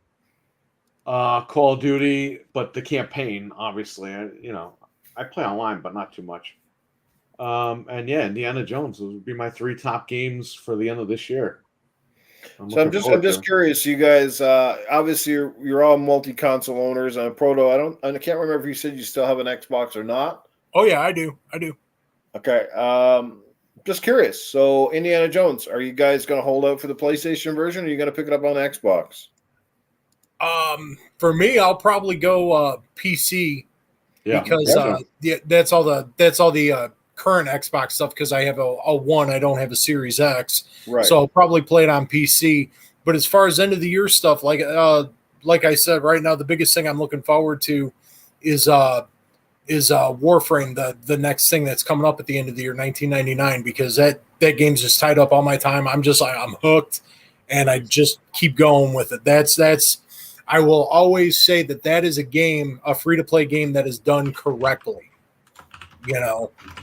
Call of Duty, but the campaign, obviously. I play online, but not too much. Indiana Jones. Those would be my 3 top games for the end of this year. I'm just curious, you guys. Obviously, you're all multi-console owners. And Proto, I can't remember if you said you still have an Xbox or not. Oh yeah, I do. Okay. Just curious. So, Indiana Jones, are you guys going to hold out for the PlayStation version, or are you going to pick it up on Xbox? For me, I'll probably go PC. Yeah, because that's all the current Xbox stuff, because I have a One, I don't have a Series X, right. So I'll probably play it on PC. But as far as end of the year stuff, like I said, right now the biggest thing I'm looking forward to is Warframe, the next thing that's coming up at the end of the year, 1999, because that game's just tied up all my time. I'm hooked, and I just keep going with it. That's I will always say that is a free-to-play game that is done correctly.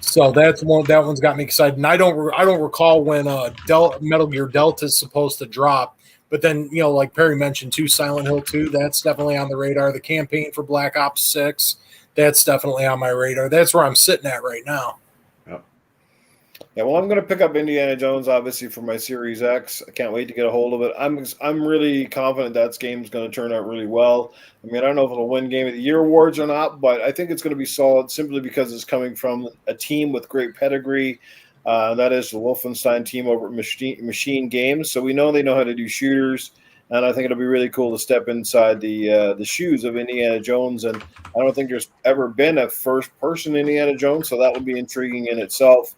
So that one's got me excited. And I don't recall when Metal Gear Delta is supposed to drop, but then like Perry mentioned too, Silent Hill 2, that's definitely on the radar. The campaign for Black Ops 6, that's definitely on my radar. That's where I'm sitting at right now. Yeah, well, I'm going to pick up Indiana Jones, obviously, for my Series X. I can't wait to get a hold of it. I'm really confident that game's going to turn out really well. I mean, I don't know if it'll win Game of the Year awards or not, but I think it's going to be solid simply because it's coming from a team with great pedigree. That is the Wolfenstein team over at Machine Games. So we know they know how to do shooters, and I think it'll be really cool to step inside the shoes of Indiana Jones. And I don't think there's ever been a first-person Indiana Jones, so that would be intriguing in itself.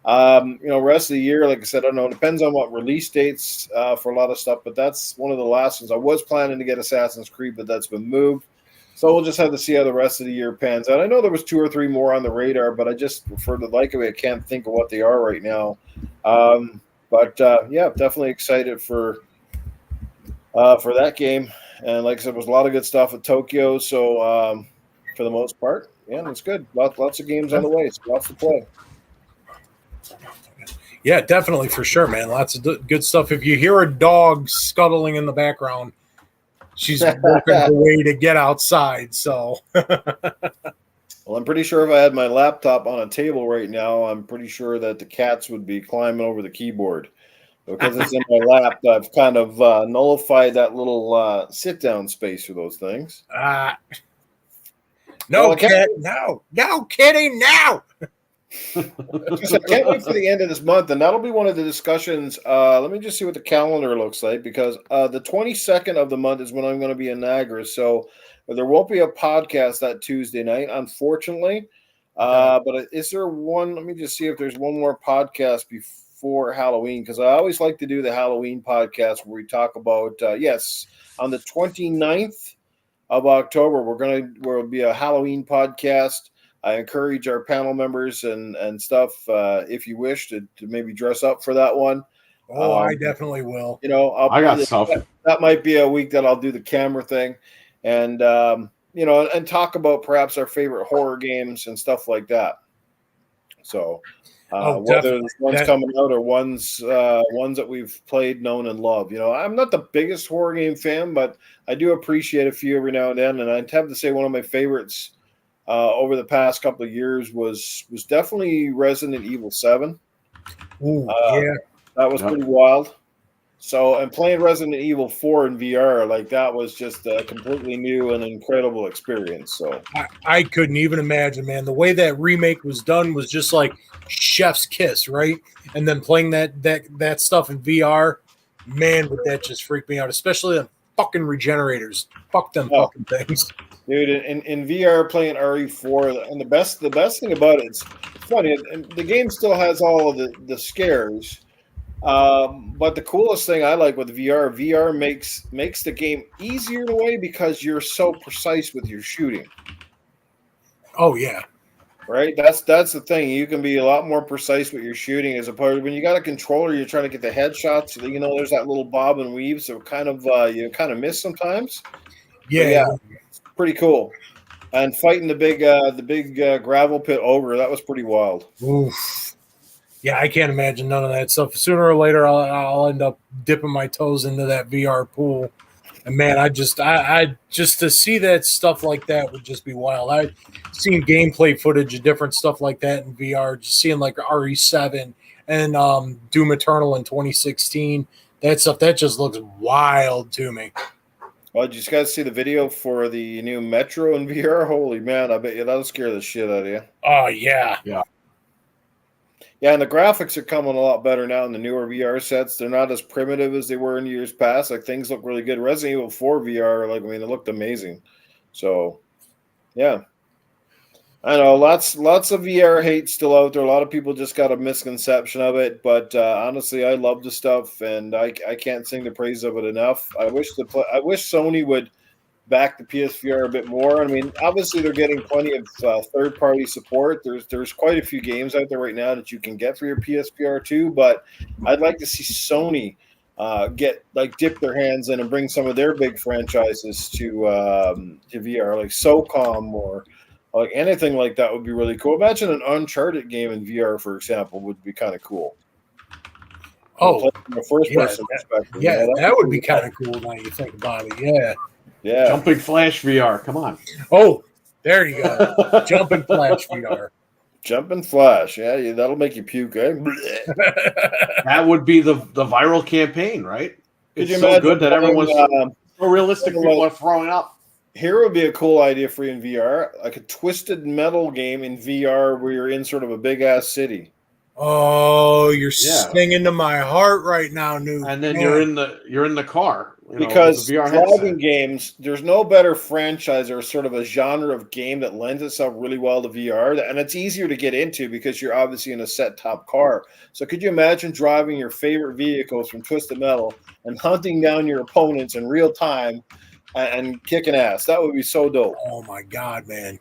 Rest of the year, like I said, I don't know. It depends on what release dates for a lot of stuff, but that's one of the last ones. I was planning to get Assassin's Creed, but that's been moved. So we'll just have to see how the rest of the year pans out. I know there was 2 or 3 more on the radar, but I just for the like of it, I can't think of what they are right now. Definitely excited for for that game. And like I said, there was a lot of good stuff at Tokyo. So for the most part, yeah, it's good. Lots of games on the way. So lots to play. Yeah, definitely, for sure, man. Lots of good stuff. If you hear a dog scuttling in the background, she's working her way to get outside. So, well, I'm pretty sure if I had my laptop on a table right now, I'm pretty sure that the cats would be climbing over the keyboard. Because it's in my lap, I've kind of nullified that little sit-down space for those things. No, Cat, no, Kitty, no. I can't wait for the end of this month, and that'll be one of the discussions. Let me just see what the calendar looks like, because the 22nd of the month is when I'm going to be in Niagara, so there won't be a podcast that Tuesday night, unfortunately. But is there one? Let me just see if there's one more podcast before Halloween, because I always like to do the Halloween podcast where we talk about, yes, on the 29th of October, will be a Halloween podcast. I encourage our panel members and stuff, if you wish, to maybe dress up for that one. Oh, I definitely will. I got stuff. That might be a week that I'll do the camera thing, and and talk about perhaps our favorite horror games and stuff like that. So, whether one's coming out or ones that we've played, known, and loved. I'm not the biggest horror game fan, but I do appreciate a few every now and then. And I'd have to say one of my favorites over the past couple of years was definitely Resident Evil 7. Ooh, yeah. That was pretty wild. So, and playing Resident Evil 4 in VR, like, that was just a completely new and incredible experience. So I couldn't even imagine, man. The way that remake was done was just like chef's kiss, right? And then playing that stuff in VR, man, would that just freak me out, especially the fucking regenerators. Fuck them fucking things. Dude, in VR playing RE4, and the best thing about it's funny, and the game still has all of the scares. But the coolest thing I like with VR makes the game easier in a way because you're so precise with your shooting. Oh yeah. Right? That's the thing. You can be a lot more precise with your shooting as opposed to when you got a controller, you're trying to get the headshots. There's that little bob and weave, so you kind of miss sometimes. Yeah. It's pretty cool. And fighting the big gravel pit ogre, that was pretty wild. Oof. Yeah, I can't imagine none of that stuff. Sooner or later, I'll end up dipping my toes into that VR pool. And man, I just to see that stuff like that would just be wild. I've seen gameplay footage of different stuff like that in VR. Just seeing like RE7 and Doom Eternal in 2016. That stuff that just looks wild to me. Well, did you guys see the video for the new Metro in VR? Holy man, I bet you that'll scare the shit out of you. Oh yeah. Yeah, and the graphics are coming a lot better now in the newer VR sets. They're not as primitive as they were in years past. Like, things look really good. Resident Evil 4 VR, it looked amazing. So, yeah. I know, lots of VR hate still out there. A lot of people just got a misconception of it. But honestly, I love the stuff, and I can't sing the praise of it enough. I wish Sony would back the PSVR a bit more. I mean, obviously they're getting plenty of third-party support. There's quite a few games out there right now that you can get for your PSVR too, but I'd like to see Sony dip their hands in and bring some of their big franchises to VR, like SOCOM or like anything like that would be really cool. Imagine an Uncharted game in VR, for example, would be kind of cool. Oh, from a first-person perspective. Yeah, that would be kind of cool now you think about it. Yeah. Yeah. Jumping Flash VR. Come on. Oh, there you go. Jumping Flash VR. Jumping Flash. Yeah, that'll make you puke. Eh? That would be the viral campaign, right? It's so good that everyone's so realistic. People are throwing up. Here would be a cool idea for you in VR, like a Twisted Metal game in VR where you're in sort of a big ass city. Oh, you're singing to my heart right now, Newt. And then you're in the car. Because driving games, there's no better franchise or sort of a genre of game that lends itself really well to VR, and it's easier to get into because you're obviously in a set-top car. So could you imagine driving your favorite vehicles from Twisted Metal and hunting down your opponents in real time and kicking ass? That would be so dope. Oh my God, man.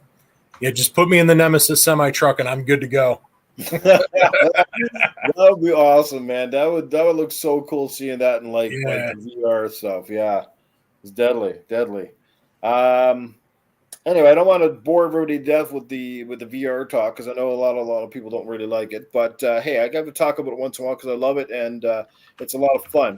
Yeah, just put me in the Nemesis semi-truck and I'm good to go. That would be awesome, man. That would look so cool seeing that in like the VR stuff. Yeah, it's deadly, deadly. Um, Anyway, I don't want to bore everybody to death with the VR talk because I know a lot of people don't really like it. But hey, I got to talk about it once in a while because I love it and it's a lot of fun.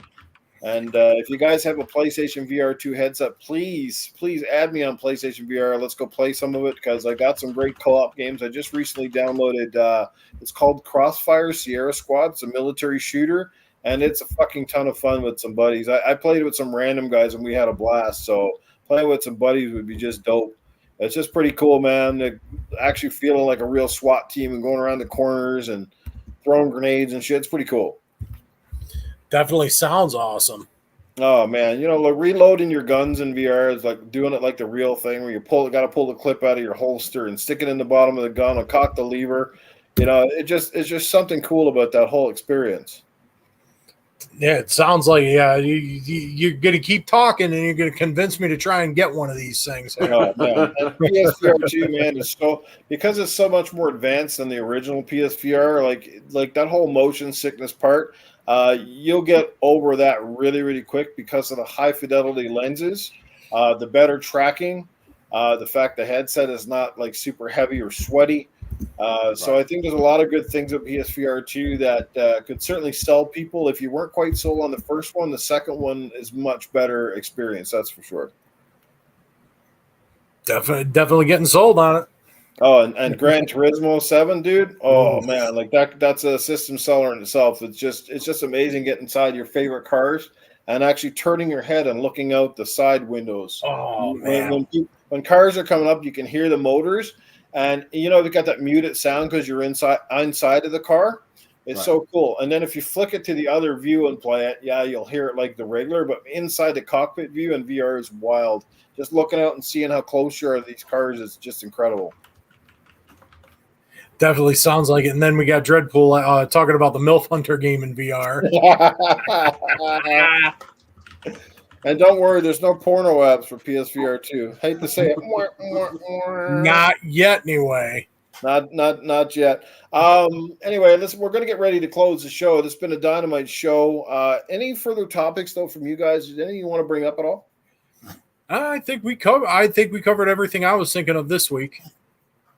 And if you guys have a PlayStation VR 2 headset, please add me on PlayStation VR. Let's go play some of it because I got some great co-op games. I just recently downloaded. It's called Crossfire Sierra Squad. It's a military shooter, and it's a fucking ton of fun with some buddies. I played it with some random guys and we had a blast. So playing with some buddies would be just dope. It's just pretty cool, man. Actually feeling like a real SWAT team and going around the corners and throwing grenades and shit. It's pretty cool. Definitely sounds awesome. Oh man, like reloading your guns in VR is like doing it like the real thing where you got to pull the clip out of your holster and stick it in the bottom of the gun and cock the lever. It's just something cool about that whole experience. Yeah, it sounds like you're going to keep talking and you're going to convince me to try and get one of these things. Oh man, and PSVR 2, man, is because it's so much more advanced than the original PSVR. Like that whole motion sickness part, you'll get over that really, really quick because of the high fidelity lenses, the better tracking, the fact the headset is not like super heavy or sweaty. So I think there's a lot of good things with PSVR 2 that could certainly sell people. If you weren't quite sold on the first one, the second one is much better experience. That's for sure. Definitely getting sold on it. Oh, and Gran Turismo 7, dude. Oh man, like that's a system seller in itself. It's just amazing getting inside your favorite cars and actually turning your head and looking out the side windows. Oh man. When cars are coming up, you can hear the motors. And they got that muted sound because you're inside of the car. It's so cool. And then if you flick it to the other view and play it, yeah, you'll hear it like the regular. But inside the cockpit view in VR is wild. Just looking out and seeing how close you are to these cars is just incredible. Definitely sounds like it. And then we got Dreadpool talking about the MILF Hunter game in VR. And don't worry, there's no porno apps for PSVR 2. Hate to say it. Not yet, anyway. Not yet. Anyway, we're going to get ready to close the show. This has been a dynamite show. Any further topics though from you guys? Anything you want to bring up at all? I think we covered everything I was thinking of this week.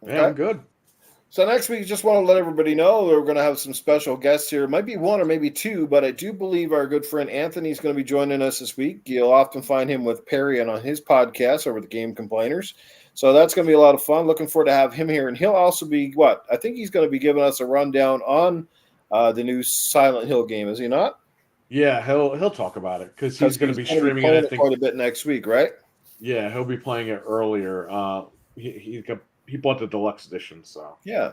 Okay. Yeah, I'm good. So next week, just want to let everybody know that we're going to have some special guests here. It might be one or maybe two, but I do believe our good friend Anthony is going to be joining us this week. You'll often find him with Perry and on his podcast over the Game Complainers. So that's going to be a lot of fun. Looking forward to have him here. And he'll also be I think he's going to be giving us a rundown on the new Silent Hill game, is he not? Yeah, he'll talk about it because he's going to be streaming it. I think quite a bit next week, right? Yeah, he'll be playing it earlier. He bought the deluxe edition, so yeah,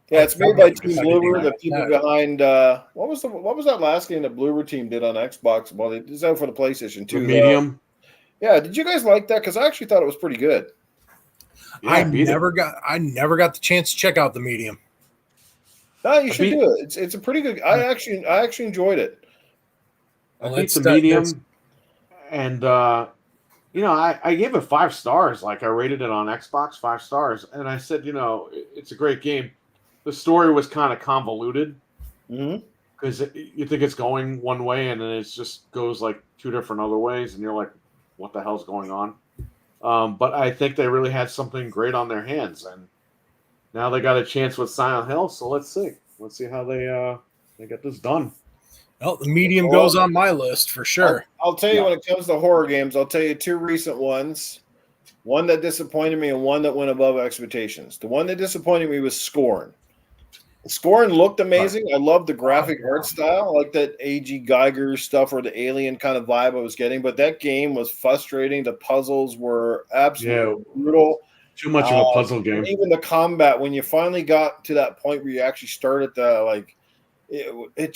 it's made by Team Bloober, the people behind what was that last game that Bloober team did on Xbox? Well, it's out for the PlayStation 2. The Medium. Yeah, did you guys like that? Because I actually thought it was pretty good. Yeah, I never got the chance to check out the Medium. No, you should do it. It's a pretty good. I actually enjoyed it. I beat the Medium, and I gave it 5 stars. Like I rated it on Xbox 5 stars, and I said, it's a great game. The story was kind of convoluted because you think it's going one way, and then it just goes like 2 different other ways, and you're like, what the hell's going on? But I think they really had something great on their hands, and now they got a chance with Silent Hill. So let's see how they get this done. Well, the Medium goes on my list for sure. I'll tell you when it comes to horror games, I'll tell you 2 recent ones. One that disappointed me and one that went above expectations. The one that disappointed me was Scorn. Scorn looked amazing. I loved the graphic art style. I like that A.G. Geiger stuff or the alien kind of vibe I was getting. But that game was frustrating. The puzzles were absolutely brutal. Too much of a puzzle game. Even the combat, when you finally got to that point where you actually started I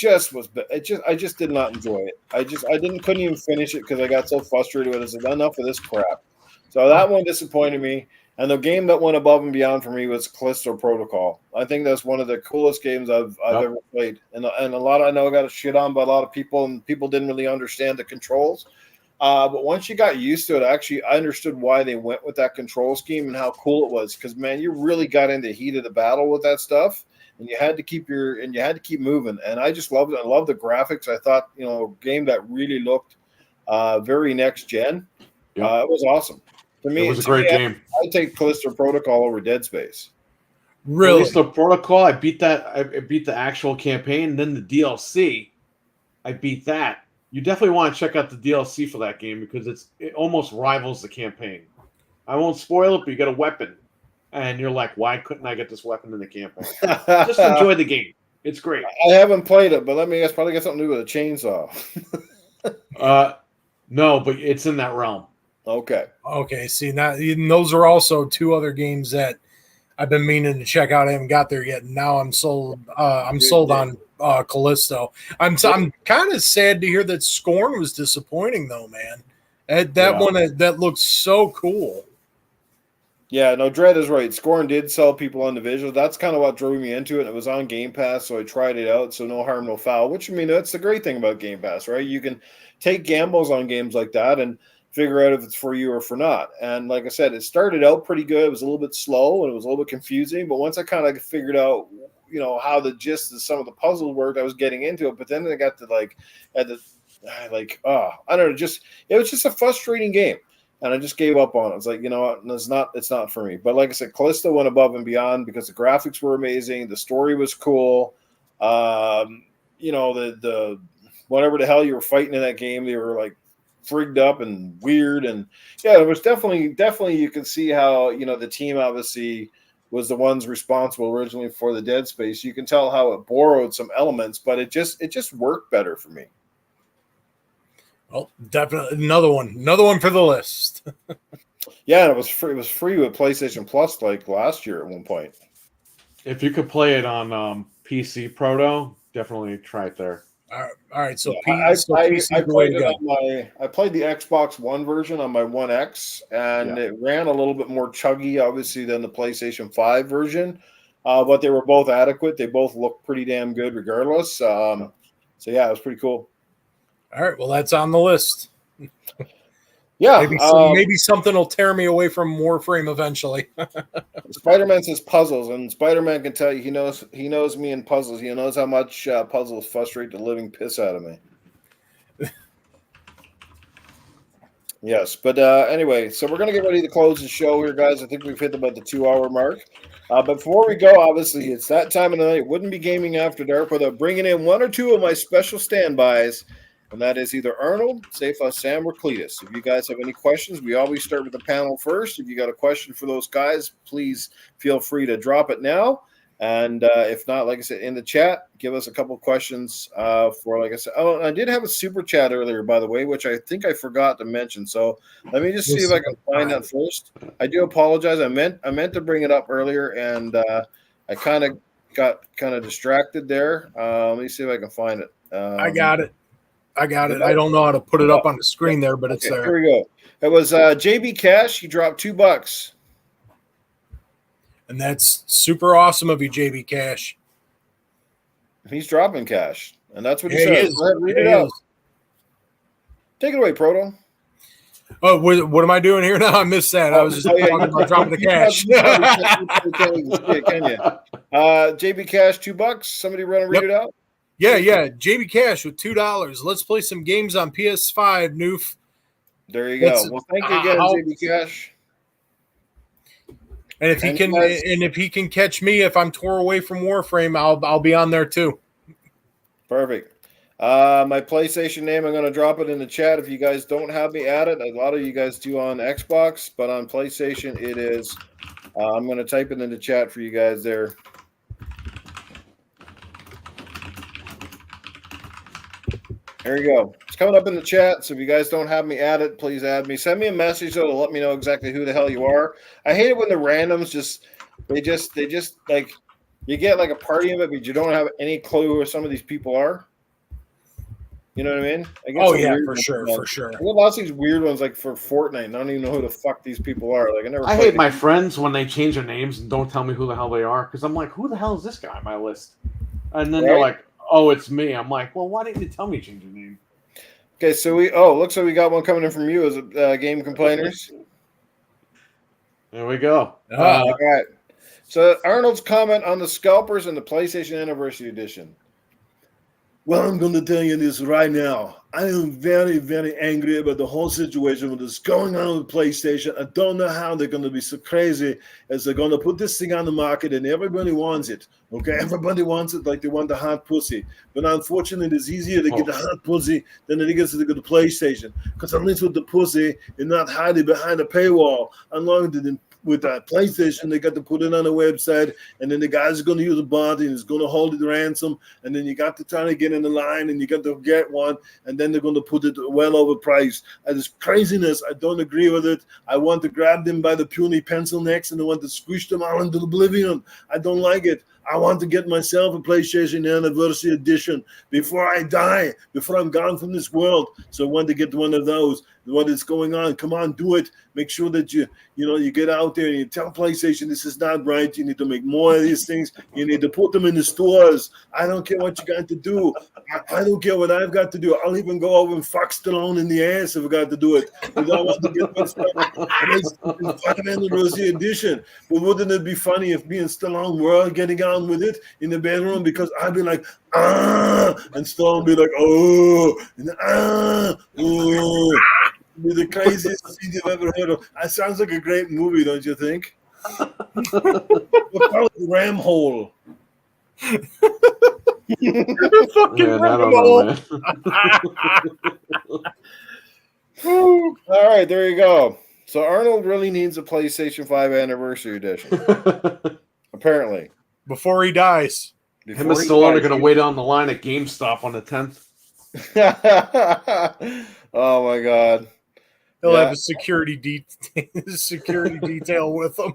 just did not enjoy it. Couldn't even finish it because I got so frustrated with it. I said, enough of this crap. So that one disappointed me. And the game that went above and beyond for me was Callisto Protocol. I think that's one of the coolest games I've ever played. And a lot I know I got a shit on by a lot of people, and people didn't really understand the controls. But once you got used to it, actually, I understood why they went with that control scheme and how cool it was. Because, man, you really got into the heat of the battle with that stuff. and you had to keep moving. And I just loved it. I loved the graphics. I thought, a game that really looked very next gen. Yep. It was awesome. It was a great game. I take Callisto Protocol over Dead Space. Really? Callisto Protocol, I beat that. I beat the actual campaign, and then the DLC, I beat that. You definitely want to check out the DLC for that game because it almost rivals the campaign. I won't spoil it, but you get a weapon, and you're like, why couldn't I get this weapon in the campaign? Just enjoy the game. It's great. I haven't played it, but let me guess, probably got something to do with a chainsaw. No, but it's in that realm. Okay. Okay. See, now those are also two other games that I've been meaning to check out. I haven't got there yet. Now I'm sold. I'm sold on Callisto. I'm kind of sad to hear that Scorn was disappointing, though, man. That one that looks so cool. Yeah, no, Dredd is right. Scorn did sell people on the visual. That's kind of what drove me into it. It was on Game Pass, so I tried it out. So no harm, no foul. Which, I mean, that's the great thing about Game Pass, right? You can take gambles on games like that and figure out if it's for you or for not. And like I said, it started out pretty good. It was a little bit slow and it was a little bit confusing. But once I kind of figured out, how the gist of some of the puzzles worked, I was getting into it. But then I got to I don't know, it was just a frustrating game. And I just gave up on it. It's like, what? It's not for me. But like I said, Callisto went above and beyond because the graphics were amazing. The story was cool. The whatever the hell you were fighting in that game, they were like frigged up and weird. And yeah, it was definitely you can see how, the team obviously was the ones responsible originally for the Dead Space. You can tell how it borrowed some elements, but it just worked better for me. Well, definitely another one for the list. Yeah, and it was free with PlayStation Plus like last year at one point. If you could play it on PC Proto, definitely try it there. All right, so I played it on I played the Xbox One version on my One X, and it ran a little bit more chuggy, obviously, than the PlayStation 5 version. But they were both adequate. They both looked pretty damn good, regardless. So yeah, it was pretty cool. All right, well, that's on the list. Yeah, maybe something will tear me away from Warframe eventually. Spider-Man says puzzles, and Spider-Man can tell you he knows me in puzzles. He knows how much puzzles frustrate the living piss out of me. Yes, but anyway, so we're going to get ready to close the show here, guys. I think we've hit about the 2-hour mark. But before we go, obviously, it's that time of the night. It wouldn't be Gaming After Dark without bringing in one or two of my special standbys. And that is either Arnold, Safa, Sam, or Cletus. If you guys have any questions, we always start with the panel first. If you got a question for those guys, please feel free to drop it now. And if not, like I said, in the chat, give us a couple questions for, like I said. Oh, and I did have a super chat earlier, by the way, which I think I forgot to mention. So let me just see if I can find that first. I do apologize. I meant to bring it up earlier, and I kind of got distracted there. Let me see if I can find it. I got it. I don't know how to put it up on the screen there, but it's there. Here we go. It was JB Cash. He dropped $2. And that's super awesome of you, JB Cash. He's dropping cash. And that's what he says. Go ahead, read it out. Take it away, Proto. Oh, what am I doing here now? I missed that. I was just talking about dropping the cash. Can you? JB Cash, $2. Somebody run and read it out. Yeah. JB Cash with $2. Let's play some games on PS5, Noof. There you go. Well, thank you again, JB Cash. And if he can catch me if I'm tore away from Warframe, I'll be on there too. Perfect. My PlayStation name, I'm going to drop it in the chat if you guys don't have me at it. A lot of you guys do on Xbox, but on PlayStation it is. I'm going to type it in the chat for you guys there. There you go. It's coming up in the chat, so if you guys don't have me at it, please add me. Send me a message though to let me know exactly who the hell you are. I hate it when the randoms they just like you get like a party of it, but you don't have any clue who some of these people are. You know what I mean? Oh yeah, for sure. I get lots of these weird ones like for Fortnite. And I don't even know who the fuck these people are. Like I hate my friends when they change their names and don't tell me who the hell they are because I'm like, who the hell is this guy on my list? And then they're like, oh, it's me. I'm like, well, why didn't you tell me to change your name? Okay, so looks like we got one coming in from you as Game Complainers. There we go. All right. So Arnold's comment on the scalpers and the PlayStation Anniversary Edition. Well, I'm going to tell you this right now. I am very, very angry about the whole situation with what's going on with PlayStation. I don't know how they're going to be so crazy as they're going to put this thing on the market and everybody wants it. Okay, everybody wants it like they want the hot pussy. But unfortunately, it's easier to get the hot pussy than it is to get the PlayStation. Because at least with the pussy, you're not hiding behind a paywall. Unlike with that PlayStation, they got to put it on a website, and then the guys are going to use a bot, and it's going to hold it ransom, and then you got to try to get in the line, and you got to get one, and then they're going to put it well overpriced. This craziness, I don't agree with it. I want to grab them by the puny pencil necks, and I want to squish them all into oblivion. I don't like it. I want to get myself a PlayStation Anniversary Edition before I die, before I'm gone from this world. So I want to get one of those. What is going on? Come on, do it. Make sure that you get out there and you tell PlayStation this is not right. You need to make more of these things. You need to put them in the stores. I don't care what you got to do. I don't care what I've got to do. I'll even go over and fuck Stallone in the ass if I got to do it. Because I want to get my fucking Anniversary Edition. But wouldn't it be funny if me and Stallone were getting on with it in the bedroom? Because I'd be like, and Stallone be like, oh, and oh. Be the craziest thing you've ever heard of. It sounds like a great movie, don't you think? We'll call it Ram Hole. Fucking Man, I don't know, man. All right, there you go. So Arnold really needs a PlayStation 5 Anniversary Edition. Apparently. Before he dies. Him and Stallone are going to wait on the line at GameStop on the 10th. Oh, my God. He'll have a security detail with him.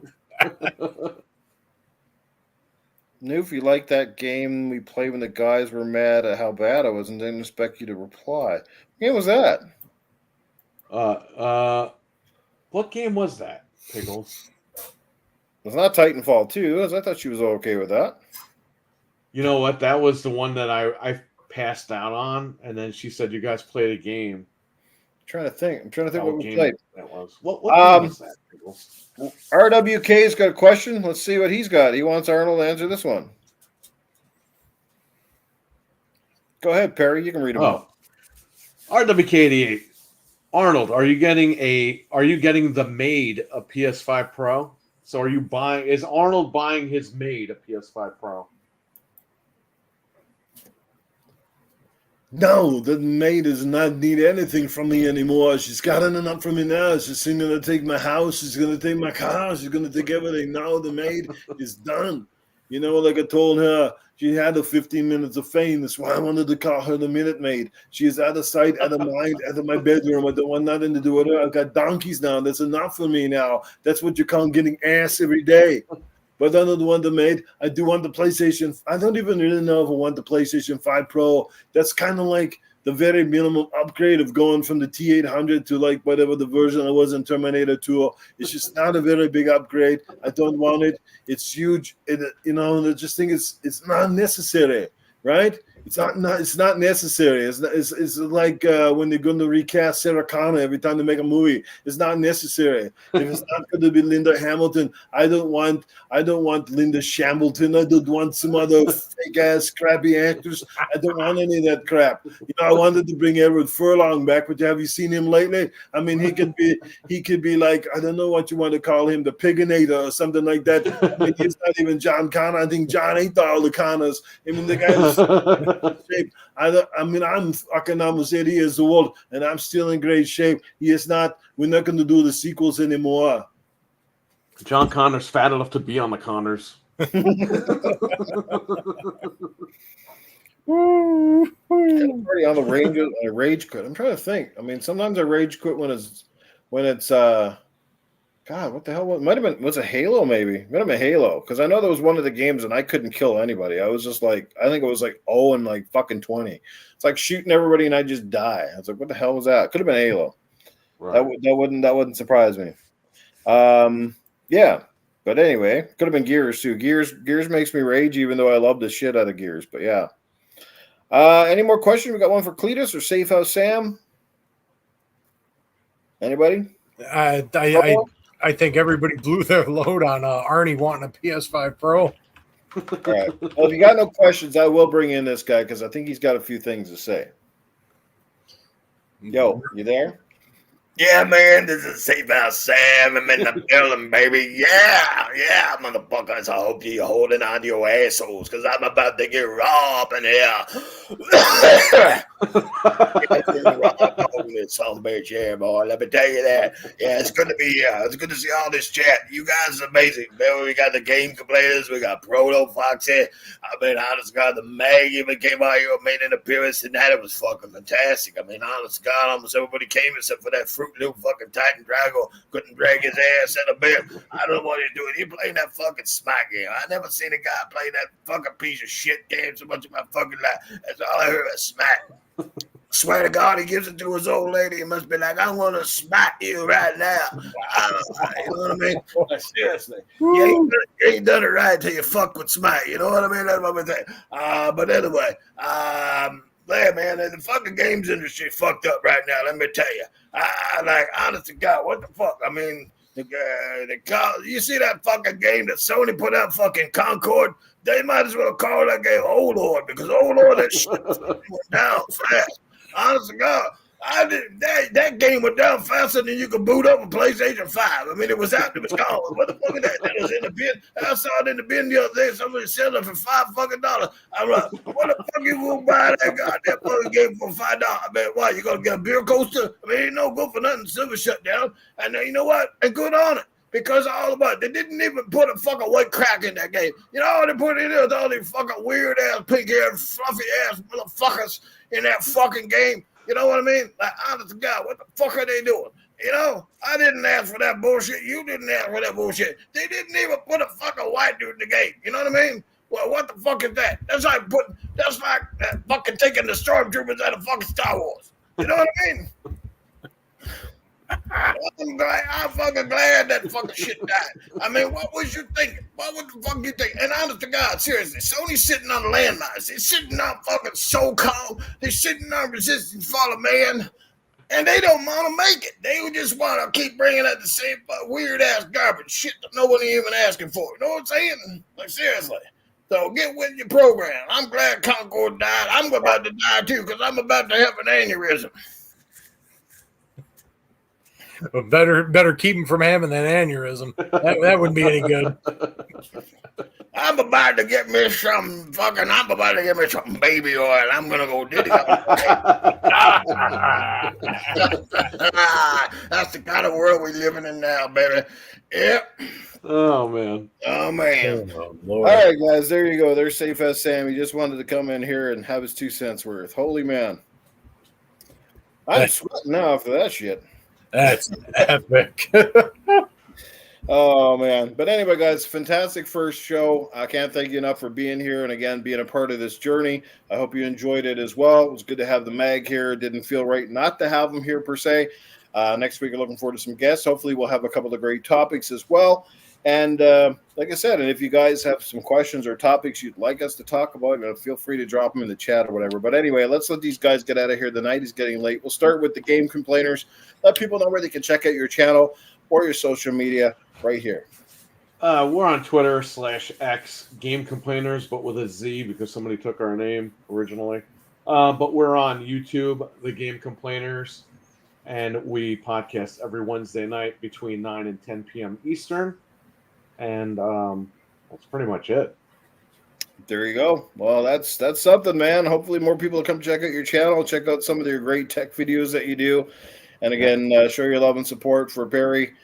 Noof, you like that game we played when the guys were mad at how bad I was and didn't expect you to reply. What game was that? What game was that, Pickles? It's not Titanfall 2. I thought she was okay with that. You know what? That was the one that I passed out on, and then she said, you guys played a game. I'm trying to think what we played. That was. What game was that, Pickles? RWK's got a question. Let's see what he's got. He wants Arnold to answer this one. Go ahead, Perry. You can read them all. RWK88. Arnold, are you getting the Maid a PS5 Pro? So is Arnold buying his Maid a PS5 Pro? No, the maid does not need anything from me anymore. She's got enough from me now. She's going to take my house. She's going to take my car. She's going to take everything. Now the maid is done. You know, like I told her, she had the 15 minutes of fame. That's why I wanted to call her the Minute Maid. She is out of sight, out of mind, out of my bedroom. I don't want nothing to do with her. I've got donkeys now. That's enough for me now. That's what you call getting ass every day. But I don't want the Maid. I do want the PlayStation. I don't even really know if I want the PlayStation 5 Pro. That's kind of like the very minimum upgrade of going from the T800 to like whatever the version I was in Terminator 2. It's just not a very big upgrade. I don't want it. It's huge. I just think it's not necessary, right? It's not necessary. It's like when they're going to recast Sarah Connor every time they make a movie. It's not necessary. If it's not going to be Linda Hamilton, I don't want Linda Shambleton. I don't want some other fake ass crappy actors. I don't want any of that crap. I wanted to bring Edward Furlong back, but have you seen him lately? I mean, he could be like, I don't know what you want to call him, the Piginator or something like that. I mean, he's not even John Connor. I think John ain't all the Connors. I mean, the guy's shape. I'm fucking almost 80 years old and I'm still in great shape. We're not going to do the sequels anymore. John Connor's fat enough to be on the Connors. Already on the rage quit. I'm trying to think. I mean, sometimes I rage quit when it's God, what the hell? Was it Halo maybe? Might have been Halo. Because I know there was one of the games and I couldn't kill anybody. I was just like, I think it was like 0 and like fucking 20. It's like shooting everybody and I just die. I was like, what the hell was that? Could have been Halo. Right. That wouldn't surprise me. Yeah. But anyway, could have been Gears too. Gears makes me rage, even though I love the shit out of Gears. But yeah. Any more questions? We got one for Cletus or Safe House Sam. Anybody? I think everybody blew their load on Arnie wanting a PS5 Pro. All right. Well, if you got no questions, I will bring in this guy because I think he's got a few things to say. Yo, you there? Yeah, man, this is Safe House Sam. I'm in the building, baby. Yeah, motherfuckers. I hope you're holding on to your assholes because I'm about to get raw up in here. Some bitch here, boy. Let me tell you that. Yeah, it's good to be here. It's good to see all this chat. You guys are amazing. Man, we got the game complainers. We got Proto Foxy. I mean, honest to God, the Mag even came out here and made an appearance tonight. It was fucking fantastic. I mean, honest to God, almost everybody came except for that fruit little fucking Titan Drago. Couldn't drag his ass in a bit. I don't know what he's doing. He playing that fucking smack game. I never seen a guy play that fucking piece of shit game so much of my fucking life. That's all I heard was smack. Swear to God, he gives it to his old lady. He must be like, I want to smack you right now. You know what I mean? Seriously. You ain't done it right till you fuck with smack. You know what I mean? That's what I'm saying. But anyway, man, the fucking games industry fucked up right now. Let me tell you. Like, honest to God, what the fuck? I mean, you see that fucking game that Sony put out, fucking Concord? They might as well call that game Oh Lord, because Oh Lord, that shit went down fast. Honest to God, that game went down faster than you could boot up a PlayStation 5. I mean, it was out, it was gone. What the fuck is that? That was in the bin. I saw it in the bin the other day. Somebody selling it for $5. I'm like, what the fuck you gonna buy that goddamn fucking game for $5? I mean, why, you gonna get a beer coaster? I mean, ain't no good for nothing. Silver shut down. And you know what? And good on it. Because all about they didn't even put a fucking white crack in that game. You know what they put in there with all these fucking weird ass, pink haired, fluffy ass motherfuckers in that fucking game. You know what I mean? Like, honest to God, what the fuck are they doing? You know, I didn't ask for that bullshit. You didn't ask for that bullshit. They didn't even put a fucking white dude in the game. You know what I mean? Well, what the fuck is that? That's like fucking taking the stormtroopers out of fucking Star Wars. You know what I mean? I'm fucking glad that fucking shit died. I mean, what was you thinking? What the fuck you think? And honest to God, seriously, Sony's sitting on landmines. They're sitting on fucking SoCal. They're sitting on Resistance Fall of Man. And they don't want to make it. They just want to keep bringing out the same weird-ass garbage shit that no one ain't even asking for. You know what I'm saying? Like, seriously. So get with your program. I'm glad Concord died. I'm about to die, too, because I'm about to have an aneurysm. Better keep him from having that aneurysm. That wouldn't be any good. I'm about to get me some baby oil. I'm gonna go diddy. That's the kind of world we're living in now, baby. Yep. Oh man. Oh man. Oh, All right, guys, there you go. There's Safe as Sam. He just wanted to come in here and have his 2 cents worth. Holy man. I'm sweating now after that shit. That's epic. Oh, man. But anyway, guys, fantastic first show. I can't thank you enough for being here and, again, being a part of this journey. I hope you enjoyed it as well. It was good to have the Mag here. It didn't feel right not to have them here, per se. Next week, I'm looking forward to some guests. Hopefully, we'll have a couple of great topics as well. And like I said, and if you guys have some questions or topics you'd like us to talk about, feel free to drop them in the chat or whatever. But anyway, let's let these guys get out of here. The night is getting late. We'll start with the game complainers. Let people know where they can check out your channel or your social media right here. We're on Twitter /X Game Complainers, but with a Z because somebody took our name originally. But we're on YouTube, The Game Complainers, and we podcast every Wednesday night between 9 and 10 p.m. Eastern. And that's pretty much it. There you go. Well, that's something, man. Hopefully more people will come check out your channel, check out some of your great tech videos that you do. And again, show your love and support for Barry.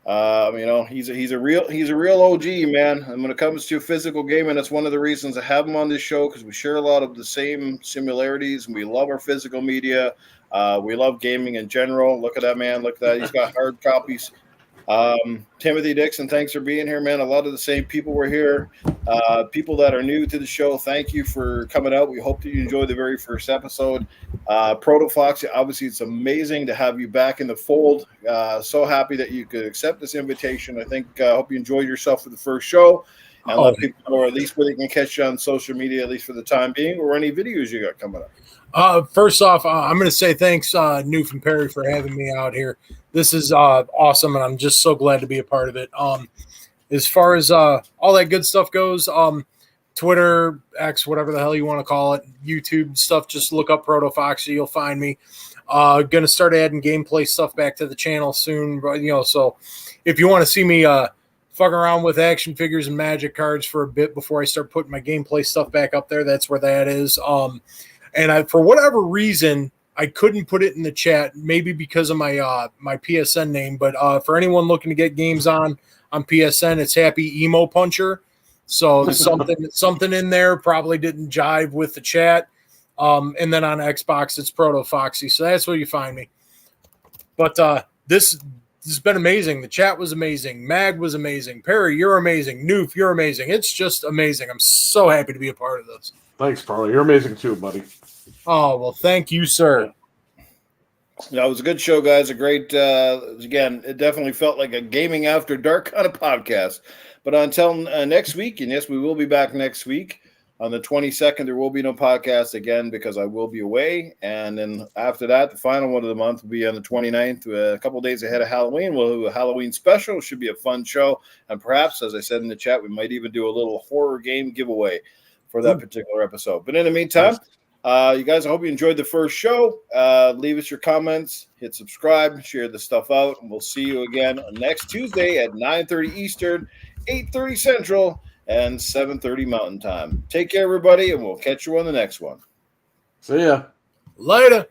He's a real OG, man. And when it comes to physical gaming, that's one of the reasons I have him on this show, because we share a lot of the same similarities, and we love our physical media. We love gaming in general. Look at that, man. Look at that. He's got hard copies. Timothy Dixon, thanks for being here, man. A lot of the same people were here. People that are new to the show, thank you for coming out. We hope that you enjoyed the very first episode. Proto Foxy, obviously it's amazing to have you back in the fold. So happy that you could accept this invitation. I hope you enjoyed yourself for the first show. and let people know at least where they can catch you on social media, at least for the time being, or any videos you got coming up. First off, I'm going to say thanks, Noof and Perry, for having me out here. This is awesome, and I'm just so glad to be a part of it. As far as all that good stuff goes, Twitter, X, whatever the hell you want to call it, YouTube stuff, just look up Proto Foxy, you'll find me. Gonna start adding gameplay stuff back to the channel soon, so if you want to see me fuck around with action figures and magic cards for a bit before I start putting my gameplay stuff back up there, that's where that is. And for whatever reason, I couldn't put it in the chat, maybe because of my my PSN name, but for anyone looking to get games on PSN, it's Happy Emo Puncher. So something in there probably didn't jive with the chat. And then on Xbox, it's Proto Foxy. So that's where you find me. But this has been amazing. The chat was amazing. Mag was amazing. Perry, you're amazing. Noof, you're amazing. It's just amazing. I'm so happy to be a part of this. Thanks, Carly. You're amazing too, buddy. Oh, well, thank you, sir. Yeah, it was a good show, guys. A great, again, it definitely felt like a gaming after dark kind of podcast. But until next week, and yes, we will be back next week. On the 22nd, there will be no podcast again because I will be away. And then after that, the final one of the month will be on the 29th, a couple of days ahead of Halloween. We'll do a Halloween special. It should be a fun show. And perhaps, as I said in the chat, we might even do a little horror game giveaway for that particular episode. But in the meantime, you guys, I hope you enjoyed the first show. Leave us your comments, hit subscribe, share the stuff out, and we'll see you again next Tuesday at 9:30 Eastern, 8:30 Central, and 7:30 Mountain Time. Take care, everybody, and we'll catch you on the next one. See ya. Later.